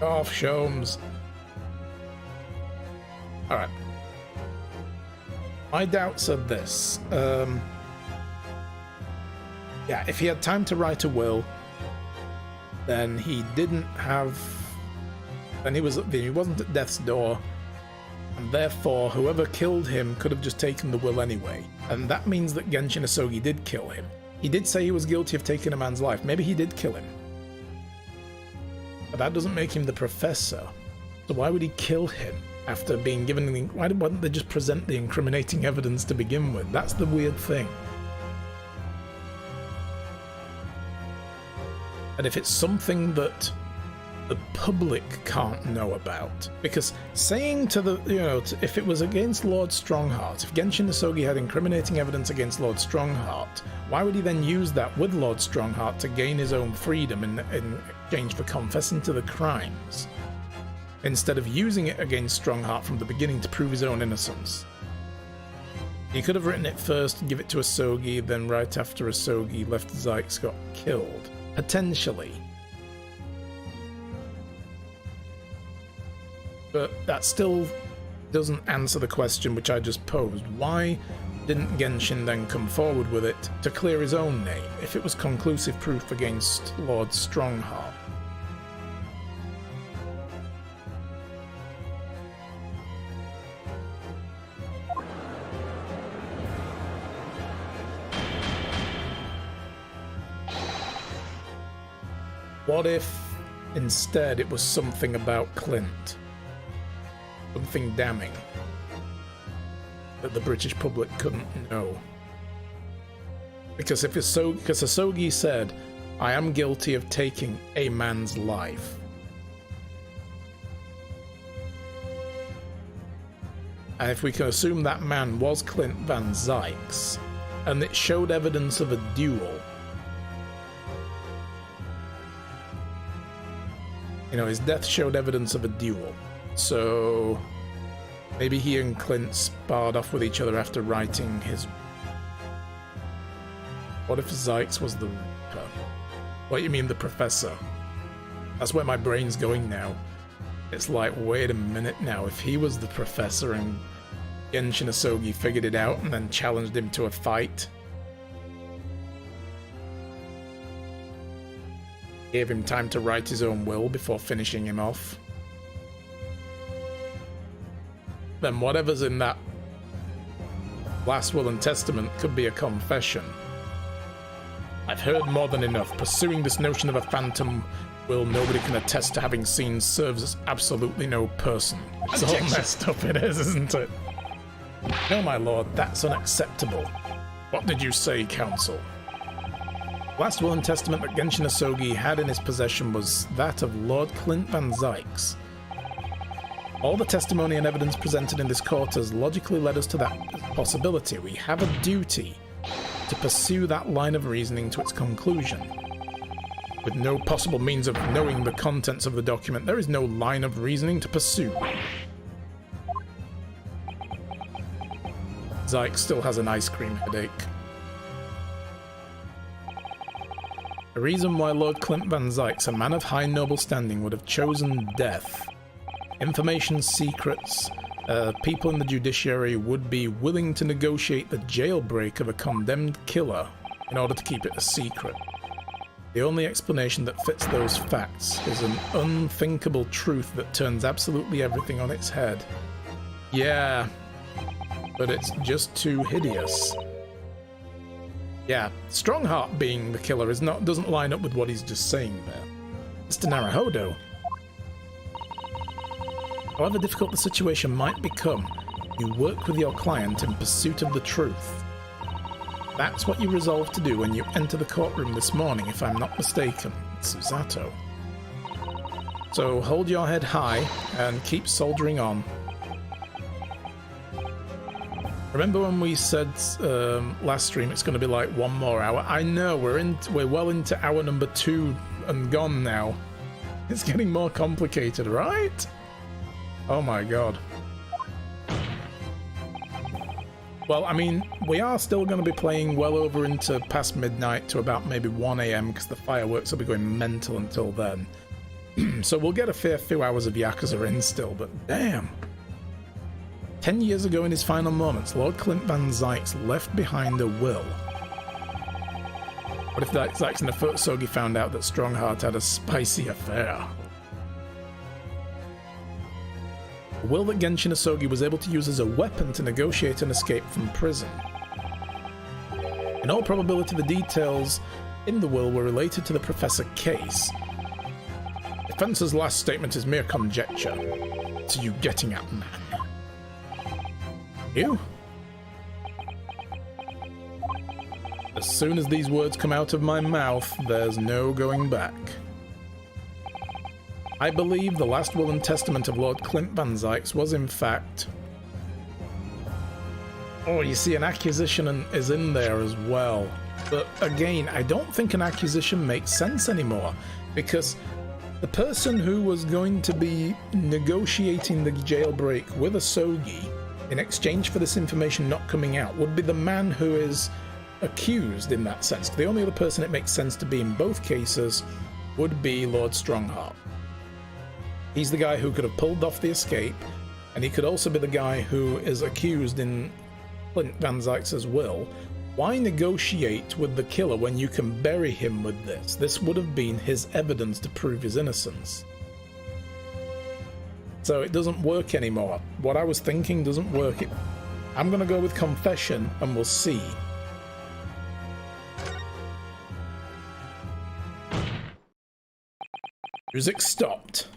Go off, Sholmes. Alright. My doubts are this. Yeah, if he had time to write a will, then he didn't have. Then he wasn't at death's door, and therefore whoever killed him could have just taken the will anyway. And that means that Genshin Asogi did kill him. He did say he was guilty of taking a man's life. Maybe he did kill him. But that doesn't make him the Professor. So why would he kill him after being given the... Why didn't they just present the incriminating evidence to begin with? That's the weird thing. And if it's something that the public can't know about, because saying to the, if it was against Lord Strongheart, if Genshin Asogi had incriminating evidence against Lord Strongheart, why would he then use that with Lord Strongheart to gain his own freedom in exchange for confessing to the crimes, instead of using it against Strongheart from the beginning to prove his own innocence? He could have written it first, give it to Asogi, then right after Asogi left, Zykes got killed. Potentially. But that still doesn't answer the question which I just posed. Why didn't Genshin then come forward with it to clear his own name, if it was conclusive proof against Lord Strongheart? What if instead it was something about Clint? Something damning that the British public couldn't know. Because Asogi said, I am guilty of taking a man's life. And if we can assume that man was Clint Van Zykes, and it showed evidence of a duel, You know, his death showed evidence of a duel. So maybe he and Clint sparred off with each other after writing his... What if Zykes was the Reaper? What, you mean the Professor? That's where my brain's going now. It's like, wait a minute now, if he was the Professor and Genshin Asogi figured it out and then challenged him to a fight, gave him time to write his own will before finishing him off, then whatever's in that last will and testament could be a confession. I've heard more than enough. Pursuing this notion of a phantom will nobody can attest to having seen serves as absolutely no person. It's all messed up, it is, isn't it? No, my lord, that's unacceptable. What did you say, counsel? Last will and testament that Genshin Asogi had in his possession was that of Lord Clint Van Zykes. All the testimony and evidence presented in this court has logically led us to that possibility. We have a duty to pursue that line of reasoning to its conclusion. With no possible means of knowing the contents of the document, there is no line of reasoning to pursue. Zykes still has an ice cream headache. The reason why Lord Clint Van Zykes, a man of high noble standing, would have chosen death. Information secrets, people in the judiciary would be willing to negotiate the jailbreak of a condemned killer in order to keep it a secret. The only explanation that fits those facts is an unthinkable truth that turns absolutely everything on its head. Yeah, but it's just too hideous. Yeah, Strongheart being the killer doesn't line up with what he's just saying there. Mr. Naruhodo. However difficult the situation might become, you work with your client in pursuit of the truth. That's what you resolved to do when you entered the courtroom this morning, if I'm not mistaken, Susato. So hold your head high and keep soldiering on. Remember when we said last stream it's going to be like 1 more hour? I know, we're well into hour number 2 and gone now. It's getting more complicated, right? Oh my god. Well, I mean, we are still going to be playing well over into past midnight to about maybe 1 AM because the fireworks will be going mental until then. So we'll get a fair few hours of Yakuza in still, but damn. 10 years ago in his final moments, Lord Clint Van Zykes left behind a will. What if Zykes and Asogi found out that Strongheart had a spicy affair? A will that Genshin Asogi was able to use as a weapon to negotiate an escape from prison. In all probability, the details in the will were related to the Professor case. Defense's last statement is mere conjecture. What are you getting at, man? You? As soon as these words come out of my mouth, there's no going back. I believe the last will and testament of Lord Clint Van Zykes was in fact... Oh, you see, an accusation is in there as well. But again, I don't think an accusation makes sense anymore, because the person who was going to be negotiating the jailbreak with Asogi in exchange for this information not coming out would be the man who is accused in that sense. The only other person it makes sense to be in both cases would be Lord Strongheart. He's the guy who could have pulled off the escape, and he could also be the guy who is accused in Clint Van Zykes' will. Why negotiate with the killer when you can bury him with this? This would have been his evidence to prove his innocence. So it doesn't work anymore. What I was thinking doesn't work. I'm going to go with confession, and we'll see. Music stopped.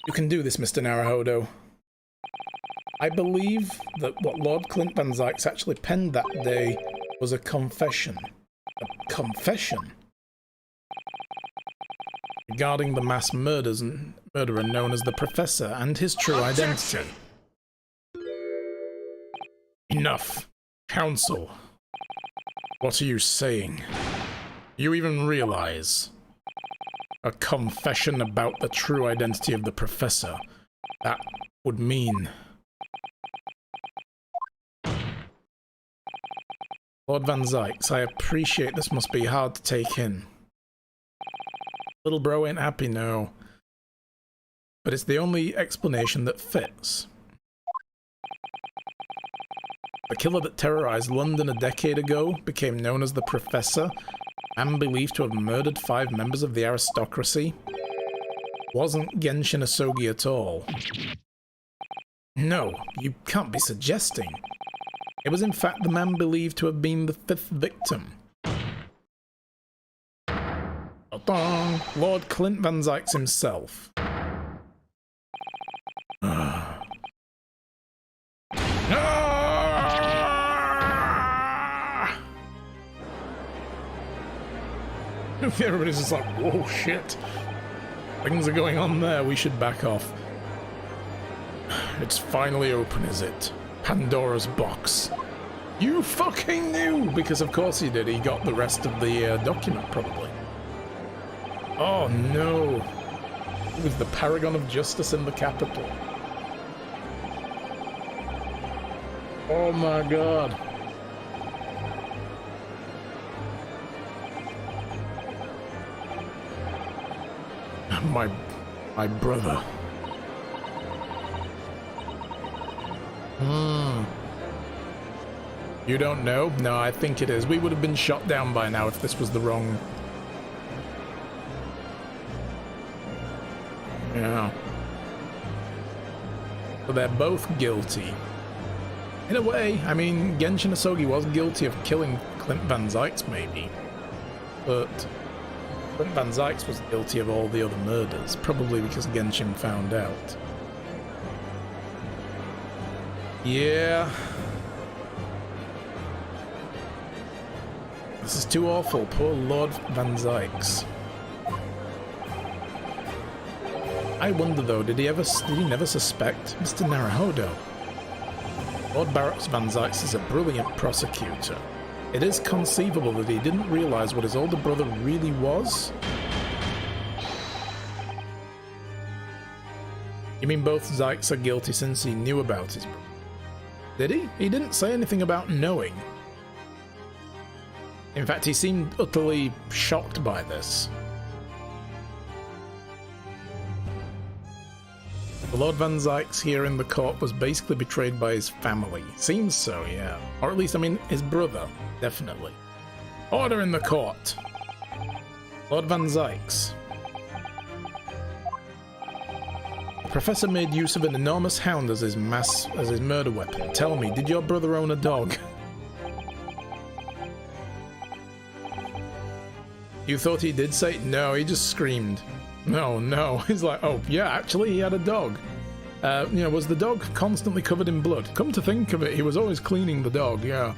You can do this, Mr. Naruhodo. I believe that what Lord Clint Van Zykes actually penned that day was a confession. A confession? Regarding the mass murderer known as the Professor and his true identity. Enough. Counsel. What are you saying? Do you even realize A confession about the true identity of the Professor. That would mean... Lord Van Zykes, I appreciate this must be hard to take in. Little bro ain't happy, no. But it's the only explanation that fits. The killer that terrorized London a decade ago became known as the Professor, and believed to have murdered 5 members of the aristocracy. Wasn't Genshin Asogi at all. No, you can't be suggesting. It was in fact the man believed to have been the 5th victim. Ta-dong! Lord Clint Van Zykes himself. Everybody's just like, whoa, shit. Things are going on there, we should back off. It's finally open, is it? Pandora's box. You fucking knew! Because of course he did, he got the rest of the document, probably. Oh no. It was the paragon of justice in the capital. Oh my god. My brother. You don't know? No, I think it is. We would have been shot down by now if this was the wrong... Yeah. So they're both guilty. In a way, I mean, Genshin Asogi was guilty of killing Clint Van Zykes, maybe. But Clint Van Zykes was guilty of all the other murders, probably because Genshin found out. Yeah. This is too awful, poor Lord Van Zykes. I wonder though, did he never suspect Mr. Naruhodo? Lord Barracks Van Zykes is a brilliant prosecutor. It is conceivable that he didn't realize what his older brother really was. You mean both Zykes are guilty since he knew about his brother? Did he? He didn't say anything about knowing. In fact, he seemed utterly shocked by this. The Lord Van Zykes here in the court was basically betrayed by his family. Seems so, yeah. Or at least, I mean, his brother, definitely. Order in the court. Lord Van Zykes. The Professor made use of an enormous hound as his murder weapon. Tell me, did your brother own a dog? You thought he did say? No, he just screamed. No. He's like, oh, yeah, actually, he had a dog. Was the dog constantly covered in blood? Come to think of it, he was always cleaning the dog, yeah.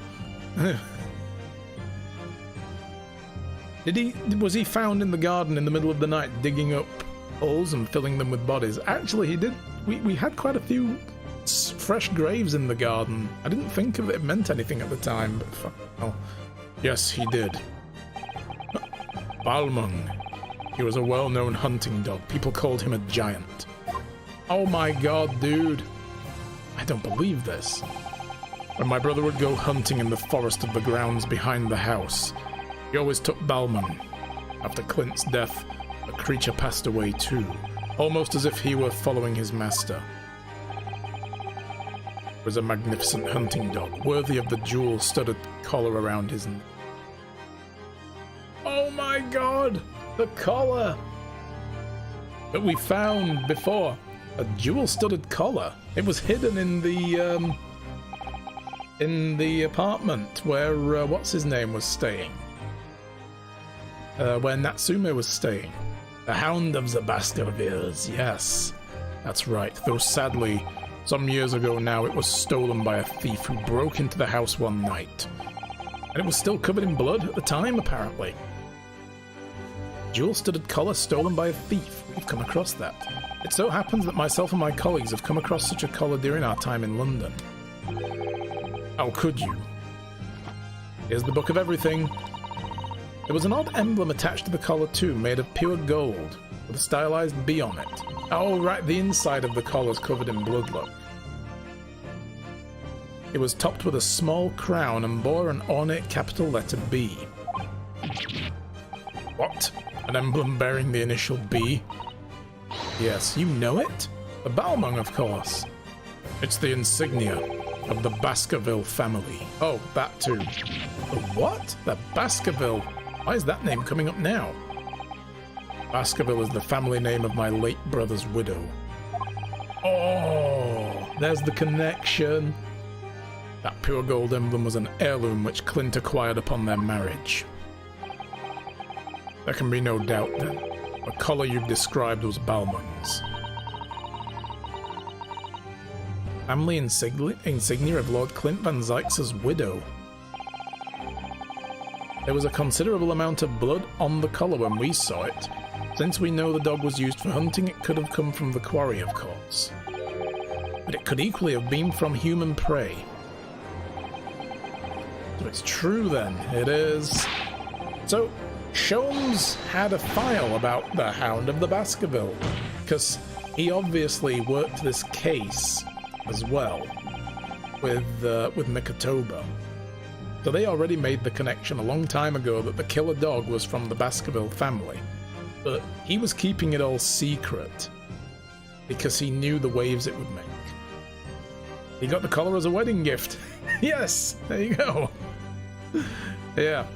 Was he found in the garden in the middle of the night digging up holes and filling them with bodies? Actually, he did. We had quite a few fresh graves in the garden. I didn't think of it meant anything at the time, but fuck. Oh, yes, he did. Balmung. He was a well-known hunting dog. People called him a giant. Oh my god, dude. I don't believe this. When my brother would go hunting in the forest of the grounds behind the house, he always took Balmung. After Clint's death, the creature passed away too, almost as if he were following his master. It was a magnificent hunting dog, worthy of the jewel-studded collar around his neck. Oh my god! The collar! That we found before. A jewel-studded collar. It was hidden in the apartment where, what's his name was staying. Where Natsume was staying. The Hound of the Baskervilles, yes. That's right, though sadly, some years ago now, it was stolen by a thief who broke into the house one night. And it was still covered in blood at the time, apparently. Jewel-studded collar stolen by a thief. We've come across that. It so happens that myself and my colleagues have come across such a collar during our time in London. How could you? Here's the book of everything. There was an odd emblem attached to the collar too, made of pure gold, with a stylized B on it. Oh right, the inside of the collar's covered in blood, look. It was topped with a small crown and bore an ornate capital letter B. What? An emblem bearing the initial B? Yes, you know it? The Balmung, of course. It's the insignia of the Baskerville family. Oh, that too. The what? The Baskerville? Why is that name coming up now? Baskerville is the family name of my late brother's widow. Oh, there's the connection. That pure gold emblem was an heirloom which Clint acquired upon their marriage. There can be no doubt then. The collar you've described was Balmung's. Family insignia of Lord Clint Van Zyx's widow. There was a considerable amount of blood on the collar when we saw it. Since we know the dog was used for hunting, it could have come from the quarry, of course. But it could equally have been from human prey. So it's true then, it is. So, Sholmes had a file about the Hound of the Baskerville, because he obviously worked this case as well with Mikotoba. So they already made the connection a long time ago that the killer dog was from the Baskerville family. But he was keeping it all secret because he knew the waves it would make. He got the collar as a wedding gift. Yes, there you go. Yeah.